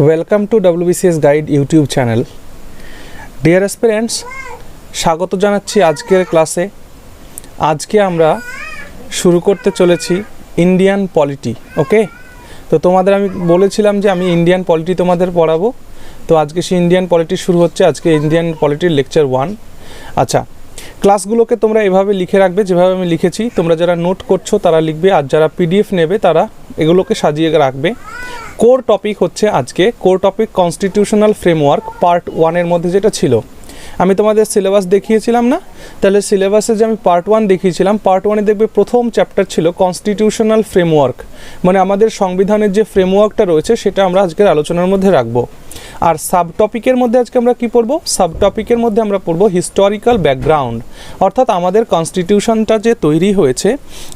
Welcome to WBCS guide YouTube channel. Deer aspirants, স্বাগত জানাচ্ছি আজকের ক্লাসে। আজকে আমরা শুরু করতে চলেছি ইন্ডিয়ান পলিটি। ওকে, তো তোমাদের আমি বলেছিলাম যে আমি ইন্ডিয়ান পলিটি তোমাদের পড়াবো। তো আজকে সেই ইন্ডিয়ান পলিটি শুরু হচ্ছে। আজকে ইন্ডিয়ান পলিটির লেকচার 1। আচ্ছা, ক্লাসগুলোকে তোমরা এভাবে লিখে রাখবে যেভাবে আমি লিখেছি। তোমরা যারা নোট করছো তারা লিখবে, আর যারা PDF নেবে তারা এগুলোকে সাজিয়ে রাখবে। কোর টপিক হচ্ছে আজকে core topic constitutional framework part 1-এর মধ্যে যেটা ছিল। আমি তোমাদের সিলেবাস দেখিয়েছিলাম না? তাহলে সিলেবাসে যে আমি পার্ট 1 দেখিয়েছিলাম, পার্ট 1-এ দেখবে প্রথম চ্যাপ্টার ছিল কনস্টিটিউশনাল ফ্রেমওয়ার্ক, মানে আমাদের সংবিধানের যে ফ্রেমওয়ার্কটা রয়েছে সেটা আমরা আজকের আলোচনার মধ্যে রাখবো। আর সাব টপিকের মধ্যে আজকে আমরা কি পড়বো? সাব টপিকের মধ্যে আমরা পড়বো হিস্টোরিক্যাল ব্যাকগ্রাউন্ড, অর্থাৎ আমাদের কনস্টিটিউশনটা যে তৈরি হয়েছে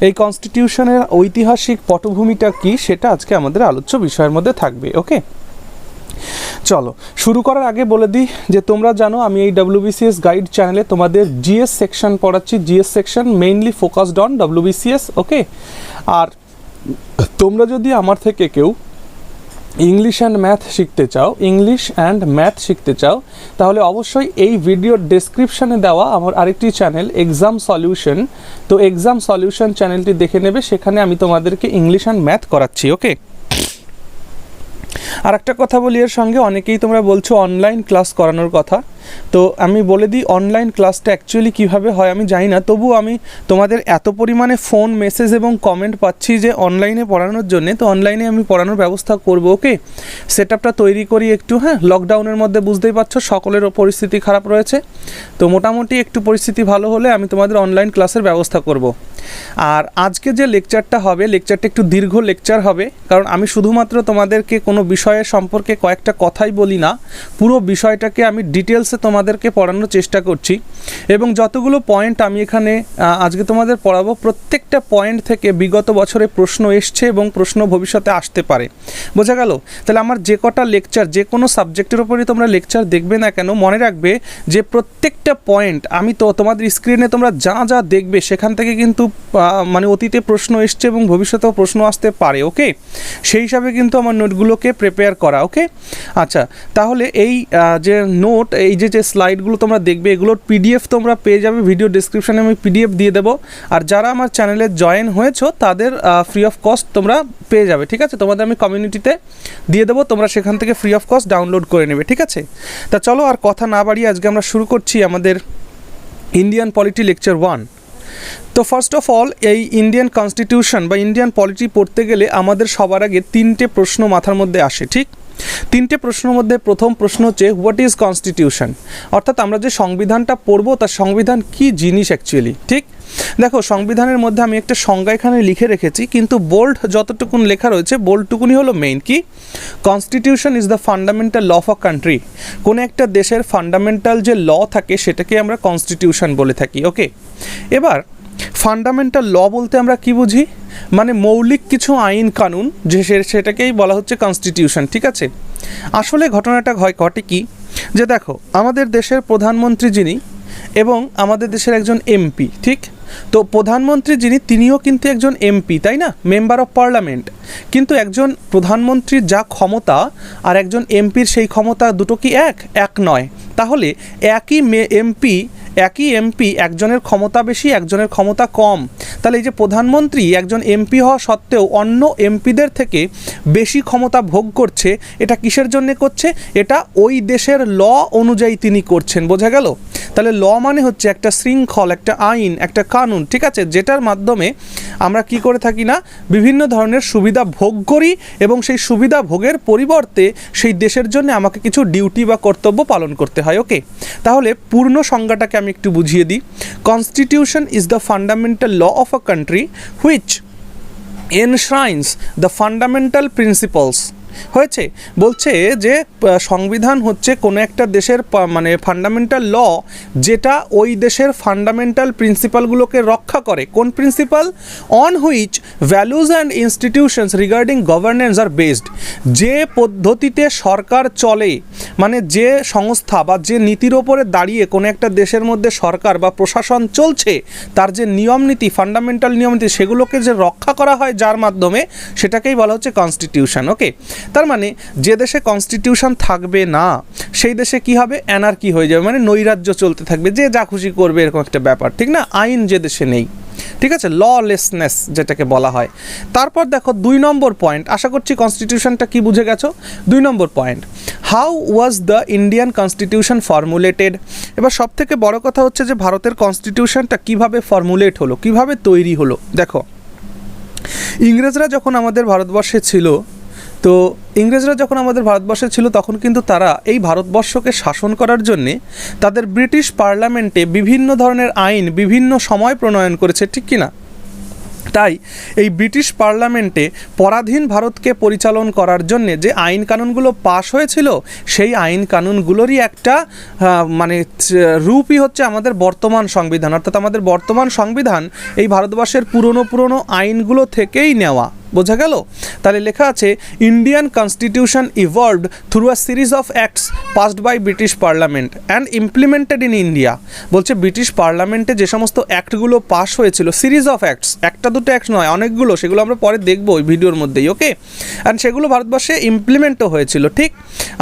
এই কনস্টিটিউশনের ঐতিহাসিক পটভূমিটা কি সেটা আজকে আমাদের আলোচ্য বিষয়ের মধ্যে থাকবে। ওকে, চলো শুরু করার আগে বলে দিই যে তোমরা জানো আমি এই WBCS গাইড চ্যানেলে তোমাদের GS সেকশন পড়াচ্ছি। GS section mainly focused on WBCS। ওকে, আর তোমরা যদি আমার থেকে কেউ ইংলিশ অ্যান্ড ম্যাথ শিখতে চাও তাহলে অবশ্যই এই ভিডিওর ডেসক্রিপশানে দেওয়া আমার আরেকটি চ্যানেল এক্সাম সলিউশন, তো এক্সাম সলিউশন চ্যানেলটি দেখে নেবে, সেখানে আমি তোমাদেরকে ইংলিশ অ্যান্ড ম্যাথ করাচ্ছি। ওকে, আর একটা কথা বলি, এর সঙ্গে অনেকেই তোমরা বলছো অনলাইন ক্লাস করানোর কথা। তো আমি বলে দিই অনলাইন ক্লাসটা অ্যাকচুয়ালি কীভাবে হয় আমি জানি না, তবু আমি তোমাদের এত পরিমাণে ফোন মেসেজ এবং কমেন্ট পাচ্ছি যে অনলাইনে পড়ানোর জন্যে, তো অনলাইনে আমি পড়ানোর ব্যবস্থা করব। ওকে, সেটআপটা তৈরি করি একটু। হ্যাঁ, লকডাউনের মধ্যে বুঝতেই পারছো সকলেরও পরিস্থিতি খারাপ রয়েছে, তো মোটামুটি একটু পরিস্থিতি ভালো হলে আমি তোমাদের অনলাইন ক্লাসের ব্যবস্থা করব। আর আজকে যে লেকচারটা হবে, লেকচারটা একটু দীর্ঘ লেকচার হবে, কারণ আমি শুধুমাত্র তোমাদেরকে কোনো বিষয়ের সম্পর্কে কয়েকটা কথাই বলি না, পুরো বিষয়টাকে আমি ডিটেলসে তোমাদেরকে পড়ানোর চেষ্টা করছি। এবং যতগুলো পয়েন্ট আমি এখানে আজকে তোমাদের পড়াবো, প্রত্যেকটা পয়েন্ট থেকে বিগত বছরে প্রশ্ন এসছে এবং প্রশ্ন ভবিষ্যতে আসতে পারে। বোঝা গেল? তাহলে আমার যে কটা লেকচার, যে কোনো সাবজেক্টের ওপরই তোমরা লেকচার দেখবে না কেন, মনে রাখবে যে প্রত্যেকটা পয়েন্ট আমি তো তোমাদের স্ক্রিনে তোমরা যা যা দেখবে সেখান থেকে কিন্তু মানে অতীতে প্রশ্ন এসছে এবং ভবিষ্যতেও প্রশ্ন আসতে পারে। ওকে, সেই হিসাবে কিন্তু আমার নোটগুলোকে প্রিপেয়ার করা। ওকে, আচ্ছা, তাহলে এই যে নোট, এই যে স্লাইডগুলো তোমরা দেখবে এগুলোর PDF তোমরা পেয়ে যাবে ভিডিও ডেসক্রিপশানে, আমি PDF দিয়ে দেবো। আর যারা আমার চ্যানেলে জয়েন হয়েছো তাদের ফ্রি অফ কস্ট তোমরা পেয়ে যাবে। ঠিক আছে, তোমাদের আমি কমিউনিটিতে দিয়ে দেবো, তোমরা সেখান থেকে ফ্রি অফ কস্ট ডাউনলোড করে নেবে। ঠিক আছে, তা চলো আর কথা না বাড়িয়ে আজকে আমরা শুরু করছি আমাদের ইন্ডিয়ান পলিটি লেকচার 1। তো ফার্স্ট অফ অল, এই ইন্ডিয়ান কনস্টিটিউশন বা ইন্ডিয়ান পলিটি পড়তে গেলে আমাদের সবার আগে 3টে প্রশ্ন মাথার মধ্যে আসে। ঠিক, 3টে প্রশ্নের মধ্যে প্রথম প্রশ্ন হচ্ছে হোয়াট ইজ কনস্টিটিউশন, অর্থাৎ আমরা যে সংবিধানটা পড়বো তার সংবিধান কি জিনিস অ্যাকচুয়ালি। ঠিক, দেখো সংবিধানের মধ্যে আমি একটা সংজ্ঞা এখানে লিখে রেখেছি, কিন্তু বোল্ড যতটুকুন লেখা রয়েছে বোল্ডটুকুনি হলো মেইন। কি, constitution is the fundamental law of a country. কোনো একটা দেশের ফান্ডামেন্টাল যে ল থাকে সেটাকে আমরা কনস্টিটিউশন বলে থাকি। ওকে, এবার ফান্ডামেন্টাল ল বলতে আমরা কি বুঝি? মানে মৌলিক কিছু আইন কানুন, যে সেটাকেই বলা হচ্ছে কনস্টিটিউশন। ঠিক আছে, আসলে ঘটনাটা ঘটে কি, যে দেখো আমাদের দেশের প্রধানমন্ত্রী যিনি এবং আমাদের দেশের একজন MP। ঠিক, তো প্রধানমন্ত্রী যিনি তিনিও কিন্তু একজন MP, তাই না, মেম্বার অফ পার্লামেন্ট। কিন্তু একজন প্রধানমন্ত্রীর যা ক্ষমতা আর একজন MPর সেই ক্ষমতা দুটো কি এক নয়? তাহলে একই MP একজনের ক্ষমতা বেশি, একজনের ক্ষমতা কম। তাহলে এই যে প্রধানমন্ত্রী একজন MP হওয়া সত্ত্বেও অন্য MPদের থেকে বেশি ক্ষমতা ভোগ করছে, এটা কিসের জন্য করছে? এটা ওই দেশের ল অনুযায়ী তিনি করছেন। বোঝা গেল? তাহলে ল মানে হচ্ছে একটা শৃঙ্খল, একটা আইন, একটা কানুন। ঠিক আছে, যেটার মাধ্যমে আমরা কি করে থাকি না, বিভিন্ন ধরনের সুবিধা ভোগ করি এবং সেই সুবিধা ভোগের পরিবর্তে সেই দেশের জন্য আমাকে কিছু ডিউটি বা কর্তব্য পালন করতে হয়। ওকে, তাহলে পূর্ণ সংজ্ঞাটাকে আমি একটু বুঝিয়ে দিই। Constitution is the fundamental law of a country which enshrines the fundamental principles. হয়েছে, বলছে যে সংবিধান হচ্ছে কোনো একটা দেশের মানে ফান্ডামেন্টাল ল, যেটা ওই দেশের ফান্ডামেন্টাল প্রিন্সিপালগুলোকে রক্ষা করে। কোন principle? On which values and institutions regarding governance are based. যে পদ্ধতিতে সরকার চলে মানে যে সংস্থা বা যে নীতির ওপরে দাঁড়িয়ে কোনো একটা দেশের মধ্যে সরকার বা প্রশাসন চলছে, তার যে নিয়ম নীতি, ফান্ডামেন্টাল নিয়ম নীতি, সেগুলোকে যে রক্ষা করা হয় যার মাধ্যমে, সেটাকেই বলা হচ্ছে কনস্টিটিউশন। ওকে, তার মানে যে দেশে কনস্টিটিউশন থাকবে না সেই দেশে কি হবে, অ্যানার্কি হয়ে যাবে, মানে নৈরাজ্য চলতে থাকবে, যে যা খুশি করবে, এরকম একটা ব্যাপার, ঠিক না? আইন যে দেশে নেই, ঠিক আছে, ললেসনেস যেটাকে বলা হয়। তারপর দেখো 2 নম্বর পয়েন্ট, আশা করছি কনস্টিটিউশনটা কি বুঝে গেছো। 2 নম্বর point, how was the Indian constitution formulated. এবার সব থেকে বড় কথা হচ্ছে যে ভারতের কনস্টিটিউশনটা কিভাবে ফর্মুলেট হলো, কিভাবে তৈরি হলো। দেখো, ইংরেজরা যখন আমাদের ভারতবর্ষে ছিল, তো ইংরেজরা যখন আমাদের ভারতবর্ষে ছিল তখন কিন্তু তারা এই ভারতবর্ষকে শাসন করার জন্যে তাদের ব্রিটিশ পার্লামেন্টে বিভিন্ন ধরনের আইন বিভিন্ন সময় প্রণয়ন করেছে, ঠিক কি না? তাই এই ব্রিটিশ পার্লামেন্টে পরাধীন ভারতকে পরিচালন করার জন্যে যে আইন কানুনগুলো পাশ হয়েছিল, সেই আইন কানুনগুলোরই একটা মানে রূপই হচ্ছে আমাদের বর্তমান সংবিধান। অর্থাৎ আমাদের বর্তমান সংবিধান এই ভারতবর্ষের পুরনো আইনগুলো থেকেই নেওয়া। বোঝা গেল? তাহলে লেখা আছে Indian constitution evolved through a series of acts passed by British parliament and implemented in India. বলছে ব্রিটিশ পার্লামেন্টে যে সমস্ত অ্যাক্টগুলো পাস হয়েছিল, সিরিজ অফ অ্যাক্টস, একটা দুটো অ্যাক্ট নয়, অনেকগুলো, সেগুলো আমরা পরে দেখবো ওই ভিডিওর মধ্যেই। ওকে, অ্যান্ড সেগুলো ভারতবর্ষে ইমপ্লিমেন্টও হয়েছিল, ঠিক?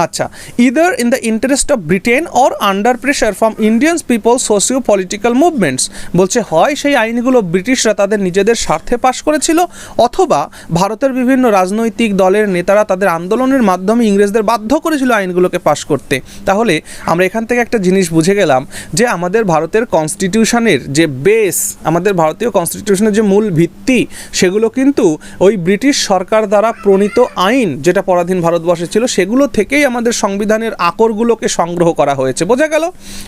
আচ্ছা, either in the interest of Britain or under pressure from Indians people socio political movements. বলছে হয় সেই আইনগুলো ব্রিটিশরা তাদের নিজেদের স্বার্থে পাশ করেছিল, অথবা ভারতের বিভিন্ন রাজনৈতিক দলের নেতারা তাদের আন্দোলনের মাধ্যমে ইংরেজদের বাধ্য করেছিল আইনগুলোকে পাশ করতে। তাহলে আমরা এখান থেকে একটা জিনিস বুঝে গেলাম যে আমাদের ভারতের কনস্টিটিউশনের যে বেস, আমাদের ভারতীয় কনস্টিটিউশনের যে মূল ভিত্তি, সেগুলো কিন্তু ওই ব্রিটিশ সরকার দ্বারা প্রণীত আইন, যেটা পরাধীন ভারতবর্ষে ছিল, সেগুলো থেকেই আমাদের সংবিধানের আকরগুলোকে সংগ্রহ করা হয়েছে। বোঝা গেল?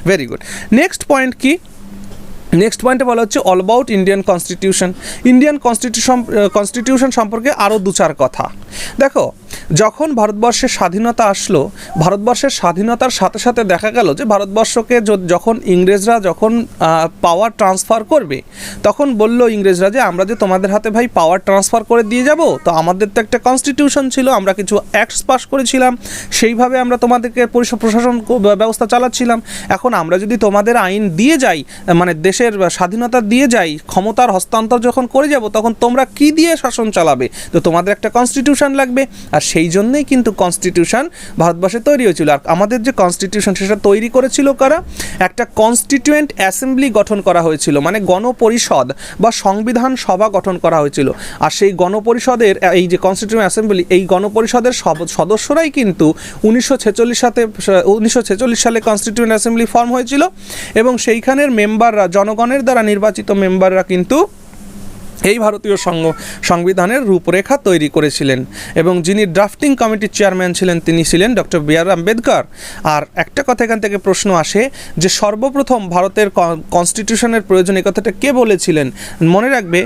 Very good. নেক্সট পয়েন্ট কি? নেক্সট পয়েন্টে বলা হচ্ছে all about Indian constitution. Indian constitution সম্পর্কে আরও 2-4 কথা। দেখো, যখন ভারতবর্ষের স্বাধীনতা আসলো, ভারতবর্ষের স্বাধীনতার সাথে সাথে দেখা গেল যে ভারতবর্ষকে যখন ইংরেজরা যখন পাওয়ার ট্রান্সফার করবে, তখন বলল ইংরেজরা যে আমরা যে তোমাদের হাতে ভাই পাওয়ার ট্রান্সফার করে দিয়ে যাব, তো আমাদের তো একটা কনস্টিটিউশন ছিল, আমরা কিছু অ্যাক্টস পাস করেছিলাম, সেইভাবে আমরা তোমাদেরকে প্রশাসন ব্যবস্থা চালাচ্ছিলাম। এখন আমরা যদি তোমাদের আইন দিয়ে যাই, মানে দেশের স্বাধীনতা দিয়ে যাই, ক্ষমতার হস্তান্তর যখন করে যাব, তখন তোমরা কি দিয়ে শাসন চালাবে? তো তোমাদের একটা কনস্টিটিউশন লাগবে। আর সেই জন্যই কিন্তু কনস্টিটিউশন ভারতবর্ষে তৈরি হয়েছিল। আর আমাদের যে কনস্টিটিউশন, সেটা তৈরি করেছিল কারা? একটা কনস্টিটিউয়েন্ট অ্যাসেম্বলি গঠন করা হয়েছিল, মানে গণপরিষদ বা সংবিধান সভা গঠন করা হয়েছিল। আর সেই গণপরিষদের, এই যে কনস্টিটিউয়েন্ট অ্যাসেম্বলি, এই গণপরিষদের সদস্যরাই কিন্তু 1946 সালে কনস্টিটিউয়েন্ট অ্যাসেম্বলি ফর্ম হয়েছিল, এবং সেইখানের মেম্বাররা, জনগণের দ্বারা নির্বাচিত মেম্বাররা কিন্তু এই ভারতীয় সংবিধানের রূপরেখা তৈরি করেছিলেন। এবং যিনি ড্রাফটিং কমিটির চেয়ারম্যান ছিলেন, তিনি ছিলেন ডক্টর বি.আর. আম্বেদকর। আর একটা কথা এখান থেকে প্রশ্ন আসে যে সর্বপ্রথম ভারতের কনস্টিটিউশনের প্রয়োজন, এই কথাটা কে বলেছিলেন? মনে রাখবে,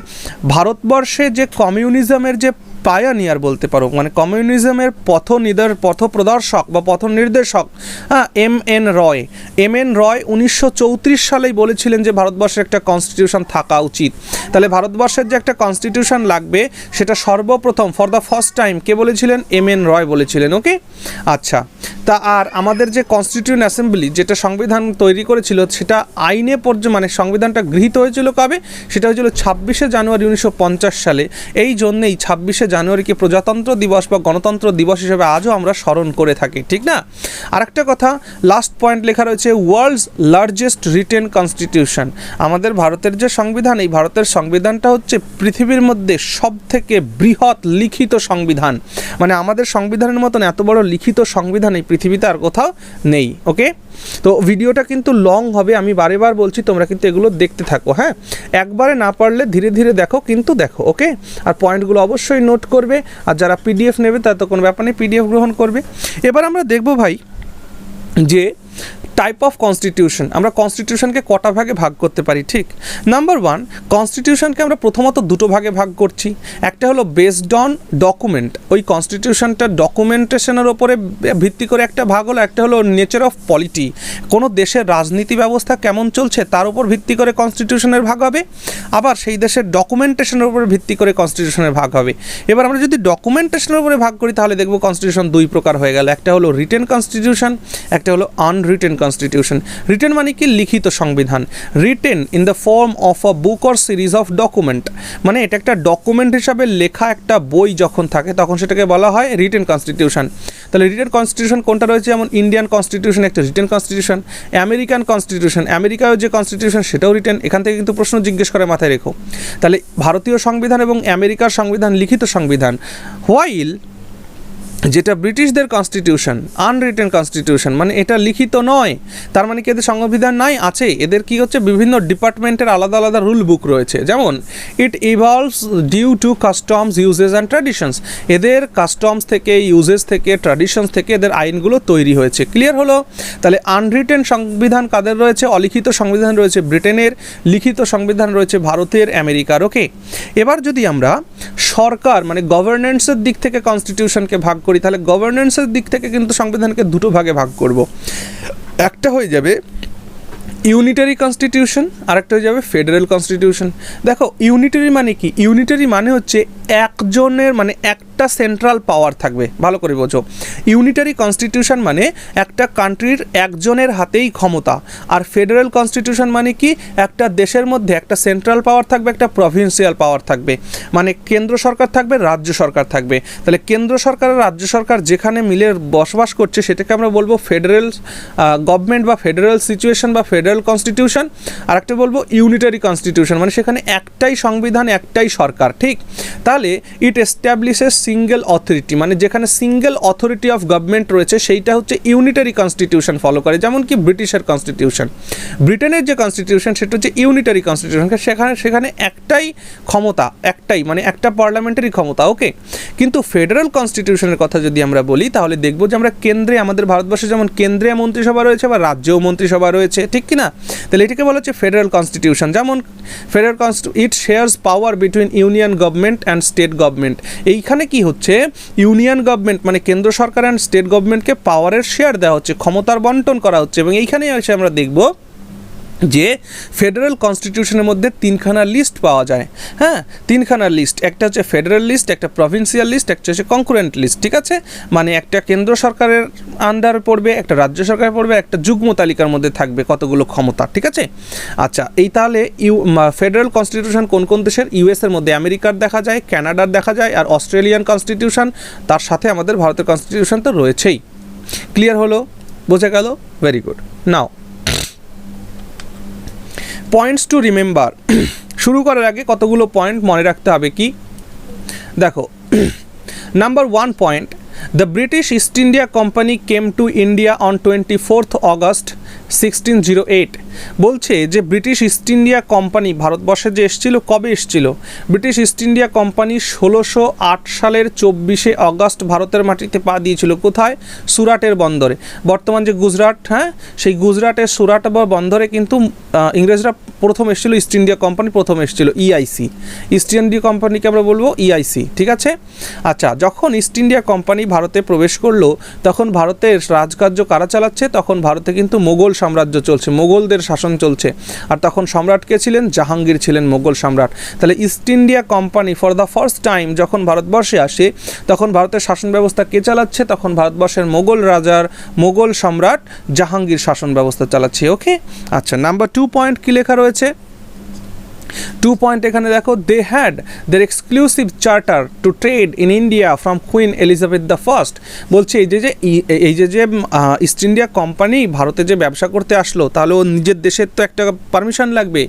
ভারতবর্ষে যে কমিউনিজমের যে পায়োনিয়ার বলতে পারো, মানে কমিউনিজমের পথপ্রদর্শক বা পথনির্দেশক, এম.এন. রয় 1934 সালেই বলেছিলেন যে ভারতবর্ষের একটা কনস্টিটিউশন থাকা উচিত। তাহলে ভারতবর্ষের যে একটা কনস্টিটিউশন লাগবে, সেটা সর্বপ্রথম ফর দ্য ফার্স্ট টাইম কে বলেছিলেন? এম.এন. রয় বলেছিলেন। ওকে, আচ্ছা। তা আর আমাদের যে কনস্টিটিউয়েন্ট অ্যাসেম্বলি, যেটা সংবিধান তৈরি করেছিল, সেটা আইনে মানে সংবিধানটা গৃহীত হয়েছিল কবে? সেটা হয়েছিল 26শে জানুয়ারি 1950 সালে। এই জন্যেই 26শে জানুয়ারিকে প্রজাতন্ত্র দিবস বা গণতন্ত্র দিবস হিসেবে আজও আমরা স্মরণ করে থাকি, ঠিক না? আরেকটা কথা, লাস্ট পয়েন্ট লেখা রয়েছে ওয়ার্ল্ডস লার্জেস্ট রিটেন কনস্টিটিউশন। আমাদের ভারতের যে সংবিধান, এই ভারতের সংবিধানটা হচ্ছে পৃথিবীর মধ্যে সবথেকে বৃহৎ লিখিত সংবিধান। মানে আমাদের সংবিধানের মতন এত বড় লিখিত সংবিধান এই পৃথিবীতে আর কোথাও নেই। ওকে, তো ভিডিওটা কিন্তু লং হবে, আমি বারেবার বলছি, তোমরা কিন্তু এগুলো দেখতে থাকো। হ্যাঁ, একবারে না পারলে ধীরে ধীরে দেখো, কিন্তু দেখো। ওকে, আর পয়েন্টগুলো অবশ্যই নোট করবে। আর যারা পিডিএফ নেবে তার তো কোনো ব্যাপার নেই, পিডিএফ গ্রহণ করবে। এবার আমরা দেখব ভাই যে টাইপ অফ কনস্টিটিউশন, আমরা কনস্টিটিউশনকে কটা ভাগে ভাগ করতে পারি, ঠিক? নাম্বার ওয়ান, কনস্টিটিউশনকে আমরা প্রথমত দুটো ভাগে ভাগ করছি। একটা হলো বেসড অন ডকুমেন্ট, ওই কনস্টিটিউশনটা ডকুমেন্টেশনের ওপরে ভিত্তি করে একটা ভাগ হলো। একটা হলো নেচার অফ পলিটি, কোনো দেশের রাজনীতি ব্যবস্থা কেমন চলছে তার উপর ভিত্তি করে কনস্টিটিউশনের ভাগ হবে। আবার সেই দেশের ডকুমেন্টেশনের উপরে ভিত্তি করে কনস্টিটিউশনের ভাগ হবে। এবার আমরা যদি ডকুমেন্টেশনের উপরে ভাগ করি তাহলে দেখব কনস্টিটিউশন দুই প্রকার হয়ে গেল। একটা হলো রিটেন কনস্টিটিউশন, একটা হলো আনরিটেন কনস্টিটিউশন। রিটেন মানে কি? লিখিত সংবিধান। Written in the form of a book or series of document, মানে এটা একটা ডকুমেন্ট হিসাবে লেখা একটা বই যখন থাকে তখন সেটাকে বলা হয় রিটেন কনস্টিটিউশন। তাহলে রিটেন কনস্টিটিউশন কোনটা রয়েছে? যেমন ইন্ডিয়ান কনস্টিটিউশন একটা রিটেন কনস্টিটিউশন, আমেরিকান কনস্টিটিউশন, আমেরিকায় যে কনস্টিটিউশন সেটাও রিটেন। এখান থেকে কিন্তু প্রশ্ন জিজ্ঞেস করে, মাথায় রেখো। তাহলে ভারতীয় সংবিধান এবং আমেরিকার সংবিধান লিখিত সংবিধান, হোয়াইল যেটা ব্রিটিশদের কনস্টিটিউশন আনরিটেন কনস্টিটিউশন, মানে এটা লিখিত নয়। তার মানে কি এদের সংবিধান নাই? আছে। এদের কি হচ্ছে বিভিন্ন ডিপার্টমেন্টের আলাদা আলাদা রুল বুক রয়েছে। যেমন it evolves due to customs usages and traditions, এদের কাস্টমস থেকে ইউজেস থেকে ট্র্যাডিশনস থেকে এদের আইনগুলো তৈরি হয়েছে। ক্লিয়ার হলো? তাহলে আনরিটেন সংবিধান কাদের রয়েছে? অলিখিত সংবিধান রয়েছে ব্রিটেনের, লিখিত সংবিধান রয়েছে ভারতের, আমেরিকার। ওকে, এবার যদি আমরা সরকার মানে গভর্নেন্সের দিক থেকে কনস্টিটিউশনকে ভাগ করি তাহলে গভর্নেন্সের দিক থেকে কিন্তু সংবিধানকে দুটো ভাগে ভাগ করব। একটা হয়ে যাবে ইউনিটারি কনস্টিটিউশন, আর একটা হয়ে যাবে ফেডারেল কনস্টিটিউশন। দেখো ইউনিটারি মানে কি? ইউনিটারি মানে হচ্ছে একজনের মানে একটা সেন্ট্রাল পাওয়ার থাকবে, ভালো করে বোঝো। ইউনিটারি কনস্টিটিউশন মানে একটা কান্ট্রির একজনের হাতেই ক্ষমতা। আর ফেডারেল কনস্টিটিউশন মানে কি? একটা দেশের মধ্যে একটা সেন্ট্রাল পাওয়ার থাকবে, একটা প্রভিন্সিয়াল পাওয়ার থাকবে, মানে কেন্দ্র সরকার থাকবে, রাজ্য সরকার থাকবে। তাহলে কেন্দ্র সরকার আর রাজ্য সরকার যেখানে মিলে বসবাস করছে সেটাকে আমরা বলবো ফেডারেল গভর্নমেন্ট বা ফেডারেল সিচুয়েশন বা ফেডারেল কনস্টিটিউশন। আর একটা বলবো ইউনিটারি কনস্টিটিউশন, মানে সেখানে একটাই সংবিধান, একটাই সরকার, ঠিক? তাহলে ইট এস্টাবলিশেস সিঙ্গেল অথরিটি, মানে যেখানে সিঙ্গেল অথরিটি অফ গভর্নমেন্ট রয়েছে সেইটা হচ্ছে ইউনিটারি কনস্টিটিউশন ফলো করে। যেমন কি ব্রিটিশের কনস্টিটিউশন, ব্রিটেনের যে কনস্টিটিউশন সেটা হচ্ছে ইউনিটারি কনস্টিটিউশন, সেখানে একটাই ক্ষমতা, একটাই মানে একটা পার্লামেন্টারি ক্ষমতা। ওকে, কিন্তু ফেডারেল কনস্টিটিউশনের কথা যদি আমরা বলি তাহলে দেখবো যে আমরা কেন্দ্রে, আমাদের ভারতবর্ষে যেমন কেন্দ্রীয় মন্ত্রিসভা রয়েছে বা রাজ্যেও মন্ত্রিসভা রয়েছে, ঠিক কি না? তাহলে এটাকে বলা হচ্ছে ফেডারেল কনস্টিটিউশন। যেমন federal it shares power between union government and state government. এইখানে কি হচ্ছে? ইউনিয়ন গভর্নমেন্ট মানে কেন্দ্র সরকার অ্যান্ড স্টেট গভর্নমেন্টকে পাওয়ারের শেয়ার দেওয়া হচ্ছে, ক্ষমতার বন্টন করা হচ্ছে। এবং এইখানে এসে আমরা দেখব যে ফেডারেল কনস্টিটিউশনের মধ্যে তিনখানা লিস্ট পাওয়া যায়। হ্যাঁ, তিনখানা লিস্ট, একটা হচ্ছে ফেডারেল লিস্ট, একটা প্রভিন্সিয়াল লিস্ট, একটা হচ্ছে কনকুরেন্ট লিস্ট, ঠিক আছে? মানে একটা কেন্দ্র সরকারের আন্ডার পড়বে, একটা রাজ্য সরকার পড়বে, একটা যুগ্ম তালিকার মধ্যে থাকবে কতগুলো ক্ষমতা, ঠিক আছে? আচ্ছা, এই তাহলে ফেডারেল কনস্টিটিউশন কোন কোন দেশের? ইউএসের মধ্যে আমেরিকার দেখা যায়, কানাডার দেখা যায়, আর অস্ট্রেলিয়ান কনস্টিটিউশন, তার সাথে আমাদের ভারতের কনস্টিটিউশন তো রয়েছেই। ক্লিয়ার হলো? বোঝা গেল? Very good. Now points to remember. শুরু করার আগে কতগুলো পয়েন্ট মনে রাখতে হবে। কি দেখো, number 1 point, the British east India company came to India on 24 August 1608। বলছে যে ব্রিটিশ ইস্ট ইন্ডিয়া কোম্পানি ভারতবর্ষে যে এসেছিল, কবে এসেছিল? ব্রিটিশ ইস্ট ইন্ডিয়া কোম্পানি 1608 সালের 24শে অগস্ট ভারতের মাটিতে পা দিয়েছিল। কোথায়? সুরাটের বন্দরে। বর্তমান যে গুজরাট, হ্যাঁ, সেই গুজরাটের সুরাট বন্দরে কিন্তু ইংরেজরা প্রথম এসেছিল, ইস্ট ইন্ডিয়া কোম্পানি প্রথম এসেছিল, ইআইসি। ইস্ট ইন্ডিয়া কোম্পানিকে আমরা বলবো ইআইসি, ঠিক আছে? আচ্ছা, যখন ইস্ট ইন্ডিয়া কোম্পানি ভারতে প্রবেশ করলো তখন ভারতের রাজকার্য কারা চালাচ্ছে? তখন ভারতে কিন্তু মোগল সাম্রাজ্য চলছে, মোগলদের শাসন চলছে। আর তখন সম্রাট কে ছিলেন? জাহাঙ্গীর ছিলেন মোগল সম্রাট। তাহলে east India company for the first time যখন ভারতবর্ষে আসে তখন ভারতের শাসন ব্যবস্থা কে চালাচ্ছে? তখন ভারতবর্ষের মোগল রাজার, মোগল সম্রাট জাহাঙ্গীর শাসন ব্যবস্থা চালাচ্ছে। ওকে, আচ্ছা, নাম্বার 2 পয়েন্ট কি লেখা রয়েছে? 2 পয়েন্ট এখানে দেখো, they had their exclusive charter to trade in India from Queen Elizabeth the first. বলছে এই যে ইস্ট ইন্ডিয়া কোম্পানি ভারতে যে ব্যবসা করতে আসলো তাহলে ও নিজের দেশের তো একটা পারমিশন লাগবে।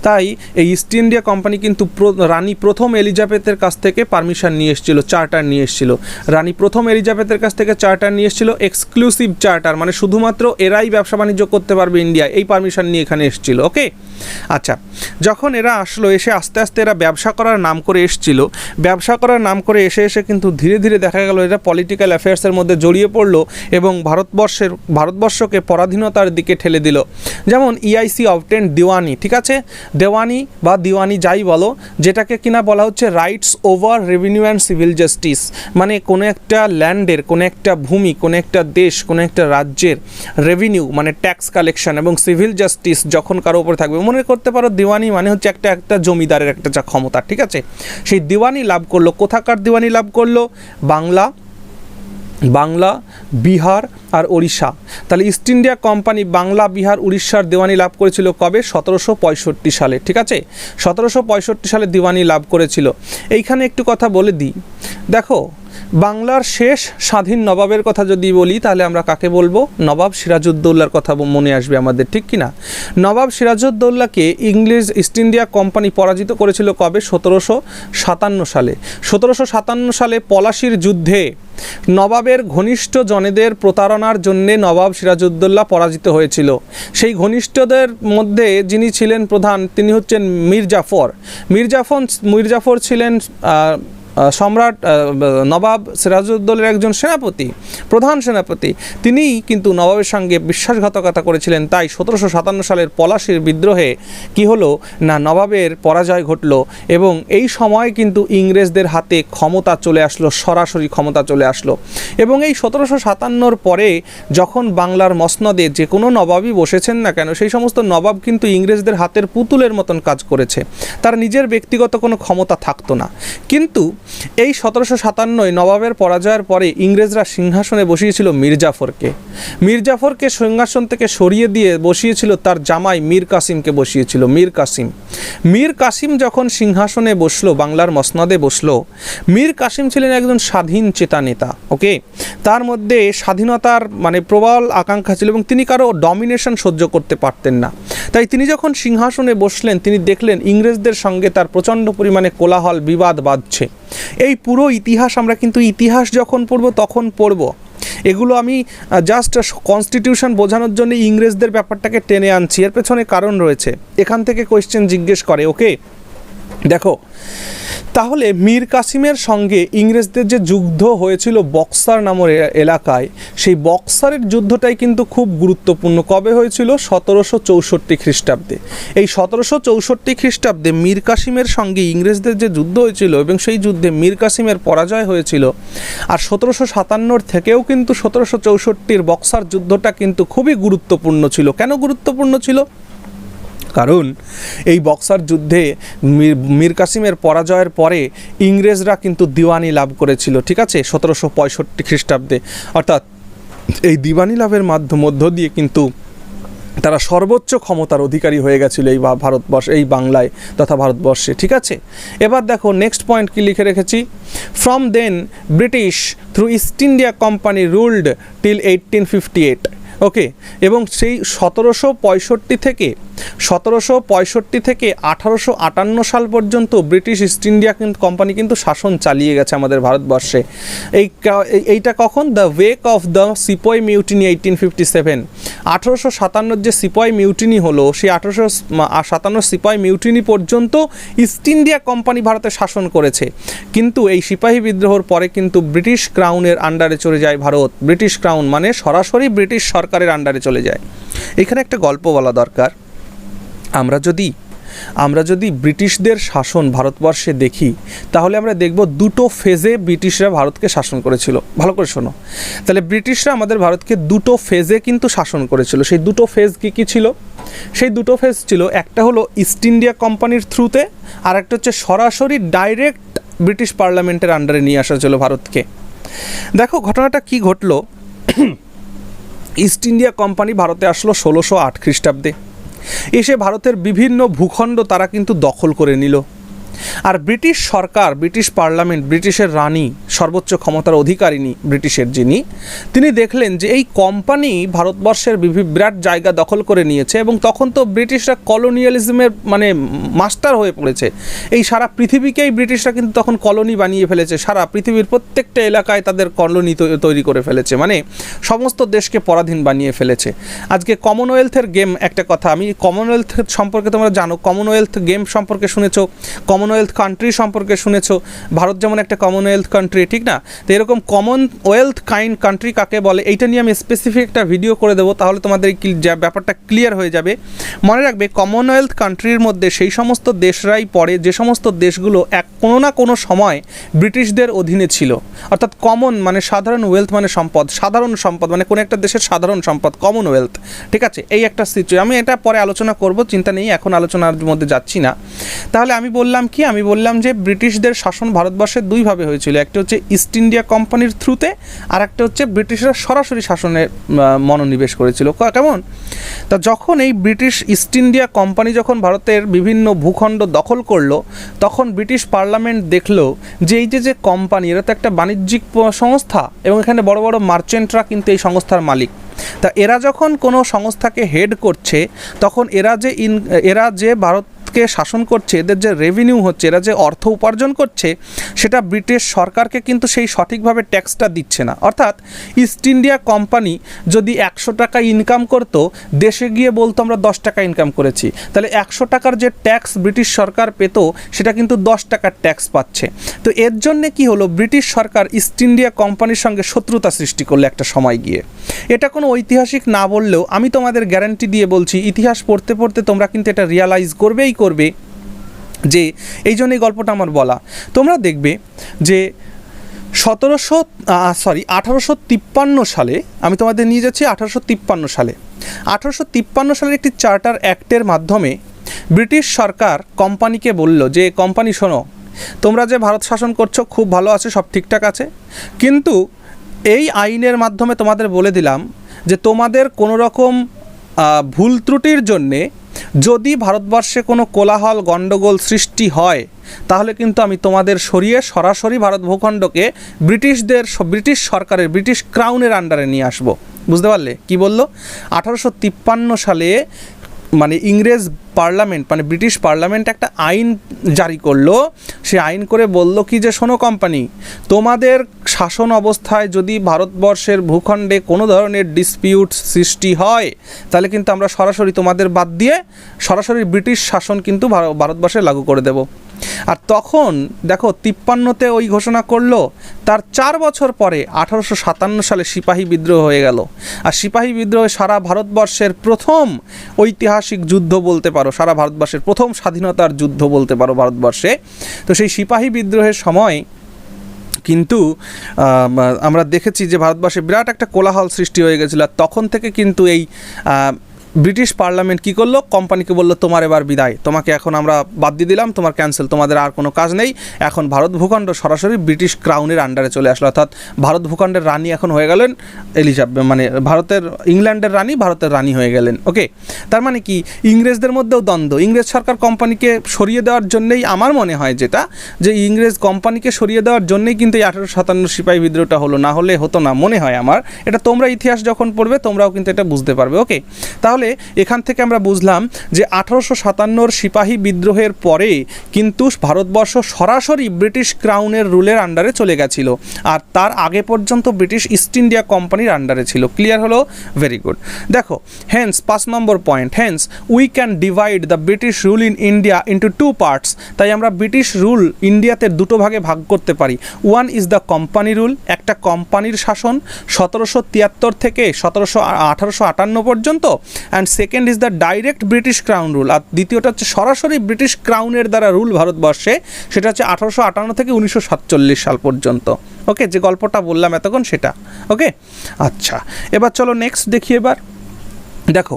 তাই এই ইস্ট ইন্ডিয়া কোম্পানি কিন্তু রানী প্রথম এলিজাবেথের কাছ থেকে পারমিশন নিয়ে এসেছিল, চার্টার নিয়ে এসেছিল। রানী প্রথম এলিজাবেথের কাছ থেকে চার্টার নিয়ে এসেছিল, এক্সক্লুসিভ চার্টার, মানে শুধুমাত্র এরাই ব্যবসা বাণিজ্য করতে পারবে ইন্ডিয়া, এই পারমিশন নিয়ে এখানে এসেছিল। ওকে, আচ্ছা, যখন এরা ইংরেজরা আসলো, এসে আস্তে আস্তে এরা ব্যবসা করার নাম করে এসছিল, ব্যবসা করার নাম করে এসে এসে কিন্তু ধীরে ধীরে দেখা গেল এরা পলিটিক্যাল অ্যাফেয়ার্সের মধ্যে জড়িয়ে পড়লো এবং ভারতবর্ষকে পরাধীনতার দিকে ঠেলে দিল। যেমন ইআইসি অবটেন্ড দিওয়ানি, ঠিক আছে, দেওয়ানি বা দিওয়ানি যাই বলো, যেটাকে কিনা বলা হচ্ছে rights over revenue and civil justice, মানে কোনো একটা ল্যান্ডের, কোনো একটা ভূমি, কোনো একটা দেশ, কোনো একটা রাজ্যের রেভিনিউ মানে ট্যাক্স কালেকশন এবং সিভিল জাস্টিস যখন কারো উপরে থাকবে, মনে করতে পারো দিওয়ানি মানে হচ্ছে একটা জমিদারের একটা যা ক্ষমতা, ঠিক আছে, সেই দিওয়ানি লাভ করলো। কোথাকার দিওয়ানি লাভ করলো? বাংলা, বিহার আর উড়িষ্যা। তাহলে east India company Bangla, Bihar, উড়িষ্যার দিওয়ানি লাভ করেছিল কবে? 1765 সালে, ঠিক আছে, 1765 সালে দিওয়ানি লাভ করেছিল। এইখানে একটু কথা বলে দিই, দেখো বাংলার শেষ স্বাধীন নবাবের কথা যদি বলি তাহলে আমরা কাকে বলবো? নবাব সিরাজউদ্দৌলার কথা মনে আসবে আমাদের, ঠিক কি না? নবাব সিরাজউদ্দৌলাকে ইংরেজ ইস্ট ইন্ডিয়া কোম্পানি পরাজিত করেছিল কবে? 1757 সালে। 1757 সালে পলাশির যুদ্ধে নবাবের ঘনিষ্ঠ জনেদের প্রতারণার জন্যে নবাব সিরাজউদ্দৌলা পরাজিত হয়েছিল। সেই ঘনিষ্ঠদের মধ্যে যিনি ছিলেন প্রধান, তিনি হচ্ছেন মির্জাফর ছিলেন সম্রাট নবাব সিরাজউদ্দৌলার একজন সেনাপতি, প্রধান সেনাপতি। তিনিই কিন্তু নবাবের সঙ্গে বিশ্বাসঘাতকতা করেছিলেন। তাই 1757 সালের পলাশির বিদ্রোহে কি হলো না, নবাবের পরাজয় ঘটলো এবং এই সময় কিন্তু ইংরেজদের হাতে ক্ষমতা চলে আসলো, সরাসরি ক্ষমতা চলে আসলো। এবং এই 1757 পরে যখন বাংলার মসনদে যে কোনো নবাবই বসেছেন না কেন, সেই সমস্ত নবাব কিন্তু ইংরেজদের হাতের পুতুলের মতন কাজ করেছে, তার নিজের ব্যক্তিগত কোনো ক্ষমতা থাকতো না। কিন্তু এই 1757 নবাবের পরাজয়ের পরে ইংরেজরা সিংহাসনে বসিয়েছিল মির্জাফরকে সিংহাসন থেকে সরিয়ে দিয়ে বসিয়েছিল তার জামাই মীর কাসিমকে বসিয়েছিল। মীর কাসিম যখন সিংহাসনে বসলো, বাংলার মসনদে বসলো, মীর কাসিম ছিলেন একজন স্বাধীন চেতা নেতা, ওকে, তার মধ্যে স্বাধীনতার মানে প্রবল আকাঙ্ক্ষা ছিল এবং তিনি কারো ডমিনেশন সহ্য করতে পারতেন না। তাই তিনি যখন সিংহাসনে বসলেন, তিনি দেখলেন ইংরেজদের সঙ্গে তার প্রচণ্ড পরিমাণে কোলাহল, বিবাদ বাঁধছে। এই পুরো ইতিহাস আমরা কিন্তু ইতিহাস যখন পড়ব তখন পড়ব, এগুলো আমি জাস্ট কনস্টিটিউশন বোঝানোর জন্য ইংরেজদের ব্যাপারটাকে টেনে আনছি, এর পেছনে কারণ রয়েছে, এখান থেকে কোয়েশ্চেন জিজ্ঞেস করে, ওকে। দেখো তাহলে মীর কাসিমের সঙ্গে ইংরেজদের যে যুদ্ধ হয়েছিল বক্সার নামের এলাকায়, সেই বক্সারের যুদ্ধটাই কিন্তু খুব গুরুত্বপূর্ণ। কবে হয়েছিল? 1764 খ্রিস্টাব্দে। এই 1764 খ্রিস্টাব্দে মীর কাসিমের সঙ্গে ইংরেজদের যে যুদ্ধ হয়েছিল এবং সেই যুদ্ধে মীর কাসিমের পরাজয় হয়েছিল। আর 1757 থেকেও কিন্তু 1764 বক্সার যুদ্ধটা কিন্তু খুবই গুরুত্বপূর্ণ ছিল। কেন গুরুত্বপূর্ণ ছিল? কারণ এই বক্সার যুদ্ধে মীর কাসিমের পরাজয়ের পরে ইংরেজরা কিন্তু দিওয়ানি লাভ করেছিল, ঠিক আছে, 1765 খ্রিস্টাব্দে। অর্থাৎ এই দিওয়ানি লাভের মধ্য দিয়ে কিন্তু তারা সর্বোচ্চ ক্ষমতার অধিকারী হয়ে গেছিল এই এই বাংলায় তথা ভারতবর্ষে, ঠিক আছে। এবার দেখো নেক্সট পয়েন্ট কি লিখে রেখেছি, from then British through East India Company ruled till 1858, okay. এবং সেই 1765 থেকে 1858 সাল পর্যন্ত ব্রিটিশ ইস্ট ইন্ডিয়া কোম্পানি কিন্তু শাসন চালিয়ে গেছে আমাদের ভারতবর্ষে। এইটা কখন? The wake of the sepoy mutiny 1857, 1857 যে সিপাই মিউটিনি হলো, সেই 1857 সিপাই মিউটিনি পর্যন্ত ইস্ট ইন্ডিয়া কোম্পানি ভারতে শাসন করেছে। কিন্তু এই সিপাহী বিদ্রোহের পরে কিন্তু ব্রিটিশ ক্রাউনের আন্ডারে চলে যায় ভারত। ব্রিটিশ ক্রাউন মানে সরাসরি ব্রিটিশ সরকারের আন্ডারে চলে যায়। এখানে একটা গল্প বলা দরকার। আমরা যদি ব্রিটিশদের শাসন ভারতবর্ষে দেখি তাহলে আমরা দেখব দুটো ফেজে ব্রিটিশরা ভারতকে শাসন করেছিল। ভালো করে শোনো, তাহলে ব্রিটিশরা আমাদের ভারতকে দুটো ফেজে কিন্তু শাসন করেছিল। সেই দুটো ফেজ কী ছিল? সেই দুটো ফেজ ছিল, একটা হলো ইস্ট ইন্ডিয়া কোম্পানির থ্রুতে, আর একটা হচ্ছে সরাসরি ডাইরেক্ট ব্রিটিশ পার্লামেন্টের আন্ডারে নিয়ে আসা ছিল ভারতকে। দেখো ঘটনাটা কি ঘটলো। ইস্ট ইন্ডিয়া কোম্পানি ভারতে আসলো 1608 খ্রিস্টাব্দে। এসে ভারতের বিভিন্ন ভূখণ্ড তারা কিন্তু দখল করে নিল। আর ব্রিটিশ সরকার, ব্রিটিশ পার্লামেন্ট, ব্রিটিশের রানী, সর্বোচ্চ ক্ষমতার অধিকারিণী ব্রিটিশের যিনি, তিনি দেখলেন যে এই কোম্পানি ভারতবর্ষের বিরাট জায়গা দখল করে নিয়েছে, এবং তখন তো ব্রিটিশরা কলোনিয়ালিজমের মানে মাস্টার হয়ে পড়েছে। এই সারা পৃথিবীকেই ব্রিটিশরা কিন্তু তখন কলোনি বানিয়ে ফেলেছে, সারা পৃথিবীর প্রত্যেকটা এলাকায় তাদের কলোনি তৈরি করে ফেলেছে, মানে সমস্ত দেশকে পরাধীন বানিয়ে ফেলেছে। আজকে কমনওয়েলথের গেম, একটা কথা আমি কমনওয়েলথ সম্পর্কে তোমরা জানো, কমনওয়েলথ গেম সম্পর্কে শুনেছো, কমনওয়েলথ কান্ট্রি সম্পর্কে শুনেছো, ভারত যেমন একটা কমনওয়েলথ কান্ট্রি, ঠিক না? তো এরকম কমনওয়েলথ কান্ট্রি কাকে বলে এইটা নিয়ে আমি স্পেসিফিক একটা ভিডিও করে দেবো, তাহলে তোমাদের ব্যাপারটা ক্লিয়ার হয়ে যাবে। মনে রাখবে কমনওয়েলথ কান্ট্রির মধ্যে সেই সমস্ত দেশরাই পড়ে যে সমস্ত দেশগুলো কোনো না কোনো সময় ব্রিটিশদের অধীনে ছিল। অর্থাৎ কমন মানে সাধারণ, ওয়েলথ মানে সম্পদ, সাধারণ সম্পদ মানে কোনো একটা দেশের সাধারণ সম্পদ, কমনওয়েলথ, ঠিক আছে? এই একটা সিচুয়েশন, আমি এটা পরে আলোচনা করব, চিন্তা নেই, এখন আলোচনার মধ্যে যাচ্ছি না। তাহলে আমি বললাম কি, আমি বললাম যে ব্রিটিশদের শাসন ভারতবর্ষে দুইভাবে হয়েছিল, একটা হচ্ছে ইস্ট ইন্ডিয়া কোম্পানির থ্রুতে, আর একটা হচ্ছে ব্রিটিশরা সরাসরি শাসনে মনোনিবেশ করেছিল। কেমন? তা যখন এই ব্রিটিশ ইস্ট ইন্ডিয়া কোম্পানি যখন ভারতের বিভিন্ন ভূখণ্ড দখল করলো, তখন ব্রিটিশ পার্লামেন্ট দেখলো যে এই যে কোম্পানি, এরা তো একটা বাণিজ্যিক সংস্থা, এবং এখানে বড় বড় মার্চেন্টরা কিন্তু এই সংস্থার মালিক। তা এরা যখন কোনো সংস্থাকে হেড করছে, তখন এরা যে ভারতকে শাসন করছে, এদের যে রেভিনিউ হচ্ছে, এরা যে অর্থ উপার্জন করছে, সেটা ব্রিটিশ সরকারকে কিন্তু সেই সঠিকভাবে ট্যাক্সটা দিচ্ছে না। অর্থাৎ ইস্ট ইন্ডিয়া কোম্পানি যদি 100 টাকা ইনকাম করতো, দেশে গিয়ে বলতো আমরা 10 টাকা ইনকাম করেছি, তাহলে 100 টাকার যে ট্যাক্স ব্রিটিশ সরকার পেত, সেটা কিন্তু 10 টাকার ট্যাক্স পাচ্ছে। তো এর জন্যে কি হলো, ব্রিটিশ সরকার ইস্ট ইন্ডিয়া কোম্পানির সঙ্গে শত্রুতা সৃষ্টি করলো একটা সময় গিয়ে। এটা কোনো ঐতিহাসিক না বললেও আমি তোমাদের গ্যারান্টি দিয়ে বলছি, ইতিহাস পড়তে পড়তে তোমরা কিন্তু এটা রিয়ালাইজ করবে যে এই জন্য এই গল্পটা আমার বলা। তোমরা দেখবে যে 1853 সালে, আমি তোমাদের নিয়ে যাচ্ছি 1853 সালে। 1853 সালের একটি চার্টার অ্যাক্টের মাধ্যমে ব্রিটিশ সরকার কোম্পানিকে বলল যে কোম্পানি শোনো, তোমরা যে ভারত শাসন করছো খুব ভালো আছে, সব ঠিকঠাক আছে, কিন্তু এই আইনের মাধ্যমে তোমাদের বলে দিলাম যে তোমাদের কোনো রকম ভুল ত্রুটির জন্যে যদি ভারতবর্ষে কোনো কোলাহল গণ্ডগোল সৃষ্টি হয়, তাহলে কিন্তু আমি তোমাদের সরিয়ে সরাসরি ভারত ভূখণ্ডকে ব্রিটিশ সরকারের, ব্রিটিশ ক্রাউনের আন্ডারে নিয়ে আসবো। বুঝতে পারলে কি বললো? 1853 সালে মানে ইংরেজ পার্লামেন্ট, মানে ব্রিটিশ পার্লামেন্ট একটা আইন জারি করলো। সে আইন করে বলল কি যে শোনো কোম্পানি, তোমাদের শাসন অবস্থায় যদি ভারতবর্ষের ভূখণ্ডে কোনো ধরনের ডিসপিউট সৃষ্টি হয়, তাহলে কিন্তু আমরা সরাসরি তোমাদের বাদ দিয়ে সরাসরি ব্রিটিশ শাসন কিন্তু ভারতবর্ষে লাগু করে দেব। আর তখন দেখো 53-তে ওই ঘোষণা করলো, তার 4 বছর পরে 1857 সালে সিপাহী বিদ্রোহ হয়ে গেল। আর সিপাহী বিদ্রোহে সারা ভারতবর্ষের প্রথম ঐতিহাসিক যুদ্ধ বলতে পারো, সারা ভারতবর্ষের প্রথম স্বাধীনতার যুদ্ধ বলতে পারো ভারতবর্ষে। তো সেই সিপাহী বিদ্রোহের সময় কিন্তু আমরা দেখেছি যে ভারতবর্ষে বিরাট একটা কোলাহল সৃষ্টি হয়ে গেছিলো। তখন থেকে কিন্তু এই ব্রিটিশ পার্লামেন্ট কী করলো, কোম্পানিকে বললো তোমার এবার বিদায়, তোমাকে এখন আমরা বাদ দিয়ে দিলাম, তোমার ক্যান্সেল, তোমাদের আর কোনো কাজ নেই। এখন ভারত ভূখণ্ড সরাসরি ব্রিটিশ ক্রাউনের আন্ডারে চলে আসলো, অর্থাৎ ভারত ভূখণ্ডের রানী এখন হয়ে গেলেন এলিজাবেথ, মানে ইংল্যান্ডের রানী ভারতের রানী হয়ে গেলেন। ওকে, তার মানে কি ইংরেজদের মধ্যেও দ্বন্দ্ব। ইংরেজ সরকার কোম্পানিকে সরিয়ে দেওয়ার জন্যেই আমার মনে হয় যে ইংরেজ কোম্পানিকে সরিয়ে দেওয়ার জন্যই কিন্তু এই 1857 সিপাহী বিদ্রোহটা হলো, না হলে হতো না মনে হয় আমার। এটা তোমরা ইতিহাস যখন পড়বে তোমরাও কিন্তু এটা বুঝতে পারবে। ওকে, তাহলে এখান থেকে আমরা বুঝলাম যে 1857 সিপাহী বিদ্রোহের পরে কিন্তু ভারতবর্ষ সরাসরি ব্রিটিশ ক্রাউনের রুলের আন্ডারে চলে গেছিল, আর তার আগে পর্যন্ত ব্রিটিশ ইস্ট ইন্ডিয়া কোম্পানির আন্ডারে ছিল। ক্লিয়ার হলো? Very good. দেখো, hence 5 number point, hence we can divide the British rule in India into 2 parts. তাই আমরা ব্রিটিশ রুল ইন্ডিয়াতে 2 ভাগে ভাগ করতে পারি। One is the company rule, একটা কোম্পানির শাসন 1773 থেকে 1858 পর্যন্ত, and second is the direct British crown rule. আর দ্বিতীয়টা হচ্ছে সরাসরি ব্রিটিশ ক্রাউনের দ্বারা রুল ভারতবর্ষে, সেটা হচ্ছে 1858 থেকে 1947 সাল পর্যন্ত। ওকে, যে গল্পটা বললাম এতক্ষণ সেটা। ওকে, আচ্ছা, এবার চলো নেক্সট দেখি। এবার দেখো,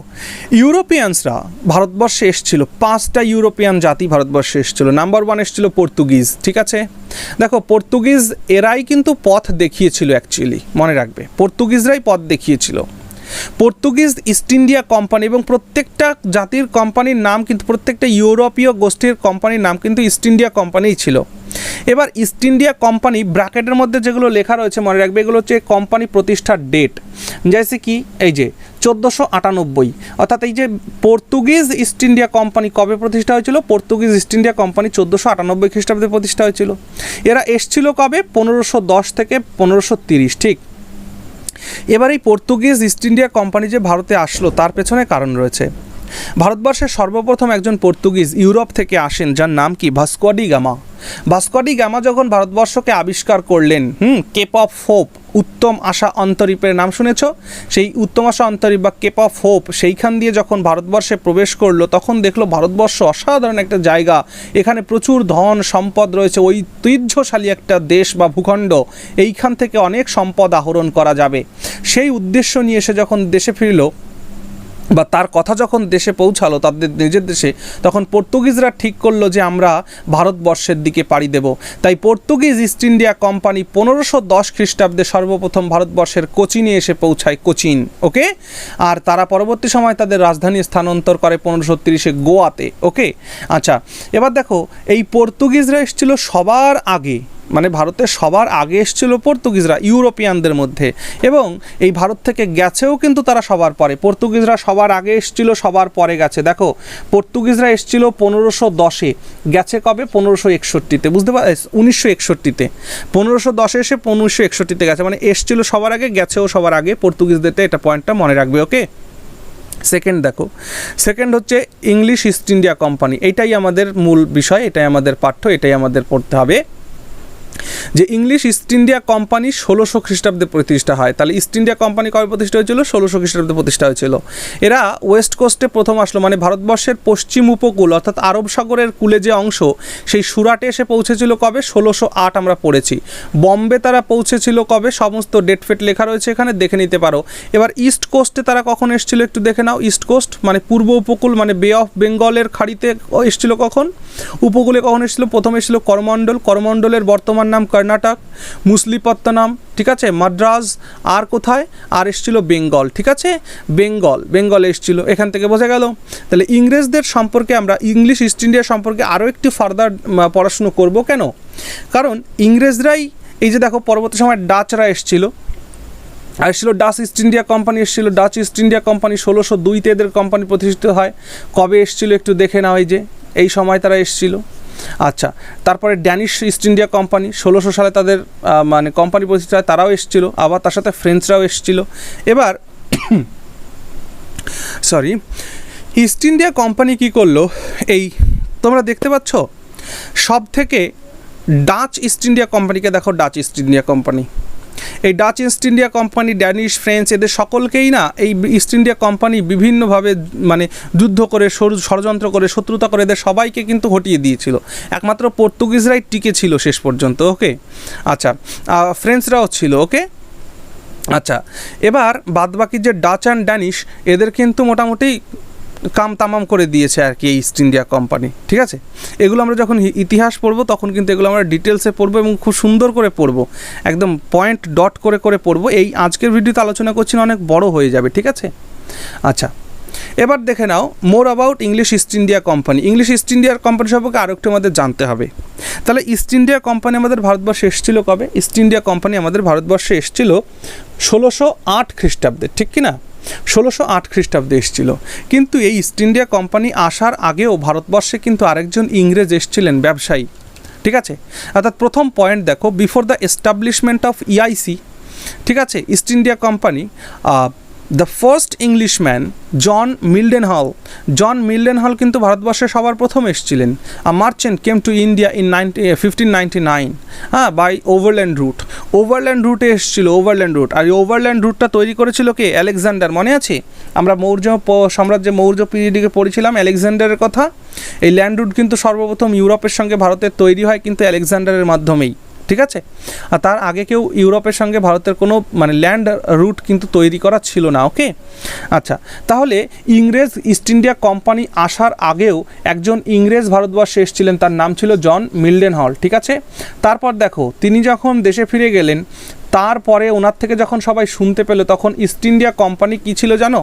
ইউরোপিয়ানসরা ভারতবর্ষে এসেছিল, 5টা ইউরোপিয়ান জাতি ভারতবর্ষে এসেছিল। নাম্বার 1 এসেছিল পর্তুগিজ, ঠিক আছে? দেখো, পর্তুগিজ এরাই কিন্তু পথ দেখিয়েছিল, অ্যাকচুয়ালি মনে রাখবে, পর্তুগিজরাই পথ দেখিয়েছিল। পর্তুগিজ ইস্ট ইন্ডিয়া কোম্পানি, এবং প্রত্যেকটা জাতির কোম্পানির নাম কিন্তু, প্রত্যেকটা ইউরোপীয় গোষ্ঠীর কোম্পানির নাম কিন্তু ইস্ট ইন্ডিয়া কোম্পানিই ছিল। এবার ইস্ট ইন্ডিয়া কোম্পানি ব্র্যাকেটের মধ্যে যেগুলো লেখা রয়েছে মনে রাখবে, এগুলো হচ্ছে কোম্পানি প্রতিষ্ঠার ডেট, জেসে কি এই যে 1498, অর্থাৎ এই যে পর্তুগিজ ইস্ট ইন্ডিয়া কোম্পানি কবে প্রতিষ্ঠা হয়েছিল? পর্তুগিজ ইস্ট ইন্ডিয়া কোম্পানি 1498 খ্রিস্টাব্দে প্রতিষ্ঠা হয়েছিল। এরা এসছিল কবে? 1510 থেকে 1530, ঠিক। এবার এই পর্তুগিজ ইস্ট ইন্ডিয়া কোম্পানি যে ভারতে আসলো তার পেছনে কারণ রয়েছে। ভারতবর্ষের সর্বপ্রথম একজন পর্তুগিজ ইউরোপ থেকে আসেন, যার নাম কি? Vasco da Gama. Vasco da Gama যখন ভারতবর্ষকে আবিষ্কার করলেন, কেপ অফ হোপ, উত্তম আশা অন্তরীপের নাম শুনেছ? সেই উত্তম আশা অন্তরীপ বা কেপ অফ হোপ, সেইখান দিয়ে যখন ভারতবর্ষে প্রবেশ করলো তখন দেখলো ভারতবর্ষ অসাধারণ একটা জায়গা, এখানে প্রচুর ধন সম্পদ রয়েছে, ঐতিহ্যশালী একটা দেশ বা ভূখণ্ড, এইখান থেকে অনেক সম্পদ আহরণ করা যাবে। সেই উদ্দেশ্য নিয়ে এসে যখন দেশে ফিরল বা তার কথা যখন দেশে পৌঁছালো তাদের নিজের দেশে, তখন পর্তুগিজরা ঠিক করলো যে আমরা ভারতবর্ষের দিকে পাড়ি দেব। তাই পর্তুগিজ ইস্ট ইন্ডিয়া কোম্পানি 1510 খ্রিস্টাব্দে সর্বপ্রথম ভারতবর্ষের কোচিনে এসে পৌঁছায়, কোচিন, ওকে। আর তারা পরবর্তী সময় তাদের রাজধানী স্থানান্তর করে 1530-এ গোয়াতে, ওকে। আচ্ছা, এবার দেখো এই পর্তুগিজরা এসেছিল সবার আগে, মানে ভারতের সবার আগে এসেছিল পর্তুগিজরা ইউরোপিয়ানদের মধ্যে, এবং এই ভারত থেকে গেছেও কিন্তু তারা সবার পরে। পর্তুগিজরা সবার আগে এসেছিল, সবার পরে গেছে। দেখো পর্তুগিজরা এসেছিল 1510-এ, গেছে কবে? 1561-তে, বুঝতে পার, 1961-তে। 1510-এ এসে 1961-তে গেছে, মানে এসেছিল সবার আগে, গেছেও সবার আগে পর্তুগিজদের। এটা পয়েন্টটা মনে রাখবে, ওকে। সেকেন্ড দেখো, সেকেন্ড হচ্ছে ইংলিশ ইস্ট ইন্ডিয়া কোম্পানি। এটাই আমাদের মূল বিষয়, এটাই আমাদের পাঠ্য, এটাই আমাদের পড়তে হবে যে ইংলিশ ইস্ট ইন্ডিয়া কোম্পানি 1600 খ্রিস্টাব্দে প্রতিষ্ঠা হয়। তাহলে ইস্ট ইন্ডিয়া কোম্পানি কবে প্রতিষ্ঠা হয়েছিল? 1600 খ্রিস্টাব্দে প্রতিষ্ঠা হয়েছিল। এরা ওয়েস্ট কোস্টে প্রথম আসলো, মানে ভারতবর্ষের পশ্চিম উপকূল অর্থাৎ আরব সাগরের কূলে যে অংশ, সেই সুরাটে এসে পৌঁছেছিল কবে? 1608 আমরা পড়েছি। বম্বে তারা পৌঁছেছিল কবে? সমস্ত ডেট ফেট লেখা রয়েছে এখানে, দেখে নিতে পারো। এবার ইস্ট কোস্টে তারা কখন এসেছিল একটু দেখে নাও। ইস্ট কোস্ট মানে পূর্ব উপকূল, মানে বে অফ বেঙ্গলের খাড়িতে এসেছিল কখন? উপকূলে কখন এসেছিল? প্রথম এসেছিল করমণ্ডল, করমণ্ডলের বর্তমান নাম কর্ণাটক, মুসলিপত্তনম, ঠিক আছে, মাদ্রাজ, আর কোথায়? আর এসেছিল বেঙ্গল, ঠিক আছে, বেঙ্গলে এসেছিল। এখান থেকে বোঝা গেল। তাহলে ইংরেজদের সম্পর্কে আমরা, ইংলিশ ইস্ট ইন্ডিয়া সম্পর্কে আরও একটু ফার্দার পড়াশুনো করব। কেন? কারণ ইংরেজরাই, এই যে দেখো পরবর্তী সময় ডাচরা এসেছিল, আর এসেছিল ডাচ ইস্ট ইন্ডিয়া কোম্পানি এসেছিল। ডাচ ইস্ট ইন্ডিয়া কোম্পানি 1602-তে এদের কোম্পানি প্রতিষ্ঠিত হয়। কবে এসেছিল একটু দেখে নাও, এই যে এই সময় তারা এসেছিল। আচ্ছা, তারপরে ড্যানিশ ইস্ট ইন্ডিয়া কোম্পানি 1600 সালে তাদের মানে কোম্পানি প্রতিষ্ঠা হয়, তারাও এসেছিল। আবার তার সাথে ফ্রেঞ্চরাও এসেছিল। এবার সরি, ইস্ট ইন্ডিয়া কোম্পানি কি করলো? এই তোমরা দেখতে পাচ্ছ সব থেকে ডাচ ইস্ট ইন্ডিয়া কোম্পানিকে দেখো, ডাচ ইস্ট ইন্ডিয়া কোম্পানি, এই Dutch east India company, Danish, French, এদের সকলকেই না এই ইস্ট ইন্ডিয়া কোম্পানি বিভিন্নভাবে মানে যুদ্ধ করে, ষড়যন্ত্র করে, শত্রুতা করে এদের সবাইকে কিন্তু হটিয়ে দিয়েছিল। একমাত্র পর্তুগিজরাই টিকে ছিল শেষ পর্যন্ত, ওকে। আচ্ছা, ফ্রেঞ্চরাও ছিল, ওকে। আচ্ছা, এবার বাদবাকি যে ডাচ অ্যান্ড ড্যানিশ, এদের কিন্তু মোটামুটি কাম তামাম করে দিয়েছে আর কি এই ইস্ট ইন্ডিয়া কোম্পানি, ঠিক আছে। এগুলো আমরা যখন ইতিহাস পড়বো তখন কিন্তু এগুলো আমরা ডিটেলসে পড়বো এবং খুব সুন্দর করে পড়বো, একদম পয়েন্ট ডট করে করে পড়বো। এই আজকের ভিডিওতে আলোচনা করছি না, অনেক বড় হয়ে যাবে, ঠিক আছে। আচ্ছা, এবার দেখে নাও more about English East India Company. English East ইন্ডিয়ার কোম্পানি সম্পর্কে আরও একটু আমাদের জানতে হবে। তাহলে ইস্ট ইন্ডিয়া কোম্পানি আমাদের ভারতবর্ষে এসেছিল কবে? ইস্ট ইন্ডিয়া কোম্পানি আমাদের ভারতবর্ষে এসেছিল 1608 খ্রিস্টাব্দে, ঠিক কি না? 1608 খ্রিস্টাব্দে এসেছিল। কিন্তু এই ইস্ট ইন্ডিয়া কোম্পানি আসার আগেও ভারতবর্ষে কিন্তু আরেকজন ইংরেজ এসেছিলেন, ব্যবসায়ী, ঠিক আছে। অর্থাৎ প্রথম পয়েন্ট দেখো, before the establishment of EIC, ঠিক আছে, East India Company, the first Englishman John Mildenhall কিন্তু ভারতবর্ষে সবার প্রথম এসেছিলেন। A merchant came to India in 1599, হ্যাঁ, বাই ওভারল্যান্ড রুটে এসেছিল, ওভারল্যান্ড রুট। আর এই ওভারল্যান্ড রুটটা তৈরি করেছিল কে? আলেকজান্ডার, মনে আছে? আমরা মৌর্য সাম্রাজ্যে মৌর্য পিরিয়ডে পড়েছিলাম আলেকজান্ডারের কথা। এই ল্যান্ড রুট কিন্তু সর্বপ্রথম ইউরোপের সঙ্গে ভারতের তৈরি হয় কিন্তু আলেকজান্ডারের মাধ্যমেই, ঠিক আছে। আর তার আগে কেউ ইউরোপের সঙ্গে ভারতের কোনো মানে ল্যান্ড রুট কিন্তু তৈরি করা ছিল না, ওকে। আচ্ছা, তাহলে ইংরেজ ইস্ট ইন্ডিয়া কোম্পানি আসার আগেও একজন ইংরেজ ভারতবর্ষে এসেছিলেন, তার নাম ছিল জন মিল্ডেনহল, ঠিক আছে। তারপর দেখো তিনি যখন দেশে ফিরে গেলেন তারপরে ওনার থেকে যখন সবাই শুনতে পেল, তখন ইস্ট ইন্ডিয়া কোম্পানি কী ছিল জানো?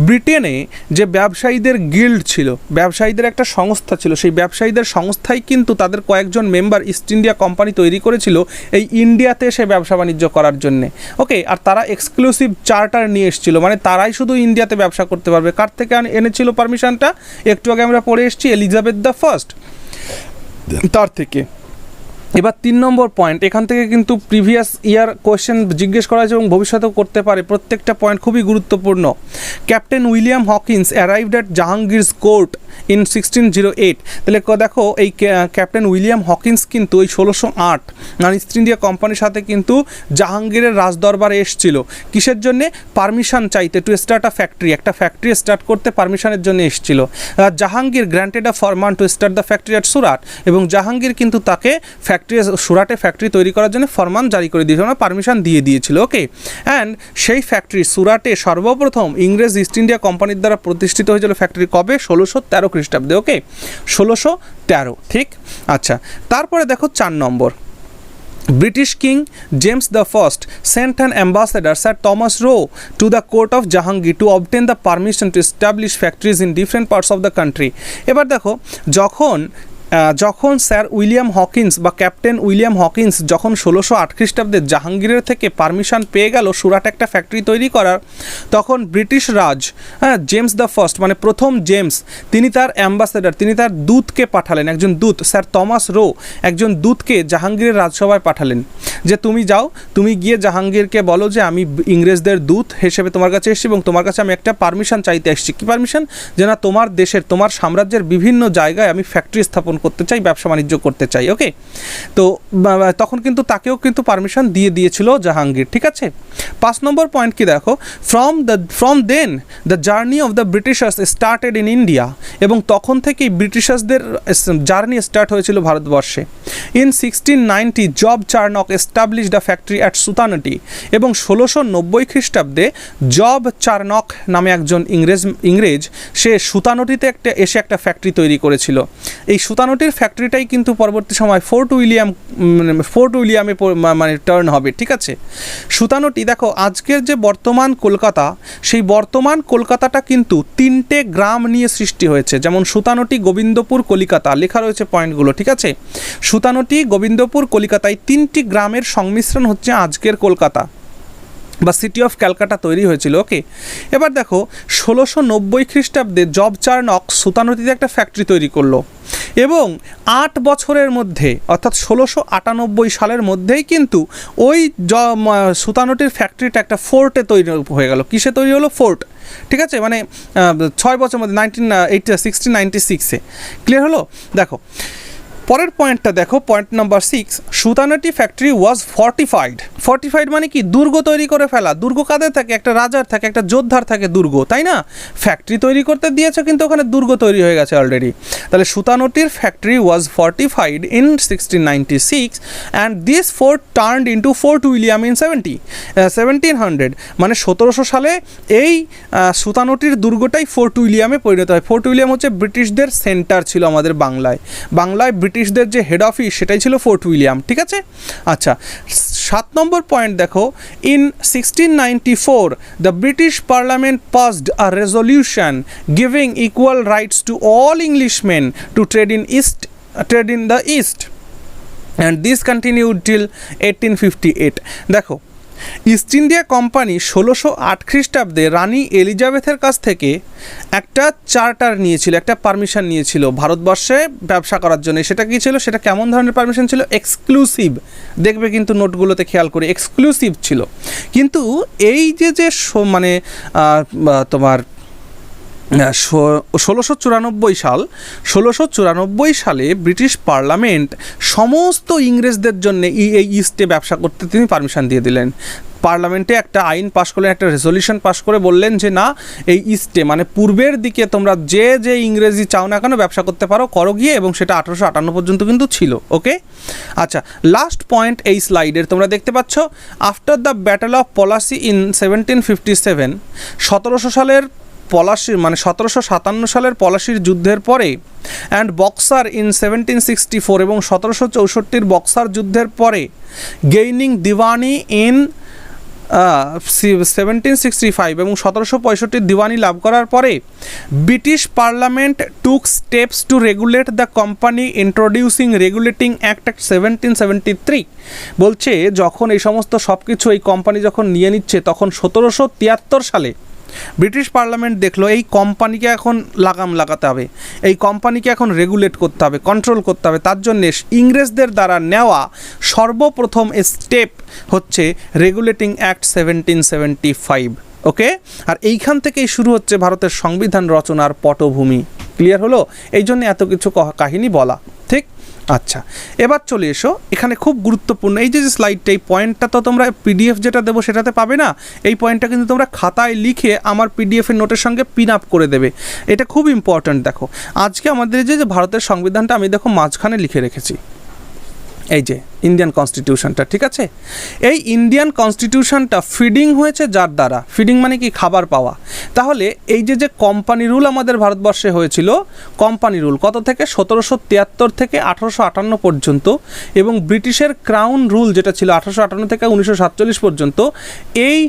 ব্রিটেনে যে ব্যবসায়ীদের গিল্ড ছিল, ব্যবসায়ীদের একটা সংস্থা ছিল, সেই ব্যবসায়ীদের সংস্থাই কিন্তু তাদের কয়েকজন মেম্বার ইস্ট ইন্ডিয়া কোম্পানি তৈরি করেছিল এই ইন্ডিয়াতে এসে ব্যবসা বাণিজ্য করার জন্যে। ওকে, আর তারা এক্সক্লুসিভ চার্টার নিয়ে এসেছিল, মানে তারাই শুধু ইন্ডিয়াতে ব্যবসা করতে পারবে। কার থেকে এনেছিল পারমিশনটা? একটু আগে আমরা পড়ে এসেছি, এলিজাবেথ দ্য ফার্স্ট, তার থেকে। এবার 3 নম্বর পয়েন্ট, এখান থেকে কিন্তু প্রিভিয়াস ইয়ার কোয়েশ্চেন জিজ্ঞেস করা হয়েছে এবং ভবিষ্যতেও করতে পারে, প্রত্যেকটা পয়েন্ট খুবই গুরুত্বপূর্ণ। Captain William Hawkins arrived at Jahangir's court in 1608। তাহলে দেখো এই ক্যাপ্টেন উইলিয়াম হকিন্স কিন্তু ওই 1608 মানে ইস্ট ইন্ডিয়া কোম্পানির সাথে কিন্তু জাহাঙ্গীরের রাজদরবারে এসেছিল। কিসের জন্যে? পারমিশন চাইতে, টু স্টার্ট আ ফ্যাক্টরি, একটা ফ্যাক্টরি স্টার্ট করতে পারমিশনের জন্য এসেছিল। জাহাঙ্গীর গ্র্যান্টেড আ ফরমান to start the factory at Surat, এবং জাহাঙ্গীর কিন্তু তাকে সুরাটে ফ্যাক্টরি তৈরি করার জন্য ফরমান জারি করে দিয়েছিল, মানে পারমিশন দিয়ে দিয়েছিল। ওকে, অ্যান্ড সেই ফ্যাক্টরি সুরাটে সর্বপ্রথম ইংরেজ ইস্ট ইন্ডিয়া কোম্পানির দ্বারা প্রতিষ্ঠিত হয়েছিল। ফ্যাক্টরি কবে? 1613 খ্রিস্টাব্দে। ওকে, 1613, ঠিক। আচ্ছা, তারপরে দেখো 4 নম্বর, British King James the First sent an ambassador, Sir Thomas Roe, to the court of Jahangir to obtain the permission to establish factories in different parts of the country. এবার দেখো, যখন স্যার উইলিয়াম হকিন্স বা captain William Hawkins যখন 1608 খ্রিস্টাব্দে জাহাঙ্গীরের থেকে permission পেয়ে গেল সুরাটে একটা ফ্যাক্টরি তৈরি করার, তখন British Raj, James the first মানে প্রথম জেমস, তিনি তার অ্যাম্বাসেডার, তিনি তার দূতকে পাঠালেন, একজন দূত, স্যার থমাস রো, একজন দূতকে জাহাঙ্গীরের রাজসভায় পাঠালেন, যে তুমি যাও, তুমি গিয়ে জাহাঙ্গীরকে বলো যে আমি ইংরেজদের দূত হিসেবে তোমার কাছে এসেছি এবং তোমার কাছে আমি একটা পারমিশন চাইতে এসেছি। কী পারমিশন? যে না, তোমার দেশের, তোমার সাম্রাজ্যের বিভিন্ন জায়গায় আমি ফ্যাক্টরি স্থাপন করতে চাই, ব্যবসা বাণিজ্য করতে চাই। ওকে, তো তখন কিন্তু তাকেও কিন্তু পারমিশন দিয়ে দিয়েছিল জাহাঙ্গীর, ঠিক আছে। 5 নম্বর পয়েন্ট কি দেখো, from then the journey of the Britishers started in India, এবং তখন থেকেই ব্রিটিশার্সদের জার্নি স্টার্ট হয়েছিল ভারতবর্ষে। In 1690 Job Charnock established a factory at Sutanuti, এবং 1690 খ্রিস্টাব্দে জব চার্নক নামে একজন ইংরেজ সে সুতানটিতে এসে একটা ফ্যাক্টরি তৈরি করেছিল। এই সুতানটির ফ্যাক্টরিটাই কিন্তু পরবর্তী সময় ফোর্ট উইলিয়ামে মানে টার্ন হবে, ঠিক আছে। সুতানটি দেখো, আজকের যে বর্তমান কলকাতা, সেই বর্তমান কলকাতাটা কিন্তু 3টে গ্রাম নিয়ে সৃষ্টি হয়েছে, যেমন সুতানটি, গোবিন্দপুর, কলিকাতা, লেখা রয়েছে পয়েন্টগুলো, ঠিক আছে। সুতানটি, গোবিন্দপুর, কলিকাতায় 3টি গ্রামের সংমিশ্রণ হচ্ছে আজকের কলকাতা বা সিটি অফ ক্যালকাটা তৈরি হয়েছিল। ওকে, এবার দেখো 1690 খ্রিস্টাব্দে জব চার্নক সুতানটিতে একটা ফ্যাক্টরি তৈরি করলো, এবং 8 বছরের মধ্যে অর্থাৎ 1698 সালের মধ্যেই কিন্তু ওই সুতানটির ফ্যাক্টরিটা একটা ফোর্টে তৈরি হয়ে গেল। কিসে তৈরি হলো? ফোর্ট, ঠিক আছে, মানে 6 বছরের মধ্যে 1696-এ। ক্লিয়ার হলো? দেখো পরের পয়েন্টটা দেখো, point number 6, সুতানটি factory was fortified মানে কি? দুর্গ তৈরি করে ফেলা। দুর্গ কাদের থাকে? একটা রাজার থাকে, একটা যোদ্ধার থাকে দুর্গ, তাই না? ফ্যাক্টরি তৈরি করতে দিয়েছে কিন্তু ওখানে দুর্গ তৈরি হয়ে গেছে অলরেডি। তাহলে সুতানটির factory was fortified in 1696 and this fort turned into Fort William in 1700, মানে 1700 সালে এই সুতানটির দুর্গটাই ফোর্ট উইলিয়ামে পরিণত হয়। ফোর্ট উইলিয়াম হচ্ছে ব্রিটিশদের সেন্টার ছিল আমাদের বাংলায় ব্রিটিশদের যে হেড অফিস সেটাই ছিল ফোর্ট উইলিয়াম, ঠিক আছে। আচ্ছা, 7 নম্বর পয়েন্ট দেখো, in 1694 the British parliament passed a resolution giving equal rights to all Englishmen to trade in the East and this continued till 1858। দেখো, ইস্ট ইন্ডিয়া কোম্পানি 1608 খ্রিস্টাব্দে রানী এলিজাবেথের কাছ থেকে একটা চার্টার নিয়েছিল, একটা পারমিশন নিয়েছিল ভারতবর্ষে ব্যবসা করার জন্য। সেটা কী ছিল? সেটা কেমন ধরনের পারমিশন ছিল? এক্সক্লুসিভ। দেখবে কিন্তু নোটগুলোতে খেয়াল করে, এক্সক্লুসিভ ছিল। কিন্তু এই যে মানে তোমার 1694 সালে ব্রিটিশ পার্লামেন্ট সমস্ত ইংরেজদের জন্য এই ইস্টে ব্যবসা করতে তিনি পারমিশন দিয়ে দিলেন। পার্লামেন্টে একটা আইন পাশ করলেন, একটা রেজলিউশন পাশ করে বললেন যে না, এই ইস্টে মানে পূর্বের দিকে তোমরা যে ইংরেজি চাও না কেন ব্যবসা করতে পারো, করো গিয়ে, এবং সেটা 1858 পর্যন্ত কিন্তু ছিল। ওকে, আচ্ছা, লাস্ট পয়েন্ট এই স্লাইডের তোমরা দেখতে পাচ্ছ, after the battle of Plassey in 1757, 1700 সালের পলাশির মানে 1757 সালের পলাশির যুদ্ধের পরে অ্যান্ড বক্সার ইন 1764 এবং 1764 বক্সার যুদ্ধের পরে গেইনিং দিওয়ানি ইন 1765 এবং 1765 দিওয়ানি লাভ করার পরে British parliament took steps to regulate the company introducing regulating act 1773। বলছে যখন এই সমস্ত সব কিছু এই কোম্পানি যখন নিয়ে নিচ্ছে তখন 1773 সালে ব্রিটিশ পার্লামেন্ট দেখলো এই কোম্পানিকে এখন লাগাম লাগাতে হবে, এই কোম্পানিকে এখন রেগুলেট করতে হবে, কন্ট্রোল করতে হবে। তার জন্যে ইংরেজদের দ্বারা নেওয়া সর্বপ্রথম স্টেপ হচ্ছে রেগুলেটিং অ্যাক্ট 1775। ওকে, আর এইখান থেকেই শুরু হচ্ছে ভারতের সংবিধান রচনার পটভূমি। ক্লিয়ার হলো? এই জন্য এত কিছু কাহিনী বলা, ঠিক? আচ্ছা, এবার চলে এসো এখানে খুব গুরুত্বপূর্ণ এই যে স্লাইডটা, এই পয়েন্টটা তো তোমরা পিডিএফ যেটা দেবো সেটাতে পাবে না, এই পয়েন্টটা কিন্তু তোমরা খাতায় লিখে আমার পিডিএফের নোটের সঙ্গে পিন আপ করে দেবে। এটা খুব ইম্পর্ট্যান্ট। দেখো আজকে আমাদের যে ভারতের সংবিধানটা আমি দেখো মাঝখানে লিখে রেখেছি, এই যে ইন্ডিয়ান কনস্টিটিউশনটা, ঠিক আছে? এই ইন্ডিয়ান কনস্টিটিউশনটা ফিডিং হয়েছে যার দ্বারা, ফিডিং মানে কি? খাবার পাওয়া। তাহলে এই যে কোম্পানি রুল আমাদের ভারতবর্ষে হয়েছিল, কোম্পানি রুল কত থেকে? 1773 থেকে 1858 পর্যন্ত, এবং ব্রিটিশের ক্রাউন রুল যেটা ছিল 1858 থেকে 1947 পর্যন্ত। এই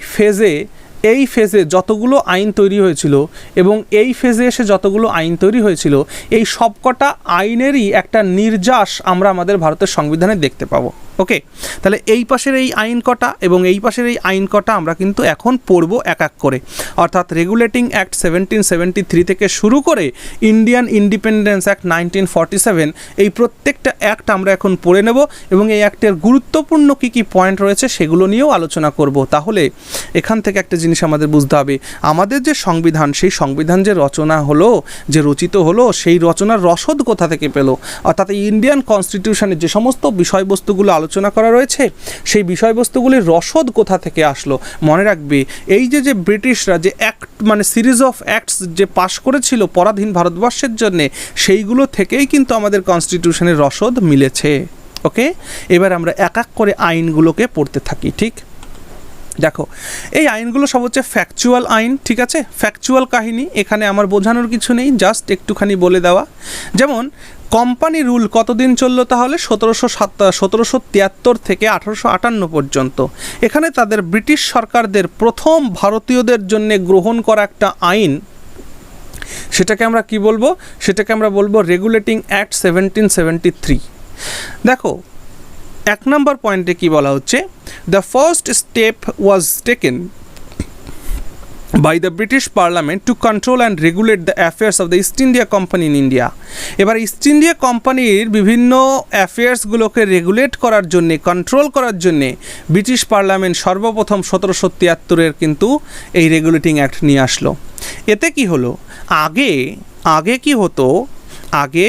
ফেজে যতগুলো আইন তৈরি হয়েছিল এবং এই ফেজে এসে যতগুলো আইন তৈরি হয়েছিল, এই সবকটা আইনেরই একটা নির্যাস আমরা আমাদের ভারতের সংবিধানে দেখতে পাবো। ওকে, তাহলে এই পাশের এই আইন কটা এবং এই পাশের এই আইন কটা আমরা কিন্তু এখন পড়বো এক এক করে। অর্থাৎ রেগুলেটিং অ্যাক্ট 1773 থেকে শুরু করে ইন্ডিয়ান ইন্ডিপেন্ডেন্স অ্যাক্ট 1947, এই প্রত্যেকটা অ্যাক্ট আমরা এখন পড়ে নেব এবং এই অ্যাক্টের গুরুত্বপূর্ণ কী কী পয়েন্ট রয়েছে সেগুলো নিয়েও আলোচনা করব। তাহলে এখান থেকে একটা জিনিস আমাদের বুঝতে হবে, আমাদের যে সংবিধান, সেই সংবিধান যে রচনা হলো, যে রচিত হলো, সেই রচনার রসদ কোথা থেকে পেল? অর্থাৎ এই ইন্ডিয়ান কনস্টিটিউশনের যে সমস্ত বিষয়বস্তুগুলো আলোচনা করা রয়েছে, সেই বিষয়বস্তুগুলির রসদ কোথা থেকে আসলো? মনে রাখবে, এই যে ব্রিটিশরা যে অ্যাক্ট মানে সিরিজ অফ অ্যাক্টস যে পাশ করেছিল পরাধীন ভারতবর্ষের জন্যে, সেইগুলো থেকেই কিন্তু আমাদের কনস্টিটিউশনের রসদ মিলেছে। ওকে, এবার আমরা এক এক করে আইনগুলোকে পড়তে থাকি। ঠিক, দেখো এই আইনগুলো সব হচ্ছে ফ্যাকচুয়াল আইন, ঠিক আছে? ফ্যাকচুয়াল কাহিনী, এখানে আমার বোঝানোর কিছু নেই, জাস্ট একটুখানি বলে দেওয়া। যেমন কোম্পানি রুল কতদিন চললো? তাহলে 1773 থেকে 1858 পর্যন্ত। এখানে তাদের ব্রিটিশ সরকারদের প্রথম ভারতীয়দের জন্য গ্রহণ করা একটা আইন, সেটাকে আমরা কি বলবো? সেটাকে আমরা বলবো রেগুলেটিং অ্যাক্ট 1773। দেখো 1 নম্বর পয়েন্টে কি বলা হচ্ছে? The first step was taken by the British Parliament to control and regulate the affairs of the East India Company in India। এবার ইস্ট ইন্ডিয়া কোম্পানির বিভিন্ন অ্যাফেয়ার্সগুলোকে রেগুলেট করার জন্যে, কন্ট্রোল করার জন্যে ব্রিটিশ পার্লামেন্ট সর্বপ্রথম 1773 কিন্তু এই রেগুলেটিং অ্যাক্ট নিয়ে আসলো। এতে কি হলো? আগে কি হতো? আগে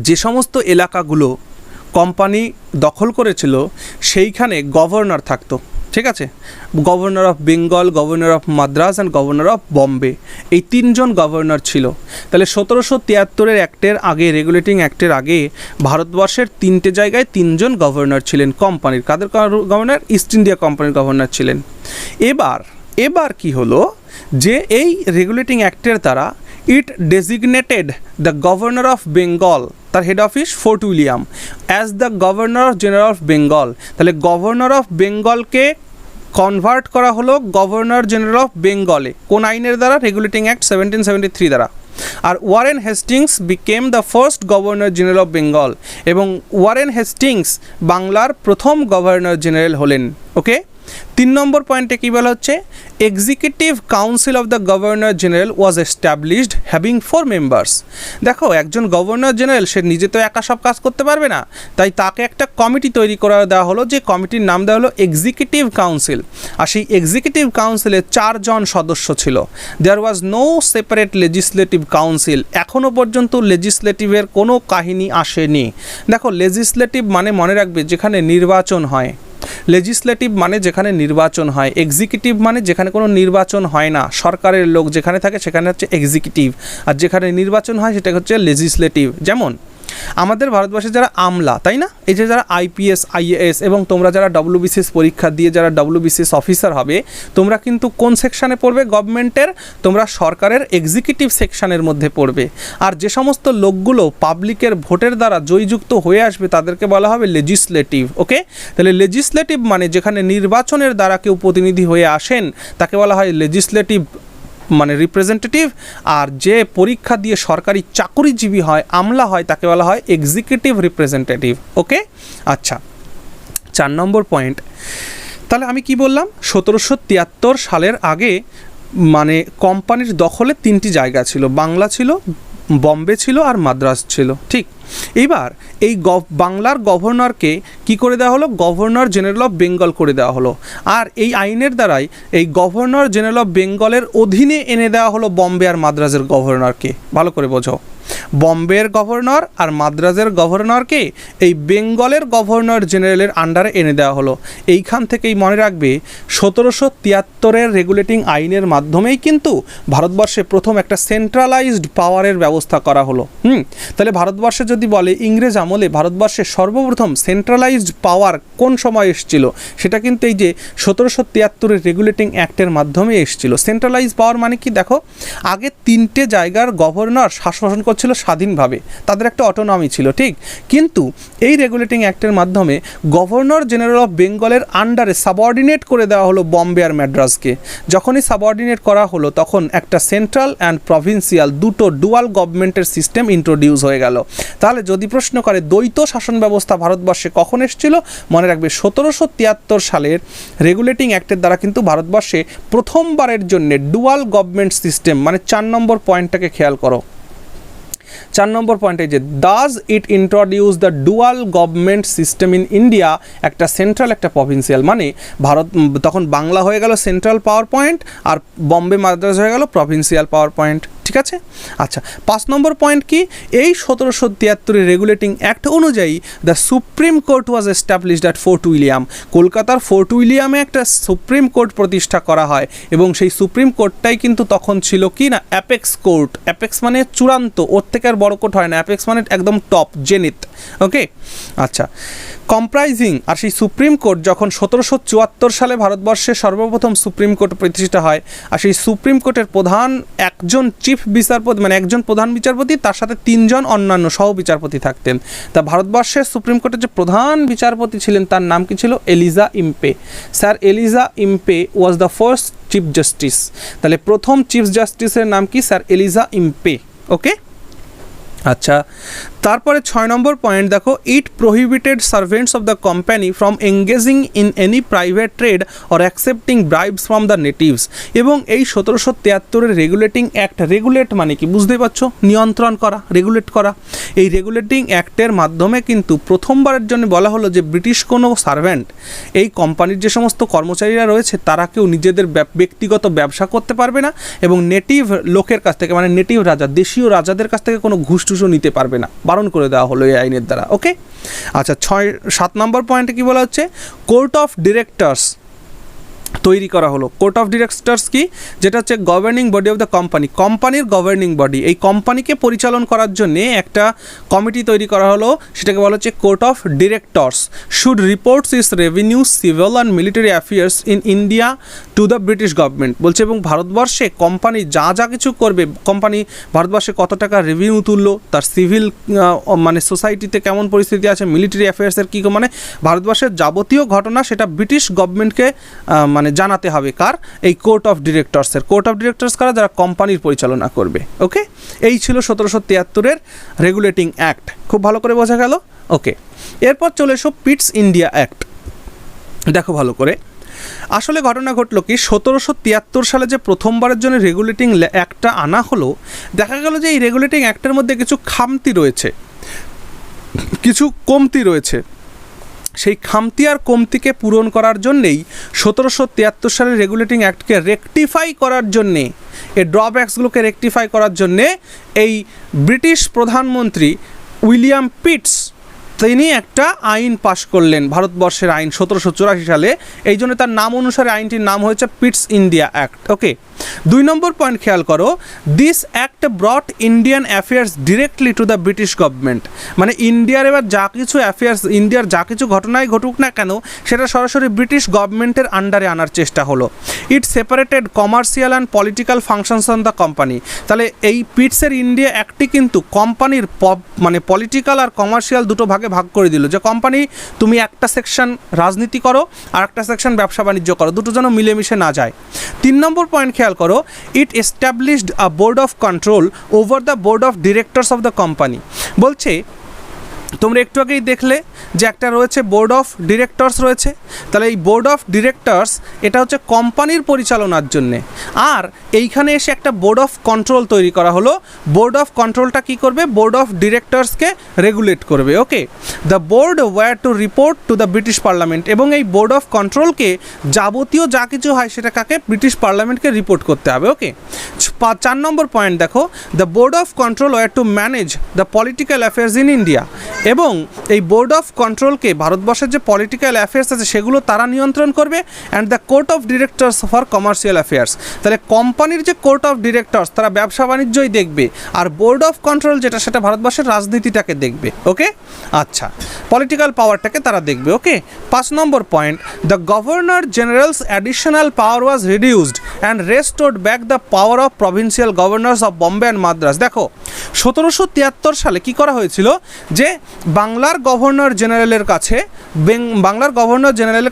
যে সমস্ত এলাকাগুলো কোম্পানি দখল করেছিল সেইখানে গভর্নর থাকতো, ঠিক আছে? Governor of Bengal, governor of Madras and governor of Bombay, এই 3 জন গভর্নর ছিল। তাহলে 1773 অ্যাক্টের আগে, রেগুলেটিং অ্যাক্টের আগে ভারতবর্ষের 3টে জায়গায় 3 জন গভর্নর ছিলেন কোম্পানির। কাদের গভর্নর? ইস্ট ইন্ডিয়া কোম্পানির গভর্নর ছিলেন। এবার কি হলো যে এই রেগুলেটিং অ্যাক্টের দ্বারা it designated the governor of Bengal, তার head office Fort William, as the governor general of Bengal. তাহলে গভর্নর অফ বেঙ্গলকে কনভার্ট করা হলো গভর্নর জেনারেল অফ বেঙ্গলে। কোন আইনের দ্বারা? রেগুলেটিং অ্যাক্ট 1773 দ্বারা। আর Warren Hastings became the first governor general of Bengal, এবং ওয়ারেন হেস্টিংস বাংলার প্রথম গভর্নর জেনারেল হলেন। ওকে, 3 নম্বর পয়েন্টে কী বলা হচ্ছে? Executive council of the governor general was established having 4 members. দেখো একজন গভর্নর জেনারেল সে নিজে তো একা সব কাজ করতে পারবে না, তাই তাকে একটা কমিটি তৈরি করে দেওয়া হলো, যে কমিটির নাম দেওয়া হলো এক্সিকিউটিভ কাউন্সিল। আর সেই এক্সিকিউটিভ কাউন্সিলে 4 জন সদস্য ছিল। There was no separate legislative council. এখনও পর্যন্ত লেজিসলেটিভের কোনো কাহিনী আসেনি। দেখো লেজিসলেটিভ মানে মনে রাখবে যেখানে নির্বাচন হয়, লেজিসলেটিভ মানে যেখানে নির্বাচন হয়, এক্সিকিউটিভ মানে যেখানে কোনো নির্বাচন হয় না, সরকারের লোক যেখানে থাকে সেখানে হচ্ছে এক্সিকিউটিভ, আর যেখানে নির্বাচন হয় সেটা হচ্ছে লেজিসলেটিভ। যেমন আমাদের ভারতবর্ষে যারা আমলা, তাই না, এই যে যারা আইপিএস আইএএস এবং তোমরা যারা ডব্লিউবিসিএস পরীক্ষা দিয়ে যারা ডব্লিউবিসিএস অফিসার হবে, তোমরা কিন্তু কোন সেকশানে পড়বে গভর্নমেন্টের? তোমরা সরকারের এক্সিকিউটিভ সেকশনের মধ্যে পড়বে। আর যে সমস্ত লোকগুলো পাবলিকের ভোটের দ্বারা জয়যুক্ত হয়ে আসবে তাদেরকে বলা হবে লেজিসলেটিভ। ওকে, তাহলে লেজিসলেটিভ মানে যেখানে নির্বাচনের দ্বারা কেউ প্রতিনিধি হয়ে আসেন তাকে বলা হয় লেজিসলেটিভ মানে রিপ্রেজেন্টেটিভ। আর যে পরীক্ষা দিয়ে সরকারি চাকুরিজীবী হয়, আমলা হয়, তাকে বলা হয় এক্সিকিউটিভ রিপ্রেজেন্টেটিভ। ওকে, আচ্ছা 4 নম্বর পয়েন্ট। তাহলে আমি কি বললাম, 1773 সালের আগে মানে কোম্পানির দখলে 3টি জায়গা ছিল, বাংলা ছিল, বম্বে ছিল আর মাদ্রাজ ছিল। ঠিক, এইবার এই বাংলার গভর্নরকে কি করে দেওয়া হলো? গভর্নর জেনারেল অফ বেঙ্গল করে দেওয়া হলো। আর এই আইনের দ্বারাই এই গভর্নর জেনারেল অফ বেঙ্গলের অধীনে এনে দেওয়া হলো বম্বে আর মাদ্রাজের গভর্নরকে। ভালো করে বোঝো, বম্বের গভর্নর আর মাদ্রাজের গভর্নরকে এই বেঙ্গলের গভর্নর জেনারেলের আন্ডারে এনে দেওয়া হলো। এইখান থেকেই মনে রাখবে 1773-এর রেগুলেটিং আইনের মাধ্যমেই কিন্তু ভারতবর্ষে প্রথম একটা সেন্ট্রালাইজড পাওয়ারের ব্যবস্থা করা হলো। তাহলে ভারতবর্ষে যদি বলে ইংরেজ আমলে ভারতবর্ষের সর্বপ্রথম সেন্ট্রালাইজড পাওয়ার কোন সময় এসেছিল, সেটা কিন্তু এই যে 1773-এর রেগুলেটিং অ্যাক্টের মাধ্যমে এসেছিল। সেন্ট্রালাইজ পাওয়ার মানে কি দেখো, আগে 3টে জায়গার গভর্নর শাসন ছিল স্বাধীনভাবে, তাদের একটা অটোনমি ছিল। ঠিক, কিন্তু এই রেগুলেটিং অ্যাক্টের মাধ্যমে গভর্নর জেনারেল অফ বেঙ্গলের আন্ডারে সাবঅর্ডিনেট করে দেওয়া হলো বম্বে আর মাদ্রাজকে। যখনই সাবঅর্ডিনেট করা হলো তখন একটা সেন্ট্রাল অ্যান্ড প্রভিন্সিয়াল দুটো ডুয়াল গভর্নমেন্টের সিস্টেম ইন্ট্রোডিউস হয়ে গেল। তাহলে যদি প্রশ্ন করে দ্বৈত শাসন ব্যবস্থা ভারতবর্ষে কখন এসেছিল, মনে রাখবে 1773 সালের রেগুলেটিং অ্যাক্টের দ্বারা কিন্তু ভারতবর্ষে প্রথমবারের জন্য ডুয়াল গভর্নমেন্ট সিস্টেম, মানে 4 নম্বর পয়েন্টটাকে খেয়াল করো। 4 নম্বর পয়েন্টে যে does it introduce the dual government system in India, একটা সেন্ট্রাল একটা প্রভিন্সিয়াল, মানে ভারত তখন বাংলা হয়ে গেল সেন্ট্রাল পাওয়ার পয়েন্ট আর বম্বে মাদ্রাজ হয়ে গেল প্রভিন্সিয়াল পাওয়ার পয়েন্ট। ঠিক আছে, আচ্ছা 5 নম্বর পয়েন্ট কি, এই 1773-এর রেগুলেটিং অ্যাক্ট অনুযায়ী the supreme court was established at fort William. কলকাতার ফোর্ট উইলিয়ামে একটা সুপ্রিম কোর্ট প্রতিষ্ঠা করা হয় এবং সেই সুপ্রিম কোর্টটাই কিন্তু তখন ছিল কি না অ্যাপেক্স কোর্ট। অ্যাপেক্স মানে চূড়ান্ত, ওর থেকে আর বড় কোর্ট হয় না, অ্যাপেক্স মানে একদম টপ, জেনিত। ওকে, আচ্ছা কম্প্রাইজিং, আর সেই সুপ্রিম কোর্ট যখন 1774 সালে ভারতবর্ষে সর্বপ্রথম সুপ্রিম কোর্ট প্রতিষ্ঠা হয়, আর সেই সুপ্রিম কোর্টের প্রধান একজন চিফ বিচারপতি, মানে একজন প্রধান বিচারপতি, তার সাথে 3 জন অন্যান্য সহ বিচারপতি থাকতেন। তা ভারতবর্ষের সুপ্রিম কোর্টের যে প্রধান বিচারপতি ছিলেন তার নাম কি ছিল? Eliza Impey. Sir Eliza Impey was the first chief justice. তাহলে প্রথম চিফ জাস্টিসের নাম কি? Sir Eliza Impey. ওকে, আচ্ছা তারপরে 6 নম্বর পয়েন্ট দেখো, it prohibited servants of the company from engaging in any private trade or accepting bribes from the natives. এবং এই 1773-এর রেগুলেটিং অ্যাক্ট, রেগুলেট মানে কি বুঝতেই পারছো, নিয়ন্ত্রণ করা, রেগুলেট করা। এই রেগুলেটিং অ্যাক্টের মাধ্যমে কিন্তু প্রথমবারের জন্য বলা হলো যে ব্রিটিশ কোনো সার্ভেন্ট, এই কোম্পানির যে সমস্ত কর্মচারীরা রয়েছে তারা কেউ নিজেদের ব্যক্তিগত ব্যবসা করতে পারবে না এবং নেটিভ লোকের কাছ থেকে, মানে নেটিভ রাজা, দেশীয় রাজাদের কাছ থেকে কোনো ঘুষ টুসও নিতে পারবে না, বারণ করে দেওয়া হলো এই আইনের দ্বারা। ওকে, আচ্ছা 7 নম্বর পয়েন্টে কি বলা হচ্ছে, কোর্ট অফ ডিরেক্টরস তৈরি করা হলো। কোর্ট অফ ডিরেক্টরস কি, যেটা হচ্ছে governing body of the company, কোম্পানির গভর্নিং বডি। এই কোম্পানিকে পরিচালন করার জন্য একটা কমিটি তৈরি করা হলো, সেটাকে বলা হচ্ছে court of directors. Should reports is revenue, civil and military affairs in India to the British government. বলছে এবং ভারতবর্ষে কোম্পানি যা যা কিছু করবে, কোম্পানি ভারতবর্ষে কত টাকা রেভিনিউ তুললো, তার সিভিল মানে সোসাইটিতে কেমন পরিস্থিতি আছে, মিলিটারি অ্যাফেয়ার্সের কী, মানে ভারতবর্ষের যাবতীয় ঘটনা সেটা ব্রিটিশ গভর্নমেন্টকে মানে জানাতে হবে। কার? এই কোর্ট অফ ডিরেক্টরসের। কোর্ট অফ ডিরেক্টরস কারা? যারা কোম্পানির পরিচালনা করবে। ওকে, এই ছিল 1773-এর রেগুলেটিং অ্যাক্ট। খুব ভালো করে বোঝা গেল। ওকে, এরপর চলে এসো পিটস ইন্ডিয়া অ্যাক্ট। দেখো ভালো করে, আসলে ঘটনা ঘটলো কি, 1773 সালে যে প্রথমবারের জন্য রেগুলেটিং অ্যাক্টটা আনা হলো, দেখা গেল যে এই রেগুলেটিং অ্যাক্টের মধ্যে কিছু খামতি রয়েছে, কিছু কমতি রয়েছে। সেই খামতি আর কমতিকে পূরণ করার জন্যেই 1773 সালের রেগুলেটিং অ্যাক্টকে রেকটিফাই করার জন্যে, এই ড্রব্যাকসগুলোকে রেকটিফাই করার জন্যে এই ব্রিটিশ প্রধানমন্ত্রী উইলিয়াম পিটস তিনি একটা আইন পাশ করলেন, ভারতবর্ষের আইন 1784 সালে। এই জন্য তার নাম অনুসারে আইনটির নাম হয়েছে পিটস ইন্ডিয়া অ্যাক্ট। ওকে, 2 নম্বর পয়েন্ট খেয়াল করো, this act ব্রট Indian affairs directly to the British government. মানে ইন্ডিয়ার এবার যা কিছু অ্যাফেয়ার্স, ইন্ডিয়ার যা কিছু ঘটনাই ঘটুক না কেন, সেটা সরাসরি ব্রিটিশ গভর্নমেন্টের আন্ডারে আনার চেষ্টা হলো। It separated commercial and political functions on the company. তাহলে এই পিটসের ইন্ডিয়া অ্যাক্টটি কিন্তু কোম্পানির মানে পলিটিক্যাল আর কমার্শিয়াল দুটো ভাগে ভাগ করে দিল, যে কোম্পানি তুমি একটা সেকশন রাজনীতি করো আর একটা সেকশন ব্যবসা বাণিজ্য করো, দুটো যেন মিলেমিশে না যায়। 3 নম্বর পয়েন্ট খেয়াল করো, it established a board of control over the board of directors of the company. বলছে তোমরা একটু আগেই দেখলে যে একটা রয়েছে বোর্ড অফ ডিরেক্টরস রয়েছে, তাহলে এই বোর্ড অফ ডিরেক্টরস এটা হচ্ছে কোম্পানির পরিচালনার জন্যে, আর এইখানে এসে একটা বোর্ড অফ কন্ট্রোল তৈরি করা হলো। বোর্ড অফ কন্ট্রোলটা কী করবে? বোর্ড অফ ডিরেক্টরসকে রেগুলেট করবে। Okay, the board were to report to the British parliament, এবং এই বোর্ড অফ কন্ট্রোলকে যাবতীয় যা কিছু হয় সেটা কাকে? ব্রিটিশ পার্লামেন্টকে রিপোর্ট করতে হবে। ওকে, 4 নম্বর পয়েন্ট দেখো, the board of control wire to manage the political affairs in India, এবং এই বোর্ড অফ কন্ট্রোলকে ভারতবর্ষের যে পলিটিক্যাল অ্যাফেয়ার্স আছে সেগুলো তারা নিয়ন্ত্রণ করবে। And the court of directors for commercial affairs, তাহলে কোম্পানির যে কোর্ট অফ ডিরেক্টরস তারা ব্যবসা বাণিজ্যই দেখবে, আর বোর্ড অফ কন্ট্রোল যেটা সেটা ভারতবর্ষের রাজনীতিটাকে দেখবে। ওকে, আচ্ছা, পলিটিক্যাল পাওয়ারটাকে তারা দেখবে। Okay, 5 number point, the governor general's additional power was reduced and restored back the power of provincial governors of Bombay and Madras. দেখো 1773 সালে কি করা হয়েছিল, যে বাংলার গভর্নর জেনারেলের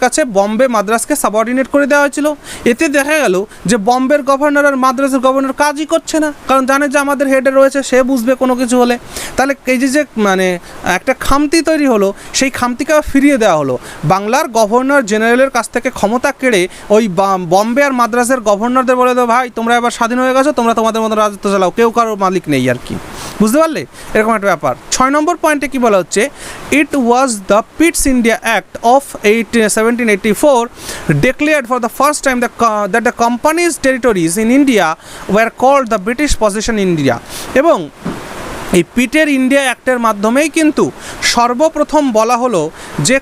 কাছে বম্বে মাদ্রাসকে সাবঅর্ডিনেট করে দেওয়া হয়েছিল। এতে দেখা গেল যে বম্বের গভর্নর আর মাদ্রাসের গভর্নর কাজই করছে না, কারণ জানে যে আমাদের হেডে রয়েছে, সে বুঝবে কোনো কিছু হলে। তাহলে এই যে মানে একটা খামতি তৈরি হলো, সেই খামতিকে ফিরিয়ে দেওয়া হলো। বাংলার গভর্নর জেনারেলের কাছ থেকে ক্ষমতা কেড়ে ওই বম্বে আর মাদ্রাসের গভর্নরদের বলে দেবো, ভাই তোমরা এবার স্বাধীন হয়ে গেছো, তোমরা তোমাদের মতো রাজত্ব চালাও, কেউ কারোর মালিক নেই আর কি। বুঝতে পারলে? এরকম একটা ব্যাপার। 6 নম্বর পয়েন্টে কি বলা হচ্ছে, it was the Pitt's India act of 1784 declared for the first time that the company's territories in India were called the British possession in India, এবং এই পিটের ইন্ডিয়া অ্যাক্টের মাধ্যমেই কিন্তু সর্বপ্রথম বলা হলো যে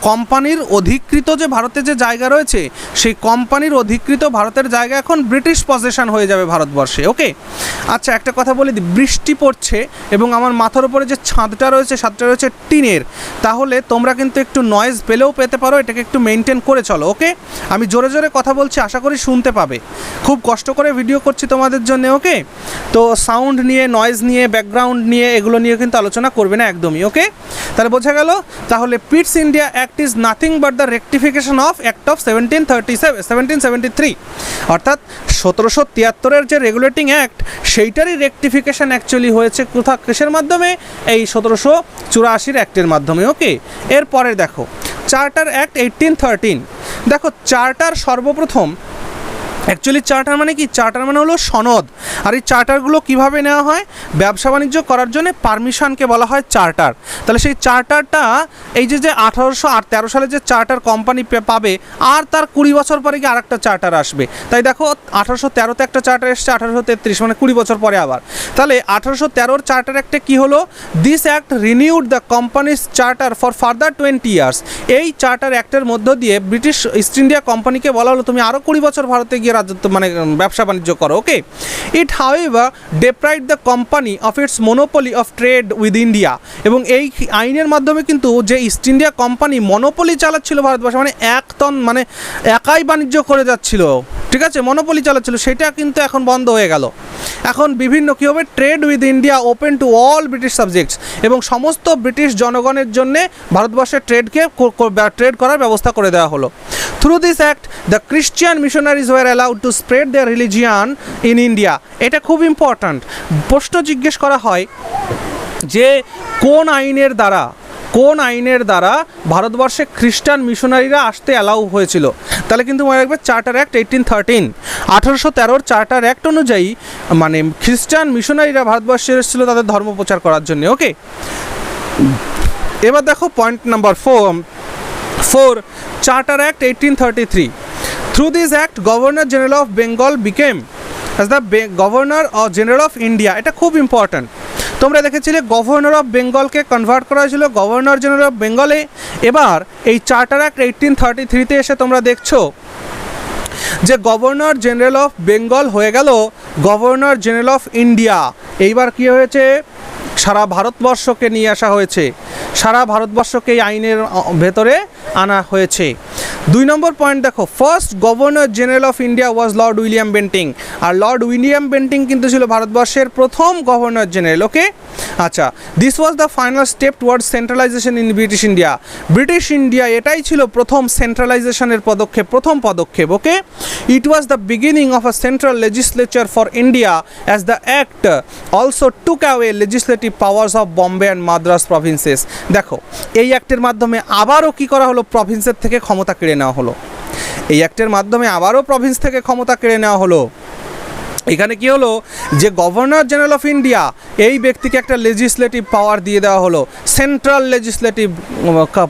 কোম্পানির অধিকৃত যে ভারতে যে জায়গা রয়েছে, সেই কোম্পানির অধিকৃত ভারতের জায়গা এখন ব্রিটিশ পজেশন হয়ে যাবে ভারতবর্ষে। ওকে, আচ্ছা, একটা কথা বলে দিই, বৃষ্টি পড়ছে এবং আমার মাথার উপরে যে ছাদটা রয়েছে টিনের, তাহলে তোমরা কিন্তু একটু নয়েজ পেলেও পেতে পারো, এটাকে একটু মেনটেন করে চলো। ওকে, আমি জোরে জোরে কথা বলছি, আশা করি শুনতে পাবে, খুব কষ্ট করে ভিডিও করছি তোমাদের জন্য। ওকে, তো সাউন্ড নিয়ে, নয়েজ নিয়ে, ব্যাকগ্রাউন্ড নিয়ে, এগুলো নিয়ে কিন্তু আলোচনা করবে না একদমই। ওকে, তাহলে বোঝা গেল। তাহলে পিটস India act is nothing but the rectification of act of 1773, অর্থাৎ 1773-এর যে রেগুলেটিং অ্যাক্ট, সেইটারই রেকটিফিকেশন অ্যাকচুয়ালি হয়েছে কিসের মাধ্যমে? এই 1784 অ্যাক্টের মাধ্যমে। ওকে, এরপরে দেখো চার্টার অ্যাক্ট 1813। দেখো চার্টার সর্বপ্রথম, অ্যাকচুয়ালি চার্টার মানে কি? চার্টার মানে হলো সনদ। আর এই চার্টারগুলো কীভাবে নেওয়া হয়? ব্যবসা বাণিজ্য করার জন্য পারমিশনকে বলা হয় চার্টার। তাহলে সেই চার্টারটা এই যে 1813 সালে যে চার্টার কোম্পানি পাবে, আর তার 20 বছর পরে কি আর একটা চার্টার আসবে। তাই দেখো 1813-তে একটা চার্টার এসছে, 1833 মানে 20 বছর পরে আবার। তাহলে 1813 চার্টার অ্যাক্টে কী হলো? This act renewed the companies charter for further 20 years. এই চার্টার অ্যাক্টের মধ্য দিয়ে ব্রিটিশ ইস্ট ইন্ডিয়া কোম্পানিকে বলা হলো তুমি আরও 20 বছর ভারতে গিয়ে রাজত্ব মানে ব্যবসা বাণিজ্য করো। Okay, it however deprived the company of its monopoly of trade with India, এবং এই আইনের মাধ্যমে কিন্তু যে ইস্ট ইন্ডিয়া কোম্পানি মনোপলি চালাচ্ছিল ভারতবর্ষে, মানে মানে একাই বাণিজ্য করে যাচ্ছিল, ঠিক আছে, মনোপলি চালাচ্ছিল, সেটা কিন্তু এখন বন্ধ হয়ে গেল। এখন বিভিন্ন কী হবে? Trade with India open to all British subjects, এবং সমস্ত ব্রিটিশ জনগণের জন্যে ভারতবর্ষের ট্রেড করার ব্যবস্থা করে দেওয়া হলো। Through this act the Christian missionaries were allowed to spread their religion in India. এটা খুব ইম্পর্ট্যান্ট, প্রশ্ন জিজ্ঞেস করা হয় যে কোন আইনের দ্বারা ভারতবর্ষে খ্রিস্টান মিশনারিরা আসতে অ্যালাউ হয়েছিল। তাহলে কিন্তু মনে রাখবে চার্টার অ্যাক্ট 1813, 1813 চার্টার অ্যাক্ট অনুযায়ী মানে খ্রিস্টান মিশনারিরা ভারতবর্ষে এসেছিল তাদের ধর্ম প্রচার করার জন্য। ওকে, এবার দেখো point number 4, charter act 1833। Through this act governor general of Bengal became as the governor general of India. এটা খুব ইম্পর্ট্যান্ট, তোমরা দেখেছিলে গভর্নর অফ বেঙ্গলকে কনভার্ট করা হয়েছিল গভর্নর জেনারেল অফ বেঙ্গলে। এবার এই চার্টার অ্যাক্ট 1833-তে এসে তোমরা দেখছো যে গভর্নর জেনারেল অফ বেঙ্গল হয়ে গেল গভর্নর জেনারেল অফ ইন্ডিয়া। এইবার কি হয়েছে, সারা ভারতবর্ষকে নিয়ে আসা হয়েছে, সারা ভারতবর্ষকে এই আইনের ভেতরে আনা হয়েছে। 2 নম্বর পয়েন্ট দেখো, first governor general of India was Lord William Bentinck. আর লর্ড উইলিয়াম বেন্টিং কিন্তু ছিল ভারতবর্ষের প্রথম গভর্নর জেনারেল। ওকে, আচ্ছা, this was the final step towards centralisation in British India. British India এটাই ছিল প্রথম সেন্ট্রালাইজেশনের পদক্ষেপ, প্রথম পদক্ষেপ। Okay, it was the beginning of a central legislature for India as the act also took away legislative powers of Bombay and Madras provinces. দেখো, এই অ্যাক্টের মাধ্যমে আবারও কি করা হলো, প্রভিন্সের থেকে ক্ষমতা কেড়ে নেওয়া হলো। এই অ্যাক্টের মাধ্যমে আবারও প্রভিন্স থেকে ক্ষমতা কেড়ে নেওয়া হলো। এখানে কি হলো, যে গভর্নর জেনারেল অফ ইন্ডিয়া এই ব্যক্তিকে একটা লেজিসলেটিভ পাওয়ার দিয়ে দেওয়া হলো, সেন্ট্রাল লেজিসলেটিভ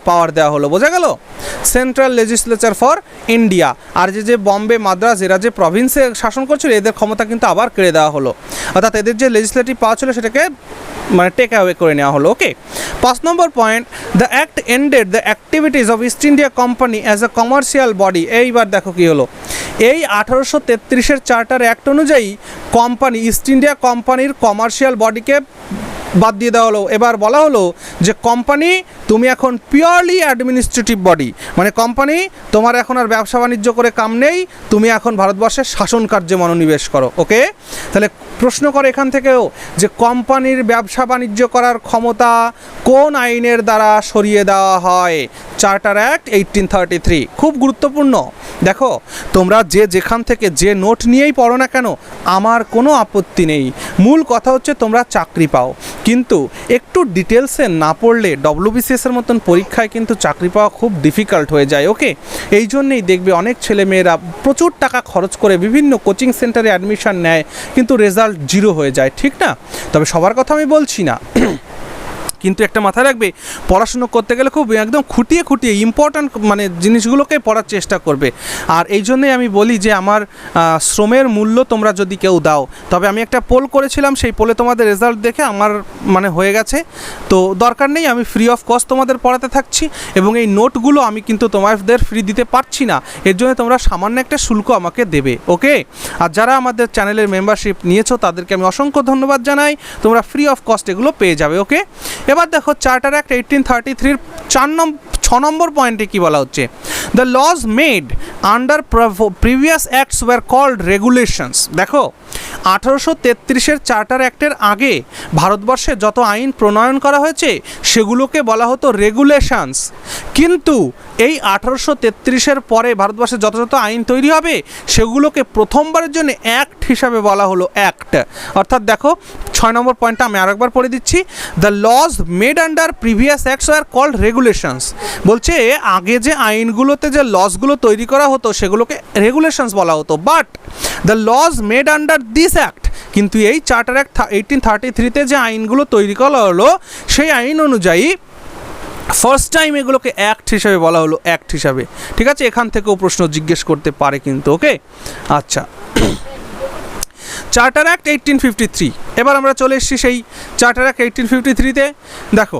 পাওয়ার দেওয়া হলো, বোঝা গেল, সেন্ট্রাল লেজিসলেচার ফর ইন্ডিয়া। আর যে বম্বে মাদ্রাস এরা যে প্রভিন্সে শাসন করছিল এদের ক্ষমতা কিন্তু আবার কেড়ে দেওয়া হলো, অর্থাৎ এদের যে লেজিসলেটিভ পাওয়ার ছিল সেটাকে মানে টেক অ্যাওয়ে করে নেওয়া হলো। Okay, 5 number point, the act ended the activities of East India Company as a commercial body. এইবার দেখো কি হলো, এই 1833-এর চার্টার অ্যাক্ট অনুযায়ী কোম্পানি, ইস্ট ইন্ডিয়া কোম্পানির কমার্শিয়াল বডিকে বাদ দিয়ে দেওয়া হলো। এবার বলা হলো যে কোম্পানি তুমি এখন পিওরলি অ্যাডমিনিস্ট্রেটিভ বডি, মানে কোম্পানি তোমার এখন আর ব্যবসা বাণিজ্য করে কাম নেই, তুমি এখন ভারতবর্ষের শাসন কার্যে মনোনিবেশ করো। ওকে, তাহলে প্রশ্ন করে এখান থেকেও যে কোম্পানির ব্যবসা বাণিজ্য করার ক্ষমতা কোন আইনের দ্বারা সরিয়ে দেওয়া হয়, চার্টার অ্যাক্ট 1833। খুব গুরুত্বপূর্ণ। দেখো, তোমরা যে যেখান থেকে যে নোট নিয়েই পড়ো না কেন আমার কোনো আপত্তি নেই, মূল কথা হচ্ছে তোমরা চাকরি পাও। কিন্তু একটু ডিটেলসে না পড়লে ডব্লিউবিসিএসের মতন পরীক্ষায় কিন্তু চাকরি পাওয়া খুব ডিফিকাল্ট হয়ে যায়। ওকে, এই জন্যেই দেখবে অনেক ছেলেমেয়েরা প্রচুর টাকা খরচ করে বিভিন্ন কোচিং সেন্টারে অ্যাডমিশন নেয়, কিন্তু রেজাল্ট 0 হয়ে যায়, ঠিক না? তবে সবার কথা আমি বলছি না, কিন্তু একটা মাথায় রাখবে, পড়াশুনো করতে গেলে খুব একদম খুঁটিয়ে খুঁটিয়ে ইম্পর্ট্যান্ট মানে জিনিসগুলোকে পড়ার চেষ্টা করবে। আর এই জন্যই আমি বলি যে আমার শ্রমের মূল্য তোমরা যদি কেউ দাও, তবে আমি একটা পোল করেছিলাম, সেই পোলে তোমাদের রেজাল্ট দেখে আমার মানে হয়ে গেছে, তো দরকার নেই, আমি ফ্রি অফ কস্ট তোমাদের পড়াতে থাকছি, এবং এই নোটগুলো আমি কিন্তু তোমাদের ফ্রি দিতে পারছি না, এর জন্য তোমরা সামান্য একটা শুল্ক আমাকে দেবে। ওকে, আর যারা আমাদের চ্যানেলের মেম্বারশিপ নিয়েছো তাদেরকে আমি অসংখ্য ধন্যবাদ জানাই, তোমরা ফ্রি অফ কস্ট এগুলো পেয়ে যাবে। ওকে, এবার দেখো চার্টার অ্যাক্ট 1833-র 6 নম্বর পয়েন্টে কি বলা হচ্ছে, the laws made under previous acts were called regulations. দেখো, 1833-এর চার্টার অ্যাক্টের আগে ভারতবর্ষে যত আইন প্রণয়ন করা হয়েছে সেগুলোকে বলা হতো রেগুলেশনস, কিন্তু এই 1833-এর পরে ভারতবর্ষে যত যত আইন তৈরি হবে সেগুলোকে প্রথমবারের জন্য অ্যাক্ট হিসাবে বলা হলো অ্যাক্ট। অর্থাৎ দেখো 6 নম্বর পয়েন্টটা আমি আরেকবার পড়ে দিচ্ছি, the laws made under previous acts are called regulations. বলছে আগে যে আইনগুলোতে যে লসগুলো তৈরি করা হতো সেগুলোকে রেগুলেশনস বলা হতো, but the laws made under this act, কিন্তু এই চার্টার অ্যাক্ট 1833-তে যে আইনগুলো তৈরি করা হলো সেই আইন অনুযায়ী ফার্স্ট টাইম এগুলোকে অ্যাক্ট হিসাবে বলা হলো, অ্যাক্ট হিসাবে। ঠিক আছে, এখান থেকেও প্রশ্ন জিজ্ঞেস করতে পারে কিন্তু। ওকে, আচ্ছা, চার্টার অ্যাক্ট 1853। এবার আমরা চলে এসেছি সেই চার্টার অ্যাক্ট 1853-তে। দেখো,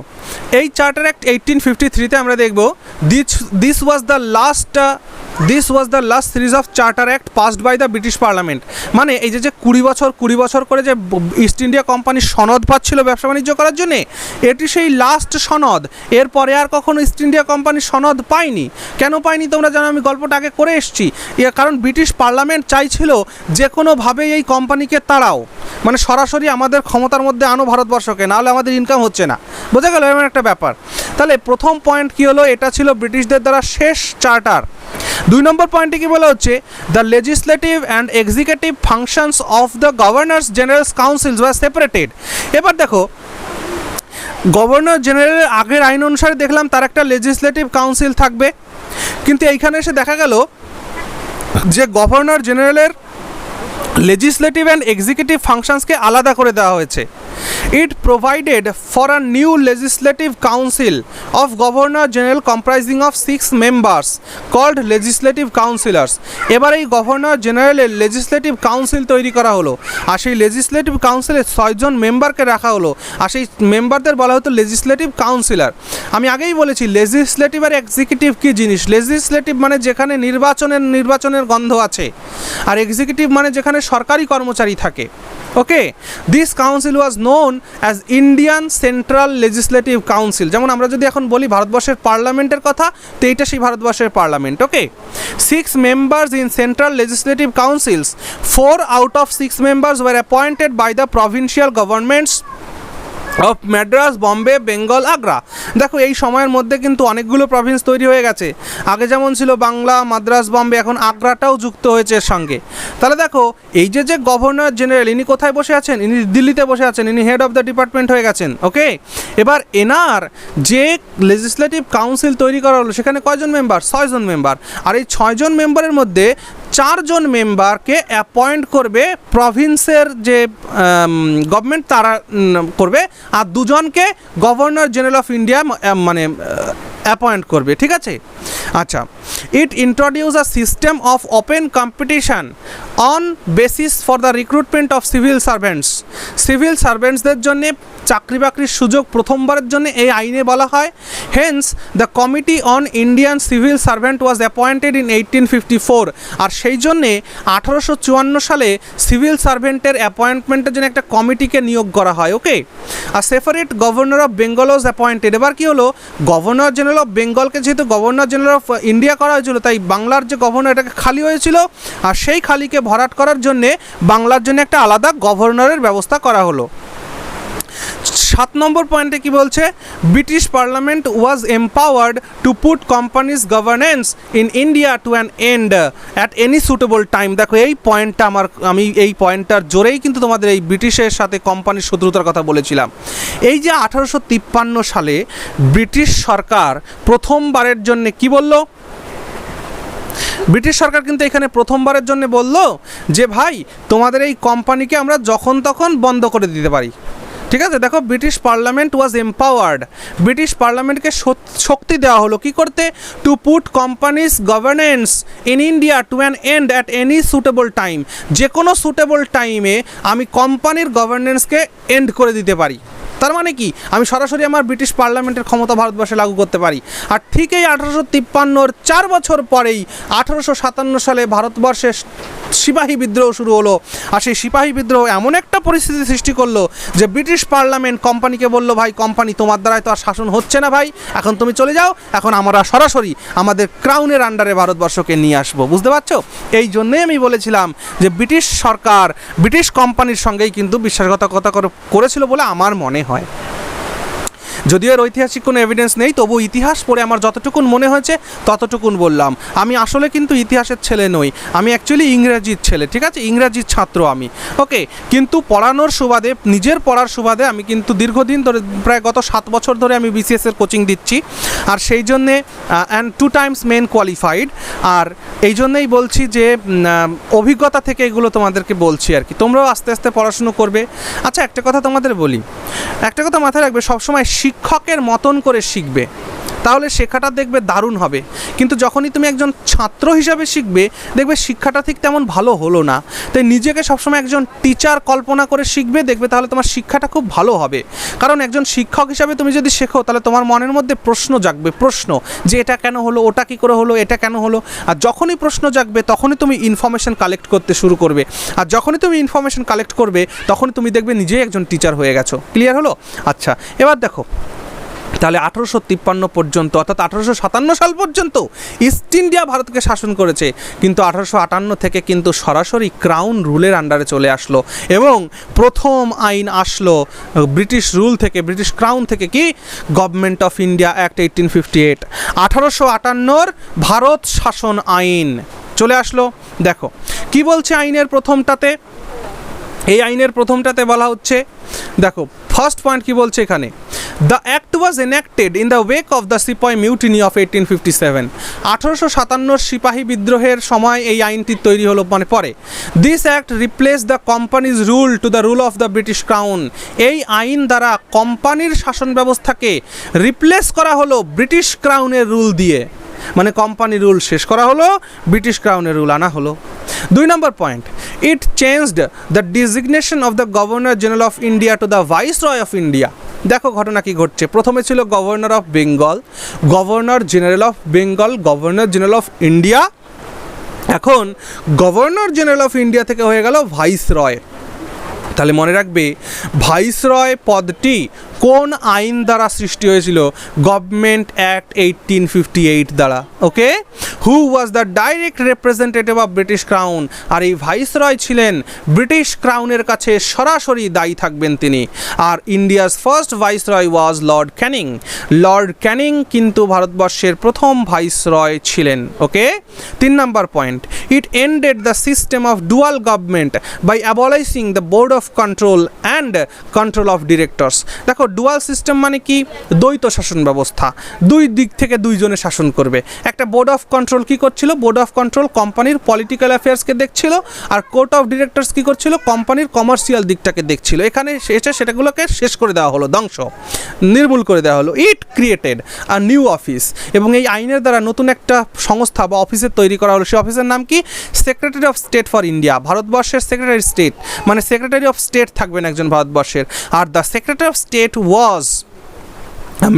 এই চার্টার অ্যাক্ট 1853-তে আমরা দেখব this was the last series of charter act passed by the British parliament. মানে এই যে 20 বছর করে যে ইস্ট ইন্ডিয়া কোম্পানি সনদ পাচ্ছিল ব্যবসা বাণিজ্য করার জন্যে, এটি সেই লাস্ট সনদ। এরপরে আর কখনো ইস্ট ইন্ডিয়া কোম্পানি সনদ পায়নি। কেন পায়নি তোমরা জানো, আমি গল্পটা আগে করে এসেছি। কারণ ব্রিটিশ পার্লামেন্ট চাইছিল যে কোনোভাবেই এই কোম্পানিকে তাড়াও, মানে সরাসরি আমাদের ক্ষমতার মধ্যে আনো ভারতবর্ষকে, নাহলে আমাদের ইনকাম হচ্ছে না। বোঝা গেল এমন একটা ব্যাপার। তাহলে প্রথম পয়েন্ট কি হলো, এটা ছিল ব্রিটিশদের দ্বারা শেষ চার্টার। 2 নম্বর পয়েন্টে কি বলা হচ্ছে, the legislative and executive functions of the governors generals councils were separated. এবার দেখো, গভর্নর জেনারেলের আগের আইন অনুসারে দেখলাম তার একটা লেজিসলেটিভ কাউন্সিল থাকবে, কিন্তু এইখানে এসে দেখা গেল যে গভর্নর জেনারেলের লেজিসলেটিভ অ্যান্ড এক্সিকিউটিভ ফাংশনসকে আলাদা করে দেওয়া হয়েছে। It provided for a new legislative council of Governor General comprising of 6 members called legislative councillors. এবার এই গভর্নর জেনারেলের লেজিসলেটিভ কাউন্সিল তৈরি করা হলো, আর সেই লেজিসলেটিভ কাউন্সিলে 6 জন মেম্বারকে রাখা হলো, আর সেই মেম্বারদের বলা হতো লেজিসলেটিভ কাউন্সিলর। আমি আগেই বলেছি লেজিসলেটিভ আর এক্সিকিউটিভ কী জিনিস। লেজিসলেটিভ মানে যেখানে নির্বাচনের গন্ধ আছে, আর এক্সিকিউটিভ মানে যেখানে সরকারি কর্মচারী থাকে। Okay, this council was known as Indian central legislative council. যেমন আমরা যদি এখন বলি ভারতবর্ষের পার্লামেন্টের কথা, তো এইটা সেই ভারতবর্ষের parliament. Okay, 6 members in central legislative councils, 4 out of 6 members were appointed by the provincial governments of Madras, Bombay, Bengal, Agra. দেখো এই সময়ের মধ্যে কিন্তু অনেকগুলো প্রভিন্স তৈরি হয়ে গেছে। আগে যেমন ছিল বাংলা, মাদ্রাস, বম্বে, এখন আগ্রাটাও যুক্ত হয়েছে এর সঙ্গে। তাহলে দেখো এই যে গভর্নর জেনারেল, ইনি কোথায় বসে আছেন? ইনি দিল্লিতে বসে আছেন, ইনি হেড অফ দ্য ডিপার্টমেন্ট হয়ে গেছেন। ওকে, এবার এনার যে লেজিসলেটিভ কাউন্সিল তৈরি করা হলো সেখানে কয়জন মেম্বার? 6 জন মেম্বার। আর এই 6 জন মেম্বারের মধ্যে 4 জন মেম্বারকে অ্যাপয়েন্ট করবে প্রভিন্সের যে গভর্নমেন্ট, তারা করবে, আর 2 জনকে গভর্নর জেনারেল অফ ইন্ডিয়া মানে অ্যাপয়েন্ট করবে। ঠিক আছে, আচ্ছা। It introduce a system of open competition on basis for the recruitment of civil servants. Civil সার্ভেন্টসদের জন্য চাকরি বাকরির সুযোগ প্রথমবারের জন্য এই আইনে বলা হয়। Hence the committee on Indian civil servant was appointed in 1854। আর সেই জন্যে 1854 সালে সিভিল সার্ভেন্টের অ্যাপয়েন্টমেন্টের জন্য একটা কমিটিকে নিয়োগ করা হয়। ওকে, আর separate governor of Bengal was appointed. এবার কী হলো, গভর্নর জেনারেল অফ বেঙ্গলকে যেহেতু গভর্নর জেনারেল অফ ইন্ডিয়া করা হয়েছিল, তাই বাংলার যে গভর্নর এটাকে খালি হয়েছিল, আর সেই খালিকে ভরাট করার জন্যে বাংলার জন্য একটা আলাদা গভর্নরের ব্যবস্থা করা হলো। 7 নম্বর পয়েন্টে কি বলছে? British parliament was empowered to put companies governance in India to an end at any suitable time. দেখো এই পয়েন্টটা আমি এই পয়েন্টটার জোরেই কিন্তু তোমাদের এই ব্রিটিশের সাথে কোম্পানির শত্রুতার কথা বলেছিলাম। এই যে 1853 সালে ব্রিটিশ সরকার প্রথমবারের জন্য কি বলল? ব্রিটিশ সরকার কিন্তু এখানে প্রথমবারের জন্য বলল যে ভাই তোমাদের এই কোম্পানিকে আমরা যখন তখন বন্ধ করে দিতে পারি। ঠিক আছে, দেখো British parliament was empowered, British পার্লামেন্টকে শক্তি দেওয়া হলো কি করতে? To put companies governance in India to an end at any suitable time. যে কোনো সুটেবল টাইমে আমি কোম্পানির গভর্নেন্সকে এন্ড করে দিতে পারি। তার মানে কি, আমি সরাসরি আমার ব্রিটিশ পার্লামেন্টের ক্ষমতা ভারতবর্ষে লাগু করতে পারি। আর ঠিক এই 1853-র 4 বছর পরেই 1857 সালে ভারতবর্ষে সিপাহী বিদ্রোহ শুরু হলো। আর সেই সিপাহী বিদ্রোহ এমন একটা পরিস্থিতি সৃষ্টি করলো যে ব্রিটিশ পার্লামেন্ট কোম্পানিকে বলল, ভাই কোম্পানি তোমার দ্বারাই তো আর শাসন হচ্ছে না ভাই, এখন তুমি চলে যাও, এখন আমরা সরাসরি আমাদের ক্রাউনের আন্ডারে ভারতবর্ষকে নিয়ে আসবো। বুঝতে পারছো? এই জন্যই আমি বলেছিলাম যে ব্রিটিশ সরকার ব্রিটিশ কোম্পানির সঙ্গেই কিন্তু বিশ্বাসঘাতকতা করেছিল বলে আমার মনে হয়। যদিও এর ঐতিহাসিক কোনো এভিডেন্স নেই, তবু ইতিহাস পড়ে আমার যতটুকুন মনে হয়েছে ততটুকুন বললাম। আমি আসলে কিন্তু ইতিহাসের ছেলে নই, আমি অ্যাকচুয়ালি ইংরাজির ছেলে। ঠিক আছে, ইংরাজির ছাত্র আমি। ওকে, কিন্তু পড়ানোর সুবাদে, নিজের পড়ার সুবাদে আমি কিন্তু দীর্ঘদিন ধরে, প্রায় গত 7 বছর ধরে আমি বিসিএসের কোচিং দিচ্ছি। আর সেই জন্যে অ্যান্ড 2 times মেন কোয়ালিফাইড। আর এই জন্যেই বলছি যে অভিজ্ঞতা থেকে এগুলো তোমাদেরকে বলছি আর কি। তোমরাও আস্তে আস্তে পড়াশুনো করবে। আচ্ছা, একটা কথা তোমাদের বলি, একটা কথা মাথায় রাখবে, সবসময় শিক্ষকের মতন করে শিখবে, তাহলে শেখাটা দেখবে দারুণ হবে। কিন্তু যখনই তুমি একজন ছাত্র হিসাবে শিখবে, দেখবে শিক্ষাটা ঠিক তেমন ভালো হলো না। তাই নিজেকে সবসময় একজন টিচার কল্পনা করে শিখবে, দেখবে তাহলে তোমার শিক্ষাটা খুব ভালো হবে। কারণ একজন শিক্ষক হিসাবে তুমি যদি শেখো, তাহলে তোমার মনের মধ্যে প্রশ্ন জাগবে, প্রশ্ন যে এটা কেন হলো, ওটা কী করে হলো, এটা কেন হলো। আর যখনই প্রশ্ন জাগবে তখনই তুমি ইনফরমেশন কালেক্ট করতে শুরু করবে। আর যখনই তুমি ইনফরমেশন কালেক্ট করবে তখনই তুমি দেখবে নিজেই একজন টিচার হয়ে গেছো। ক্লিয়ার হলো? আচ্ছা, এবার দেখো তাহলে 1853 পর্যন্ত, অর্থাৎ 1857 সাল পর্যন্ত ইস্ট ইন্ডিয়া ভারতকে শাসন করেছে। কিন্তু 1858 থেকে কিন্তু সরাসরি ক্রাউন রুলের আন্ডারে চলে আসলো, এবং প্রথম আইন আসলো ব্রিটিশ রুল থেকে, ব্রিটিশ ক্রাউন থেকে, কি government of India act 1858। 1858 Bharat শাসন আইন চলে আসলো। দেখো কি বলছে আইনের প্রথমটাতে। এই আইনের প্রথমটাতে বলা হচ্ছে, দেখো ফার্স্ট পয়েন্ট কি বলছে এখানে, the act was enacted in the wake of the sipahi mutiny of 1857। 1857 সিপাহী বিদ্রোহের সময় এই আইনটি তৈরি হলো, মানে পরে। This act replace the companies rule to the rule of the British crown. এই আইন দ্বারা কোম্পানির শাসন ব্যবস্থাকে রিপ্লেস করা হলো ব্রিটিশ ক্রাউনের রুল দিয়ে, মানে কোম্পানি রুল শেষ করা হলো, ব্রিটিশ ক্রাউনের রুল আনা হলো। 2 নম্বর point, it changed the designation of the governor general of India to the viceroy of India. দেখো ঘটনা কি ঘটছে, প্রথমে ছিল governor of Bengal, governor general of Bengal, governor general of India, এখন গভর্নর জেনারেল অফ ইন্ডিয়া থেকে হয়ে গেল ভাইসরয়। তাহলে মনে রাখবে ভাইসরয় পদটি কোন আইন দ্বারা সৃষ্টি হয়েছিল? গভর্নমেন্ট অ্যাক্ট 1858 দ্বারা। Okay, who was the direct representative of British crown. আর এই ভাইসরয় ছিলেন ব্রিটিশ ক্রাউনের কাছে সরাসরি দায়ী থাকবেন তিনি। আর India's first viceroy was Lord Canning. Lord Canning কিন্তু ভারতবর্ষের প্রথম ভাইসরয় ছিলেন। Okay, 3 number point, it ended the system of dual government by abolishing the board of control and control of directors. দেখো ডুয়াল সিস্টেম মানে কি? দ্বৈত শাসন ব্যবস্থা, দুই দিক থেকে দুইজনে শাসন করবে। একটা বোর্ড অফ কন্ট্রোল কি করছিল? বোর্ড অফ কন্ট্রোল কোম্পানির পলিটিক্যাল অ্যাফেয়ার্সকে দেখছিল, আর কোর্ট অফ ডিরেক্টরস কি করছিল? কোম্পানির কমার্শিয়াল দিকটাকে দেখছিল। এখানে এসে সেটাগুলোকে শেষ করে দেওয়া হলো, ধ্বংস, নির্মূল করে দেওয়া হলো। ইট ক্রিয়েটেড আ নিউ অফিস, এবং এই আইনের দ্বারা নতুন একটা সংস্থা বা অফিসের তৈরি করা হলো। সেই অফিসের নাম কি? Secretary of state for India. ভারতবর্ষের সেক্রেটারি স্টেট, মানে সেক্রেটারি অফ স্টেট থাকবেন একজন ভারতবর্ষের। আর the secretary of state was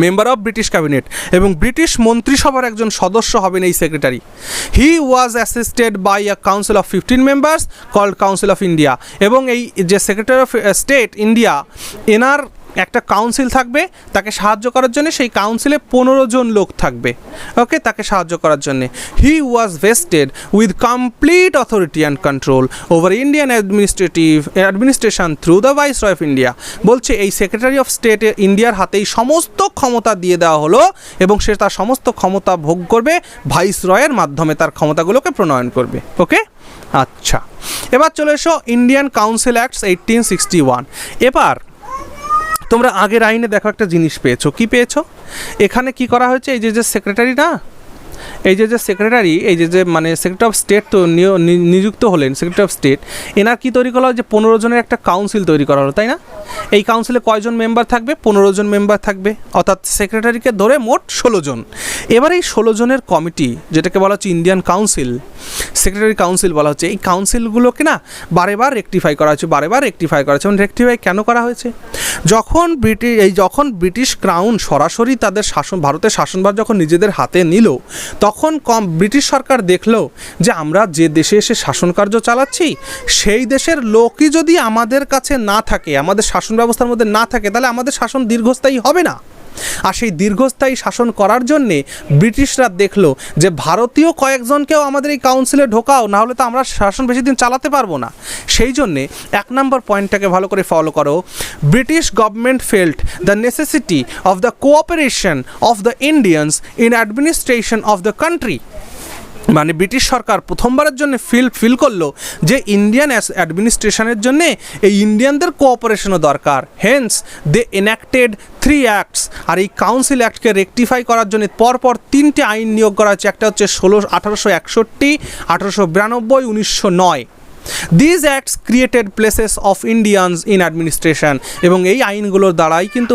member of British cabinet, এবং ব্রিটিশ মন্ত্রিসভার একজন সদস্য হবেন এই secretary. He was assisted by a council of 15 members called Council of India. এবং এই যে সেক্রেটারি অফ স্টেট ইন্ডিয়া, এনার একটা কাউন্সিল থাকবে তাকে সাহায্য করার জন্য। সেই কাউন্সিলে 15 জন লোক থাকবে, ওকে, তাকে সাহায্য করার জন্য। He was vested with complete authority and control over Indian administration through the viceroy of India. বলছে এই সেক্রেটারি অফ স্টেট ইন্ডিয়ার হাতেই সমস্ত ক্ষমতা দিয়ে দেওয়া হলো, এবং সে তার সমস্ত ক্ষমতা ভোগ করবে ভাইসরয়ের মাধ্যমে, তার ক্ষমতাগুলোকে প্রণয়ন করবে। ওকে, আচ্ছা, এবার চলে এসো ইন্ডিয়ান কাউন্সিল অ্যাক্টস 1861। এবার তোমরা আগের আইনে দেখো একটা জিনিস পেয়েছো। কি পেয়েছো? এখানে কি করা হয়েছে? এই যে সেক্রেটারি না, এই যে সেক্রেটারি, এই যে মানে সেক্রেটারি অফ স্টেট তো নিযুক্ত হলেন, সেক্রেটারি অফ স্টেট, এনার কি তৈরি করা হলো? যে 15 জনের একটা কাউন্সিল তৈরি করা হলো, তাই না? এই কাউন্সিলে কয়জন মেম্বার থাকবে? 15 জন মেম্বার থাকবে, অর্থাৎ সেক্রেটারিকে ধরে মোট 16 জন। এবার এই 16 জনের কমিটি, যেটাকে বলা হচ্ছে ইন্ডিয়ান কাউন্সিল, সেক্রেটারি কাউন্সিল বলা হচ্ছে, এই কাউন্সিলগুলোকে না বারেবার রেকটিফাই করা হয়েছে, বারেবার রেকটিফাই করা হয়েছে। এবং রেকটিফাই কেন করা হয়েছে? যখন ব্রিটিশ ক্রাউন সরাসরি তাদের শাসন, ভারতের শাসনভার যখন নিজেদের হাতে নিল, তখন ব্রিটিশ সরকার দেখলো যে আমরা যে দেশে এসে শাসন কার্য চালাচ্ছি, সেই দেশের লোকই যদি আমাদের কাছে না থাকে, আমাদের শাসন ব্যবস্থার মধ্যে না থাকে, তাহলে আমাদের শাসন দীর্ঘস্থায়ী হবে না। আর সেই দীর্ঘস্থায়ী শাসন করার জন্যে ব্রিটিশরা দেখলো যে ভারতীয় কয়েকজনকেও আমাদের এই কাউন্সিলে ঢোকাও, না হলে তো আমরা শাসন বেশি দিন চালাতে পারবো না। সেই জন্যে 1 নম্বর পয়েন্টটাকে ভালো করে ফলো করো। British government felt the necessity of the cooperation of the Indians in administration of the country. মানে ব্রিটিশ সরকার প্রথমবারের জন্য ফিল করলো যে ইন্ডিয়ান অ্যাডমিনিস্ট্রেশনের জন্যে এই ইন্ডিয়ানদের কোঅপারেশনও দরকার। Hence they enacted 3 acts. আর এই কাউন্সিল অ্যাক্টকে রেকটিফাই করার জন্য পরপর 3টে আইন নিয়োগ করা হচ্ছে। একটা হচ্ছে 1861, 1892, 1909। These acts created places of Indians in administration. এবং এই আইনগুলোর দ্বারাই কিন্তু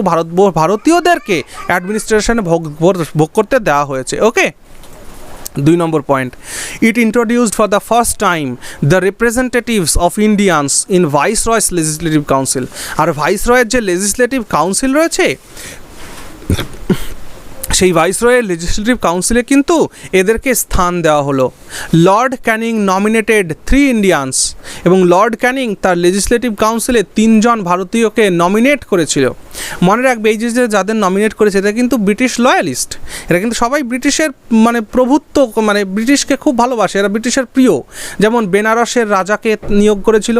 ভারতীয়দেরকে অ্যাডমিনিস্ট্রেশনে ভোগ করতে দেওয়া হয়েছে। Okay, 2 number point, it introduced for the first time the representatives of Indians in viceroy's legislative council. আর ভাইসরয়ের যে লেজিসলেটিভ কাউন্সিল রয়েছে, সেই ভাইসরয়ের লেজিসলেটিভ কাউন্সিলে কিন্তু এদেরকে স্থান দেওয়া হলো। লর্ড ক্যানিং নমিনেটেড 3 ইন্ডিয়ানস, এবং লর্ড ক্যানিং তার লেজিসলেটিভ কাউন্সিলে 3 জন ভারতীয়কে নমিনেট করেছিল। মনে রাখবে এই যে যাদের নমিনেট করেছে এরা কিন্তু ব্রিটিশ লয়ালিস্ট, এরা কিন্তু সবাই ব্রিটিশের মানে প্রভুত্ব, মানে ব্রিটিশকে খুব ভালোবাসে, এরা ব্রিটিশের প্রিয়। যেমন বেনারসের রাজাকে নিয়োগ করেছিল,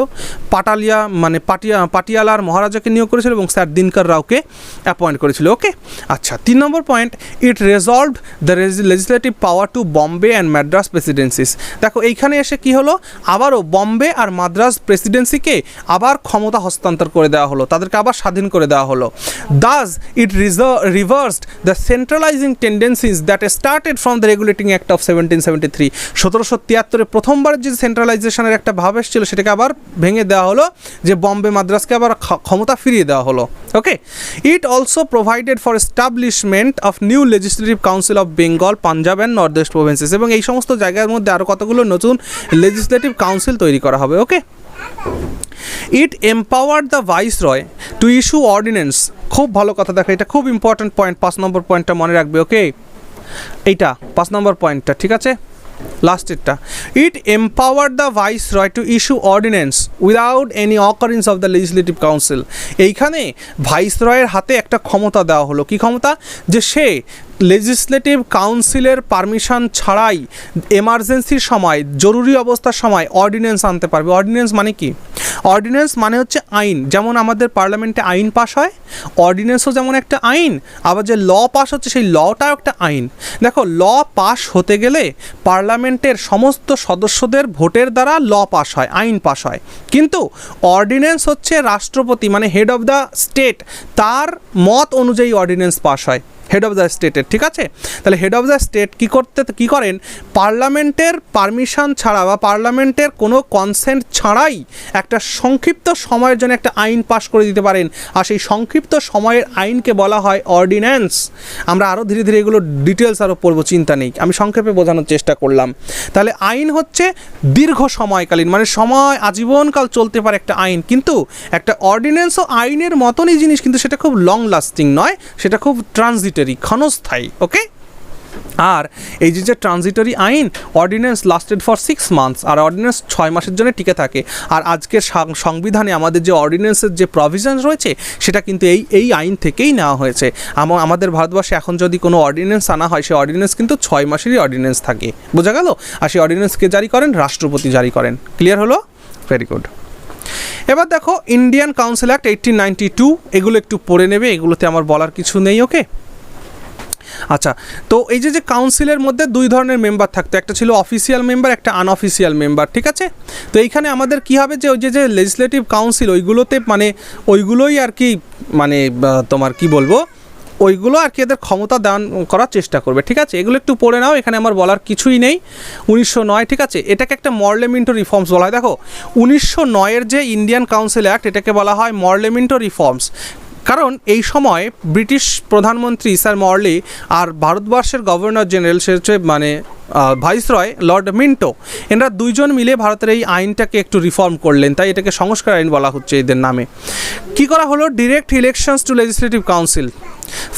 পাটিয়ালার মহারাজাকে নিয়োগ করেছিল, এবং স্যার দিনকর রাওকে অ্যাপয়েন্ট করেছিল। ওকে, আচ্ছা, 3 number point, it resolved the legislative power to Bombay and Madras presidencies. দেখো এইখানে এসে কি হলো, আবারও বম্বে আর মাদ্রাস প্রেসিডেন্সিকে আবার ক্ষমতা হস্তান্তর করে দেওয়া হলো, তাদেরকে আবার স্বাধীন করে দেওয়া হলো। Thus it reversed the centralising tendencies that started from the regulating act of 1773। 1773 প্রথমবারের যে সেন্ট্রালাইজেশনের একটা ভাব এসেছিল সেটাকে আবার ভেঙে দেওয়া হলো, যে বম্বে মাদ্রাসকে আবার ক্ষমতা ফিরিয়ে দেওয়া হলো। Okay, it also provided for establishment of new legislative council of Bengal, Punjab and north west provinces, এবং এই সমস্ত জায়গার মধ্যে আরও কতগুলো নতুন লেজিসলেটিভ কাউন্সিল তৈরি করা হবে। Okay, it empowered the viceroy to issue ordinance. খুব ভালো কথা, দেখো এটা খুব ইম্পর্ট্যান্ট পয়েন্ট, 5 নম্বর পয়েন্টটা মনে রাখবে। ওকে, এইটা 5 নম্বর পয়েন্টটা, ঠিক আছে, লাস্টেরটা। It empowered the viceroy to issue ordinance without any occurrence of the legislative council. এইখানে ভাইসরয়ের হাতে একটা ক্ষমতা দেওয়া হলো, কি ক্ষমতা, যে সে লেজিসলেটিভ কাউন্সিলের পারমিশন ছাড়াই এমার্জেন্সির সময়, জরুরি অবস্থার সময় অর্ডিন্যান্স আনতে পারবে। অর্ডিন্যান্স মানে কি? অর্ডিন্যান্স মানে হচ্ছে আইন, যেমন আমাদের পার্লামেন্টে আইন পাস হয়, অর্ডিন্যান্সও যেমন একটা আইন, আবার যে ল পাস হচ্ছে সেই লটাও একটা আইন। দেখো, ল পাস হতে গেলে পার্লামেন্টের সমস্ত সদস্যদের ভোটের দ্বারা ল পাস হয়, আইন পাস হয়, কিন্তু অর্ডিন্যান্স হচ্ছে রাষ্ট্রপতি মানে হেড অফ দ্য স্টেট, তার মত অনুযায়ী অর্ডিন্যান্স পাস হয়, হেড অফ দ্য স্টেটের, ঠিক আছে। তাহলে হেড অফ দ্য স্টেট কী করেন, পার্লামেন্টের পারমিশন ছাড়া বা পার্লামেন্টের কোনো কনসেন্ট ছাড়াই একটা সংক্ষিপ্ত সময়ের জন্য একটা আইন পাস করে দিতে পারেন, আর সেই সংক্ষিপ্ত সময়ের আইনকে বলা হয় অর্ডিন্যান্স। আমরা আরও ধীরে ধীরে এগুলো ডিটেলস আরও পড়বো, চিন্তা নেই, আমি সংক্ষেপে বোঝানোর চেষ্টা করলাম। তাহলে আইন হচ্ছে দীর্ঘ সময়কালীন, মানে সময় আজীবনকাল চলতে পারে একটা আইন, কিন্তু একটা অর্ডিন্যান্সও আইনের মতনই জিনিস, কিন্তু সেটা খুব লং লাস্টিং নয়, সেটা খুব ট্রানজিটরি, ক্ষণস্থায়ী। ওকে, আর এই যে ট্রানজিটরি আইন, অর্ডিন্যান্স লাস্টেড ফর 6 মান্থস, আর অর্ডিন্যান্স 6 মাসের জন্য টিকে থাকে। আর আজকের সংবিধানে আমাদের যে অর্ডিন্যান্সের যে প্রভিশন রয়েছে সেটা কিন্তু এই আইন থেকেই নেওয়া হয়েছে। আমাদের ভারতবর্ষে এখন যদি কোনো অর্ডিন্যান্স আনা হয়, সেই অর্ডিন্যান্স কিন্তু 6 মাসেরই অর্ডিন্যান্স থাকে, বোঝা গেল। আর সেই অর্ডিন্যান্সকে জারি করেন রাষ্ট্রপতি, জারি করেন। ক্লিয়ার হলো? Very good. এবার দেখো ইন্ডিয়ান কাউন্সিল অ্যাক্ট 1892, এগুলো একটু পড়ে নেবে, এগুলোতে আমার বলার কিছু নেই। ওকে, আচ্ছা, তো এই যে কাউন্সিলের মধ্যে 2 ধরনের মেম্বার থাকতো, একটা ছিল অফিসিয়াল মেম্বার, একটা আনঅফিসিয়াল মেম্বার, ঠিক আছে। তো এইখানে আমাদের কি হবে, যে ওই যে লেজিসলেটিভ কাউন্সিল ওইগুলোতে মানে ওইগুলোই আর কি, মানে তোমার কি বলবো, ওইগুলো আর কি এদের ক্ষমতা দান করার চেষ্টা করবে, ঠিক আছে। এগুলো একটু পড়ে নাও, এখানে আমার বলার কিছুই নেই। 1909, ঠিক আছে, এটাকে একটা মর্লেমেন্টো রিফর্মস বলা হয়। দেখো 1909-এর যে ইন্ডিয়ান কাউন্সিল অ্যাক্ট, এটাকে বলা হয় মর্লেমেন্টো রিফর্মস, কারণ এই সময় ব্রিটিশ প্রধানমন্ত্রী স্যার মর্লি আর ভারতবর্ষের গভর্নর জেনারেল, সে হচ্ছে মানে ভাইসরয় লর্ড মিন্টো, এনারা 2 জন মিলে ভারতের এই আইনটাকে একটু রিফর্ম করলেন, তাই এটাকে সংস্কার আইন বলা হচ্ছে এদের নামে। কি করা হলো, direct elections to legislative council,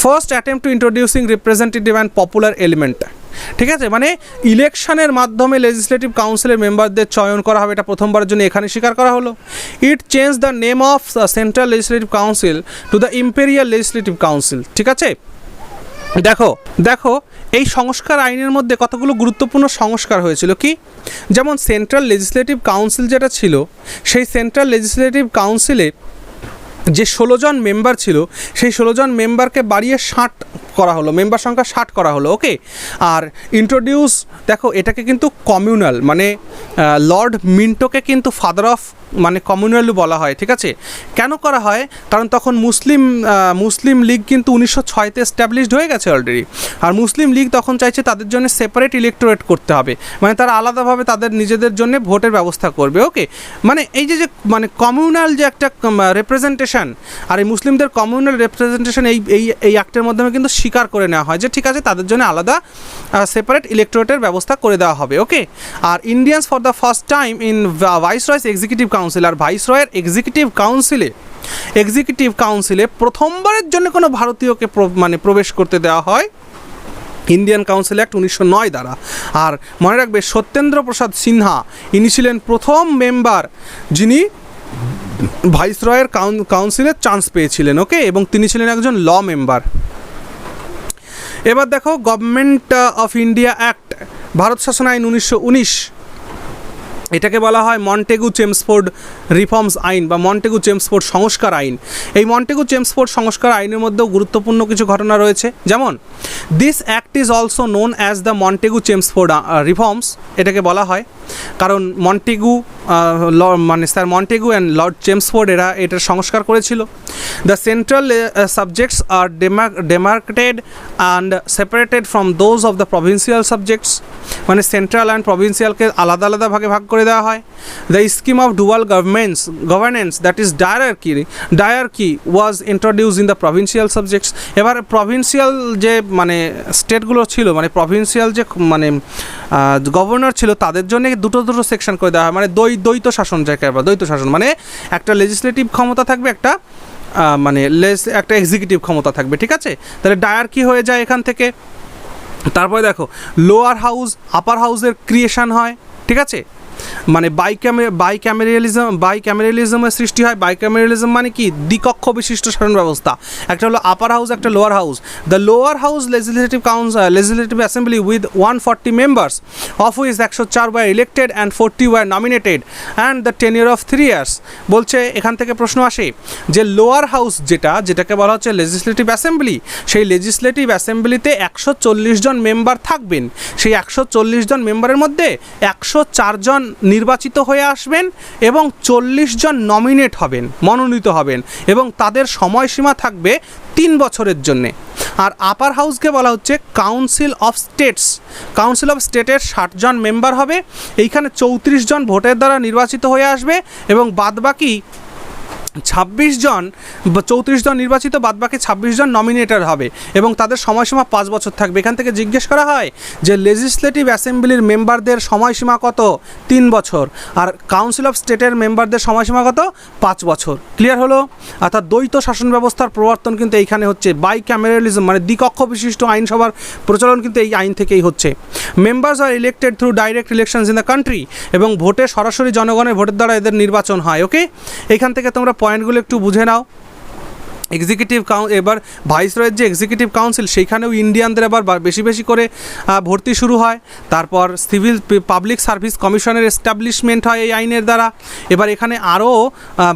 first attempt to introducing representative and popular element, ঠিক আছে, মানে ইলেকশনের মাধ্যমে লেজিসলেটিভ কাউন্সিলের মেম্বারদের চয়ন করা হবে, এটা প্রথমবারের জন্য এখানে স্বীকার করা হলো। It change the name of central legislative council to the imperial legislative council, ঠিক আছে। দেখো এই সংস্কার আইনের মধ্যে কতগুলো গুরুত্বপূর্ণ সংস্কার হয়েছিল, কি যেমন সেন্ট্রাল লেজিসলেটিভ কাউন্সিল যেটা ছিল, সেই সেন্ট্রাল লেজিসলেটিভ কাউন্সিলে যে 16 জন মেম্বার ছিল, সেই 16 জন মেম্বারকে বাড়িয়ে 60 করা হলো, মেম্বার সংখ্যা 60 করা হলো। ওকে, আর ইন্ট্রোডিউস, দেখো এটাকে কিন্তু কমিউনাল, মানে লর্ড মিন্টোকে কিন্তু ফাদার অফ মানে কমিউনাল বলা হয়, ঠিক আছে। কেন করা হয়, কারণ তখন মুসলিম লীগ কিন্তু 1906-তে এস্টাবলিশড হয়ে গেছে অলরেডি, আর মুসলিম লীগ তখন চাইছে তাদের জন্য সেপারেট ইলেকটোরেট করতে হবে, মানে তারা আলাদাভাবে তাদের নিজেদের জন্য ভোটের ব্যবস্থা করবে। ওকে, মানে এই যে মানে কমিউনাল যে একটা রিপ্রেজেন্টেশন, আর এই মুসলিমদের কমিউনাল রিপ্রেজেন্টেশন এই অ্যাক্টের মাধ্যমে কিন্তু স্বীকার করে নেওয়া হয় যে ঠিক আছে, তাদের জন্য আলাদা সেপারেট ইলেকটোরেটের ব্যবস্থা করে দেওয়া হবে। ওকে, আর Indians for the first time in viceroy's executive council, আর ভাইসরয়ের এক্সিকিউটিভ কাউন্সিলে প্রথমবারের জন্য কোনো ভারতীয়কে মানে প্রবেশ করতে দেওয়া হয় ইন্ডিয়ান কাউন্সিল অ্যাক্ট 1909 দ্বারা। আর মনে রাখবে, সত্যেন্দ্র প্রসাদ সিনহা, ইনি ছিলেন প্রথম মেম্বার যিনি ভাইসরয়ের কাউন্সিলে চান্স পেয়েছিলেন। ওকে, এবং তিনি ছিলেন একজন ল মেম্বার। এবার দেখো government of India act, Bharat শাসন আইন 1919, এটাকে বলা হয় মন্টেগু চেমসফোর্ড রিফর্মস আইন বা মন্টেগু চেমসফোর্ড সংস্কার আইন। এই মন্টেগু চেমসফোর্ড সংস্কার আইনের মধ্যেও গুরুত্বপূর্ণ কিছু ঘটনা রয়েছে, যেমন this act is also known as the Montagu Chelmsford reforms, এটাকে বলা হয় কারণ মন্টেগু মানে sir Montagu and Lord Chelmsford এরা এটার সংস্কার করেছিল। The central subjects are demarcated and separated from those of the provincial subjects, মানে সেন্ট্রাল অ্যান্ড প্রভিন্সিয়ালকে আলাদা আলাদা ভাগে ভাগ করে দেওয়া হয়। The scheme of dual governance that is dyarchy was introduce in the provincial subjects. এবার প্রভিন্সিয়াল যে মানে স্টেটগুলো ছিল, মানে প্রভিন্সিয়াল যে মানে গভর্নর ছিল তাদের জন্য দুটো সেকশন করে দেওয়া হয়, মানে দ্বৈত শাসন, যাকে দ্বৈত শাসন মানে একটা লেজিসলেটিভ ক্ষমতা থাকবে, একটা মানে একটা এক্সিকিউটিভ ক্ষমতা থাকবে, ঠিক আছে। তাহলে ডায়ারকি হয়ে যায় এখান থেকে। তারপরে দেখো লোয়ার হাউস আপার হাউসের ক্রিয়েশন হয়, ঠিক আছে, মানে বাইক্যামেরালিজমের সৃষ্টি হয়। বাইক্যামেরালিজম মানে কি, দ্বিকক্ষ বিশিষ্ট শাসন ব্যবস্থা, একটা হলো আপার হাউস, একটা lower house. The lower house legislative assembly with 140 members of which 104 were elected and 40 were nominated and the tenure of 3 years। বলছে এখান থেকে প্রশ্ন আসে যে লোয়ার হাউস যেটাকে বলা হচ্ছে লেজিসলেটিভ অ্যাসেম্বলি, সেই লেজিসলেটিভ অ্যাসেম্বলিতে 140 জন মেম্বার থাকবেন। সেই 140 জন মেম্বারের মধ্যে 104 জন নির্বাচিত হয়ে আসবেন এবং 40 জন মনোনীত হবেন এবং তাদের সময়সীমা থাকবে 3 বছরের জন্যে। আর আপার হাউসকে বলা হচ্ছে কাউন্সিল অফ স্টেটের 60 জন মেম্বার হবে, এইখানে 34 জন ভোটের দ্বারা নির্বাচিত হয়ে আসবে এবং বাদবাকি 26 জন 34 জন নির্বাচিত, বাদবাকি 26 জন নমিনেটেড হবে এবং তাদের সময়সীমা 5 বছর থাকবে। এখান থেকে জিজ্ঞেস করা হয় যে লেজিসলেটিভ অ্যাসেম্বলির মেম্বারদের সময়সীমা কত, 3 বছর, আর কাউন্সিল অফ স্টেটের মেম্বারদের সময়সীমা কত, 5 বছর। ক্লিয়ার হলো? অর্থাৎ দ্বৈত শাসন ব্যবস্থার প্রবর্তন কিন্তু এইখানে হচ্ছে। বাইক্যামেরালিজম মানে দ্বিকক্ষ বিশিষ্ট আইনসভার প্রচলন কিন্তু এই আইন থেকেই হচ্ছে। Members are elected through direct elections in the country, এবং ভোটে সরাসরি জনগণের ভোটের দ্বারা এদের নির্বাচন হয়। ওকে, এখান থেকে তোমরা পয়েন্টগুলো একটু বুঝে নাও। এক্সিকিউটিভ এবার ভাইসরয়ের যে এক্সিকিউটিভ কাউন্সিল, সেইখানেও ইন্ডিয়ানদের আবার বেশি করে ভর্তি শুরু হয়। তারপর সিভিল পাবলিক সার্ভিস কমিশনের এস্টাবলিশমেন্ট হয় এই আইনের দ্বারা। এবার এখানে আরও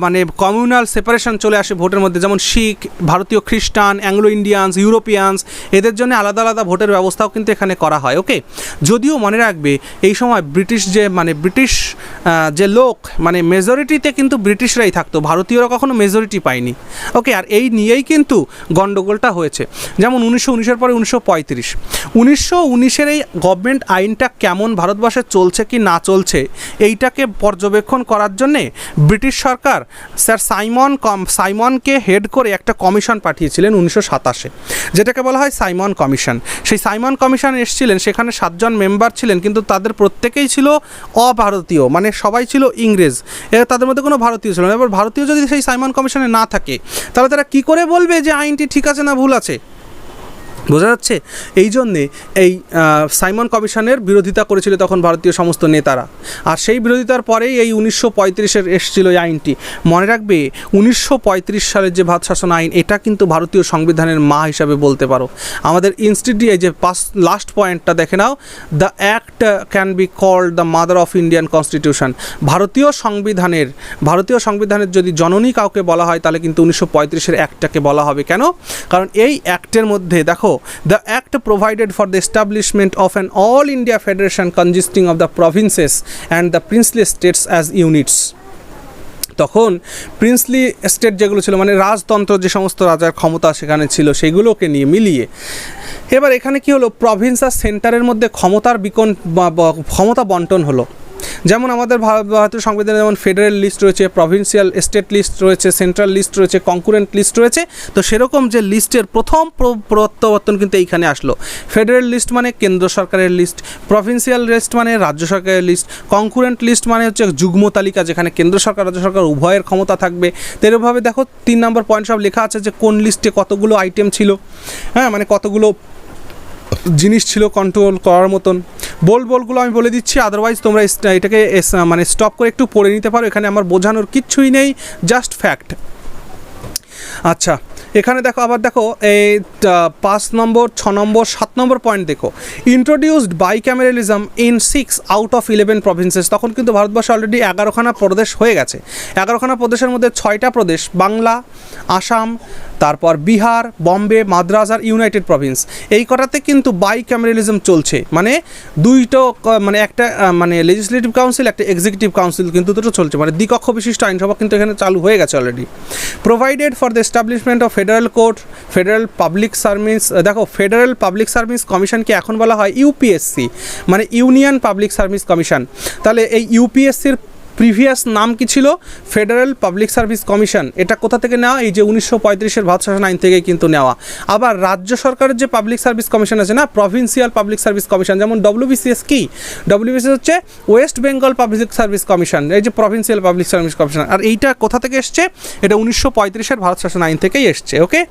মানে কমিউনাল সেপারেশন চলে আসে ভোটের মধ্যে, যেমন শিখ, ভারতীয় খ্রিস্টান, অ্যাংলো ইন্ডিয়ানস, ইউরোপিয়ানস, এদের জন্য আলাদা আলাদা ভোটের ব্যবস্থাও কিন্তু এখানে করা হয়। ওকে, যদিও মনে রাখবে এই সময় ব্রিটিশ যে লোক মানে মেজরিটিতে কিন্তু ব্রিটিশরাই থাকতো, ভারতীয়রা কখনো মেজরিটি পায়নি। ওকে, আর এই নিয়েই কিন্তু গণ্ডগোলটা হয়েছে। যেমন 1919-এর পরে 1919 এই গভর্নমেন্ট আইনটা কেমন ভারতবর্ষে চলছে কি না চলছে, এইটাকে পর্যবেক্ষণ করার জন্যে ব্রিটিশ সরকার স্যার সাইমনকে হেড করে একটা কমিশন পাঠিয়েছিলেন 1927-এ, যেটাকে বলা হয় সাইমন কমিশন। সেই সাইমন কমিশন এসেছিলেন, সেখানে 7 জন মেম্বার ছিলেন, কিন্তু তাদের প্রত্যেকেই ছিল অভারতীয়, মানে সবাই ছিল ইংরেজ, তাদের মধ্যে কোনো ভারতীয় ছিল না। এবার ভারতীয় যদি সেই সাইমন কমিশনে না থাকে, তাহলে তারা কী করে বলবে যে আইনটি ঠিক আছে না ভুল আছে? বোঝা যাচ্ছে? এই জন্যে এই সাইমন কমিশনের বিরোধিতা করেছিল তখন ভারতীয় সমস্ত নেতারা, আর সেই বিরোধিতার পরেই এই 1935-এর এসেছিল এই আইনটি। মনে রাখবে 1935 সালের যে ভারত শাসন আইন, এটা কিন্তু ভারতীয় সংবিধানের মা হিসাবে বলতে পারো। আমাদের ইনস্টিটিউটে যে লাস্ট পয়েন্টটা দেখে নাও, the act can be called the mother of Indian constitution. ভারতীয় সংবিধানের যদি জননী কাউকে বলা হয়, তাহলে কিন্তু 1935-এর অ্যাক্টটাকে বলা হবে। কেন? কারণ এই অ্যাক্টের মধ্যে দেখো, the act provided for the establishment of an all India federation consisting of the provinces and the princely states as units। তখন প্রিন্সলি স্টেট যেগুলো ছিল, মানে রাজতন্ত্র, যে সমস্ত রাজার ক্ষমতা সেখানে ছিল, সেগুলোকে নিয়ে মিলিয়ে এবার এখানে কি হলো, প্রভিন্স আর সেন্টারের মধ্যে ক্ষমতা বন্টন হলো। যেমন আমাদের ভারতীয় সংবিধানে যেমন ফেডারেল লিস্ট রয়েছে, প্রভিন্সিয়াল স্টেট লিস্ট রয়েছে, সেন্ট্রাল লিস্ট রয়েছে, কনকুরেন্ট লিস্ট রয়েছে। তো সেরকম যে লিস্টের প্রথম প্রত্যাবর্তন কিন্তু এইখানে আসলো। ফেডারেল লিস্ট মানে কেন্দ্র সরকারের লিস্ট, প্রভিন্সিয়াল লিস্ট মানে রাজ্য সরকারের লিস্ট, কনকুরেন্ট লিস্ট মানে হচ্ছে যুগ্ম তালিকা, যেখানে কেন্দ্র সরকার রাজ্য সরকার উভয়ের ক্ষমতা থাকবে। তো এরকমভাবে দেখো 3 নম্বর পয়েন্ট সব লেখা আছে যে কোন লিস্টে কতগুলো আইটেম ছিল, হ্যাঁ, মানে কতগুলো জিনিস ছিল কন্ট্রোল করার মতন। বলগুলো আমি বলে দিচ্ছি, আদারওয়াইজ তোমরা এটাকে মানে স্টপ করে একটু পড়ে নিতে পারো। এখানে আমার বোঝানোর কিচ্ছুই নেই, জাস্ট ফ্যাক্ট। আচ্ছা, এখানে দেখো আবার দেখো এই 5 নম্বর 6 নম্বর 7 নম্বর পয়েন্ট দেখো, introduced bicameralism in 6 out of 11 provinces. তখন কিন্তু ভারতবর্ষে অলরেডি 11খানা প্রদেশ হয়ে গেছে। 11খানা প্রদেশের মধ্যে 6টা প্রদেশ বাংলা, আসাম, তারপর বিহার, বম্বে, মাদ্রাজ আর ইউনাইটেড প্রভিন্স, এই কটাতে কিন্তু বাইক্যামেরালিজম চলছে, মানে দুইটো মানে একটা মানে লেজিসলেটিভ কাউন্সিল, একটা এক্সিকিউটিভ কাউন্সিল কিন্তু দুটো চলছে, মানে দ্বিকক্ষ বিশিষ্ট আইনসভা কিন্তু এখানে চালু হয়ে গেছে already. Provided for the establishment of federal court, federal public service, দেখো ফেডারেল পাবলিক সার্ভিস কমিশনকে এখন বলা হয় ইউপিএসসি, মানে ইউনিয়ন পাবলিক সার্ভিস কমিশন। তাহলে এই ইউপিএসসির প্রিভিয়াস নাম কি ছিল? Federal public service commission. এটা কোথা থেকে নেওয়া? এই যে 1935-এর ভারত শাসন আইন থেকে কিন্তু নেওয়া। আবার রাজ্য সরকারের যে পাবলিক সার্ভিস কমিশন আছে না, প্রভিন্সিয়াল পাবলিক সার্ভিস কমিশন, যেমন ডব্লিউবিসিএস কি? ডব্লিউবিসিএস হচ্ছে West Bengal public service commission, এই যে প্রভিন্সিয়াল পাবলিক সার্ভিস কমিশন। আর এইটা কোথা থেকে এসছে? এটা 1935-এর ভারত শাসন আইন থেকেই এসছে। ওকে,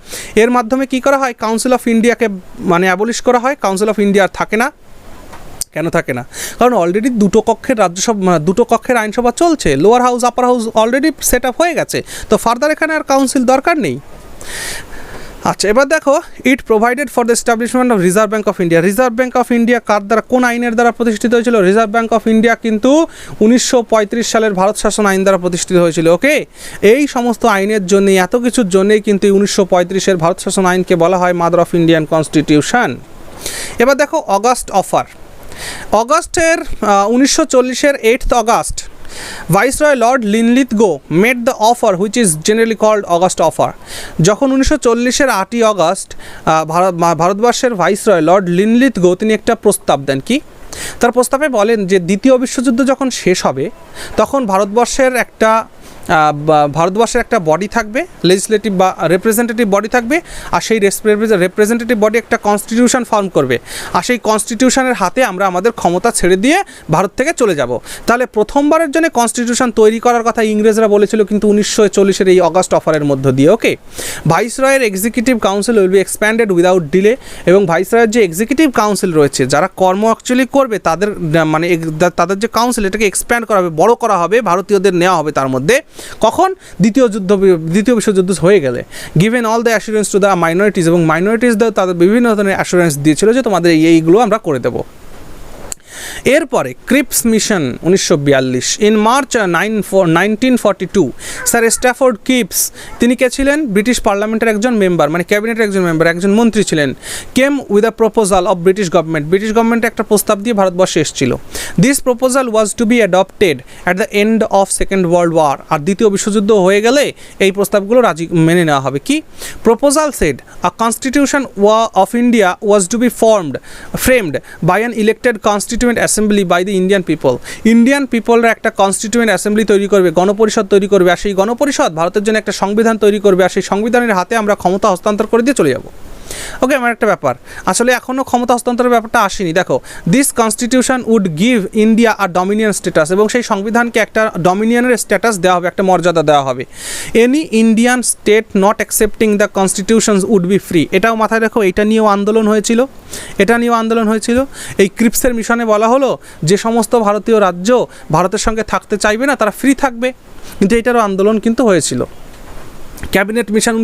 এর মাধ্যমে কি করা হয়? কাউন্সিল অফ ইন্ডিয়াকে মানে অ্যাবলিশ করা হয়। কাউন্সিল অফ ইন্ডিয়া আর থাকে না। কেন থাকে না? কারণ অলরেডি দুটো কক্ষের আইনসভা চলছে, লোয়ার হাউস আপার হাউস অলরেডি সেট আপ হয়ে গেছে, তো ফার্দার এখানে আর কাউন্সিল দরকার নেই। আচ্ছা, এবার দেখো, it provided for the establishment of Reserve Bank of India. Reserve Bank of India কার দ্বারা, কোন আইনের দ্বারা প্রতিষ্ঠিত হয়েছিল? রিজার্ভ ব্যাঙ্ক অফ ইন্ডিয়া কিন্তু 1935 সালের ভারত শাসন আইন দ্বারা প্রতিষ্ঠিত হয়েছিল। ওকে, এই সমস্ত আইনের জন্যই, এত কিছুর জন্যই কিন্তু 1935-এর ভারত শাসন আইনকে বলা হয় মাদার অফ ইন্ডিয়ান কনস্টিটিউশন। এবার দেখো অগাস্ট অফার। অগাস্টের 1940-এর 8th August viceroy Lord Linlithgow made the offer which is generally called August offer. যখন 1940-এর 8ই অগাস্ট ভারতবর্ষের ভাইসরয় লর্ড লিনলিথগো তিনি একটা প্রস্তাব দেন। কি? তার প্রস্তাবে বলেন যে দ্বিতীয় বিশ্বযুদ্ধ যখন শেষ হবে তখন ভারতবর্ষের একটা বডি থাকবে, লেজিসলেটিভ বা রিপ্রেজেন্টেটিভ বডি থাকবে, আর সেই রিপ্রেজেন্টেটিভ বডি একটা কনস্টিটিউশন ফর্ম করবে, আর সেই কনস্টিটিউশনের হাতে আমরা আমাদের ক্ষমতা ছেড়ে দিয়ে ভারত থেকে চলে যাব। তাহলে প্রথমবারের জন্য কনস্টিটিউশন তৈরি করার কথা ইংরেজরা বলেছিল কিন্তু 1940-এর এই অগাস্ট অফারের মধ্য দিয়ে। ওকে, ভাইসরয়ের executive council will be expanded without delay, এবং ভাইসরয়ের যে এক্সিকিউটিভ কাউন্সিল রয়েছে, যারা কর্ম অ্যাকচুয়ালি করবে, তাদের যে কাউন্সিল, এটাকে এক্সপ্যান্ড করা হবে, বড় করা হবে, ভারতীয়দের নেওয়া হবে তার মধ্যে। কখন? দ্বিতীয় বিশ্বযুদ্ধ হয়ে গেলে। Given all the assurance to the minorities, এবং মাইনরিটিসদের তাদের বিভিন্ন ধরনের অ্যাসুরেন্স দিয়েছিল যে তোমাদের এইগুলো আমরা করে দেবো। এরপরে Cripps mission 1942। In March 1942 Sir Stafford Cripps, তিনি কে ছিলেন? ব্রিটিশ পার্লামেন্টের একজন মেম্বার, মানে ক্যাবিনেটের একজন মেম্বার, একজন মন্ত্রী ছিলেন। Came with a proposal of British government, British government একটা প্রস্তাব দিয়ে ভারতবর্ষে এসেছিল। This proposal was to be adopted at the end of second world war. আর দ্বিতীয় বিশ্বযুদ্ধ হয়ে গেলে এই প্রস্তাবগুলো মেনে নেওয়া হবে। কি proposal said? A constitution of India was to be framed by an elected constituent assembly by the Indian people. Indian পিপলরা একটা কনস্টিটিউয়েন্ট অ্যাসেম্বলি তৈরি করবে, গণপরিষদ তৈরি করবে, আর সেই গণপরিষদ ভারতের জন্য একটা সংবিধান তৈরি করবে, আর সেই সংবিধানের হাতে আমরা ক্ষমতা হস্তান্তর করে দিয়ে চলে যাব। ওকে, আমার একটা ব্যাপার, আসলে এখনও ক্ষমতা হস্তান্তরের ব্যাপারটা আসেনি। দেখো, this constitution would give India a dominion status, এবং সেই সংবিধানকে একটা ডমিনিয়নের স্ট্যাটাস দেওয়া হবে, একটা মর্যাদা দেওয়া হবে। Any Indian state not accepting the constitutions would be free. এটাও মাথায় রাখো, এটা নিয়েও আন্দোলন হয়েছিল। এই ক্রিপসের মিশনে বলা হলো যে সমস্ত ভারতীয় রাজ্য ভারতের সঙ্গে থাকতে চাইবে না তারা ফ্রি থাকবে, কিন্তু এটারও আন্দোলন কিন্তু হয়েছিল। ক্যাবিনেট মিশন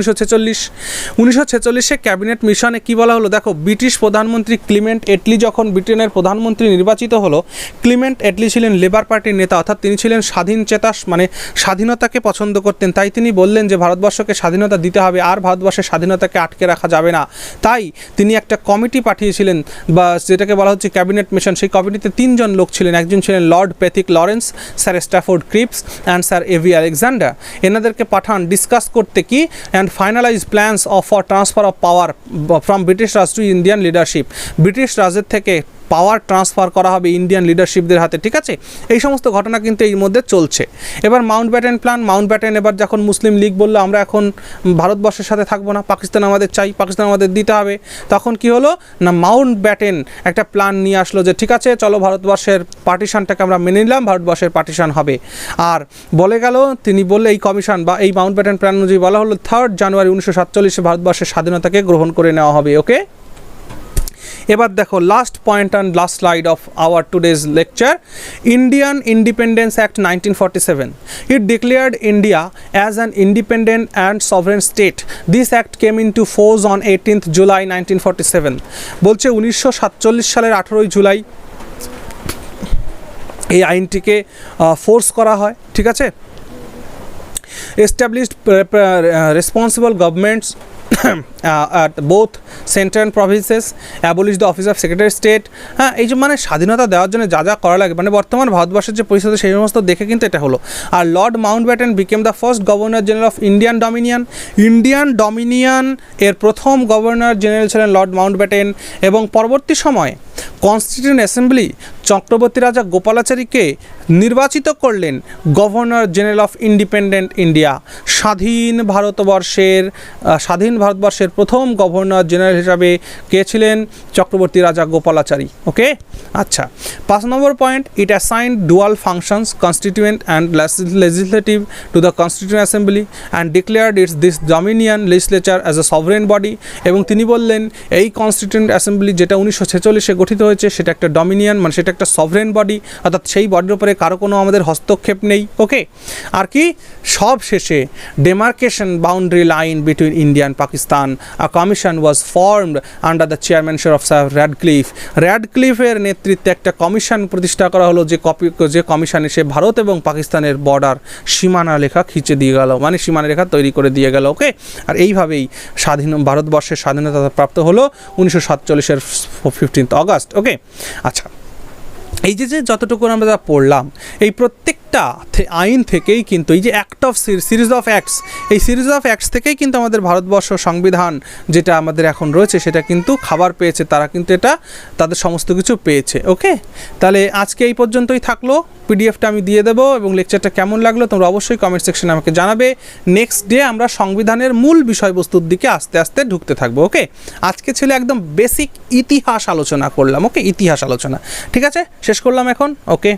1946-এ ক্যাবিনেট মিশনে কি বলা হলো? দেখো, ব্রিটিশ প্রধানমন্ত্রী ক্লিমেন্ট এটলি যখন ব্রিটেনের প্রধানমন্ত্রী নির্বাচিত হলো, ক্লিমেন্ট এটলি ছিলেন লেবার পার্টির নেতা, অর্থাৎ তিনি ছিলেন স্বাধীনচেতা, মানে স্বাধীনতাকে পছন্দ করতেন। তাই তিনি বললেন যে ভারতবর্ষকে স্বাধীনতা দিতে হবে, আর ভারতবর্ষের স্বাধীনতাকে আটকে রাখা যাবে না। তাই তিনি একটা কমিটি পাঠিয়েছিলেন, বা যেটাকে বলা হচ্ছে ক্যাবিনেট মিশন। সেই কমিটিতে 3 জন লোক ছিলেন, একজন ছিলেন Lord Pethick Lawrence, sir Stafford Cripps and sir AV Alexander. এনাদেরকে পাঠান ডিসকাস করতে কি, and finalise plans for transfer of power from British Raj to Indian leadership. British রাজের থেকে পাওয়ার ট্রান্সফার করা হবে ইন্ডিয়ান লিডারশিপদের হাতে। ঠিক আছে, এই সমস্ত ঘটনা কিন্তু এর মধ্যে চলছে। এবার মাউন্টব্যাটেন প্ল্যান। মাউন্টব্যাটেন এবার যখন মুসলিম লীগ বললো আমরা এখন ভারতবর্ষের সাথে থাকবো না, পাকিস্তান আমাদের চাই, পাকিস্তান আমাদের দিতে হবে, তখন কি হলো না, মাউন্টব্যাটেন একটা প্ল্যান নিয়ে আসলো যে ঠিক আছে চলো ভারতবর্ষের পার্টিশনটাকে আমরা মেনে নিলাম, ভারতবর্ষের পার্টিশন হবে। আর তিনি বললে এই কমিশন বা এই মাউন্টব্যাটেন প্ল্যান অনুযায়ী বলা হলো 3 জানুয়ারি 1947 ভারতবর্ষের স্বাধীনতাকে গ্রহণ করে নেওয়া হবে। ওকে, এবার দেখো last point and last slide of our today's lecture. Indian independence act 1947, it declared India as an independent and sovereign state. This act came into force on 18th July 1947. বলছে 1947 সালের 18ই জুলাই এই আইনটিকে ফোর্স করা হয়, ঠিক আছে। established responsible governments at both center and provinces, abolished the office of secretary of state। হ্যাঁ, এই যে মানে স্বাধীনতা দেওয়ার জন্য যা যা করা লাগে, মানে বর্তমান ভারতবর্ষের যে পরিস্থিতি সেই সমস্ত দেখে কিন্তু এটা হলো। আর Lord Mountbatten became the first governor general of Indian dominion. Indian dominion এর প্রথম গভর্নর জেনারেল ছিলেন লর্ড মাউন্টব্যাটেন, এবং পরবর্তী সময়ে কনস্টিটিউয়েন্ট অ্যাসেম্বলি চক্রবর্তী রাজা গোপালাচারীকে নির্বাচিত করলেন governor general of independent India. স্বাধীন ভারতবর্ষের প্রথম গভর্নর জেনারেল হিসাবে কে ছিলেন? চক্রবর্তী রাজা গোপালাচারী। ওকে, আচ্ছা, 5 নম্বর point, it assigned dual functions constituent and legislative to the constituent assembly and declared its this dominion legislature as a sovereign body. এবং তিনি বললেন এই কনস্টিটিউয়েন্ট অ্যাসেম্বলি যেটা 1946-এ গঠিত হয়েছে সেটা একটা ডমিনিয়ন, মানে সেটা একটা সভরেন বডি, অর্থাৎ সেই বডির উপরে কারো কোনো আমাদের হস্তক্ষেপ নেই। ওকে, আর কি সব শেষে demarcation boundary line between India and Pakistan, a commission was formed under the chairmanship of Sir Radcliffe. র্যাডক্লিফের নেতৃত্বে একটা কমিশন প্রতিষ্ঠা করা হলো, যে কমিশন এসে ভারত এবং পাকিস্তানের বর্ডার সীমানা রেখা খিঁচে দিয়ে গেল, মানে সীমানা রেখা তৈরি করে দিয়ে গেল। ওকে, আর এইভাবেই ভারতবর্ষের স্বাধীনতা প্রাপ্ত হলো 1947-এর 15 অগস্ট। ওকে, আচ্ছা, এই যে যতটুকু আমরা যা পড়লাম, এই প্রত্যেকটা আইন থেকেই কিন্তু এই যে সিরিজ অফ অ্যাক্টস থেকেই কিন্তু আমাদের ভারতবর্ষ সংবিধান যেটা আমাদের এখন রয়েছে সেটা কিন্তু খাবার পেয়েছে, তারা কিন্তু এটা তাদের সমস্ত কিছু পেয়েছে। ওকে, তাহলে আজকে এই পর্যন্তই থাকলো। পিডিএফটা আমি দিয়ে দেবো, এবং লেকচারটা কেমন লাগলো তোমরা অবশ্যই কমেন্ট সেকশনে আমাকে জানাবে। নেক্সট ডে আমরা সংবিধানের মূল বিষয়বস্তুর দিকে আস্তে আস্তে ঢুকতে থাকবো। ওকে, আজকে ছিল একদম বেসিক ইতিহাস আলোচনা করলাম। ওকে, ইতিহাস আলোচনা, ঠিক আছে, শেষ করলাম এখন। ওকে।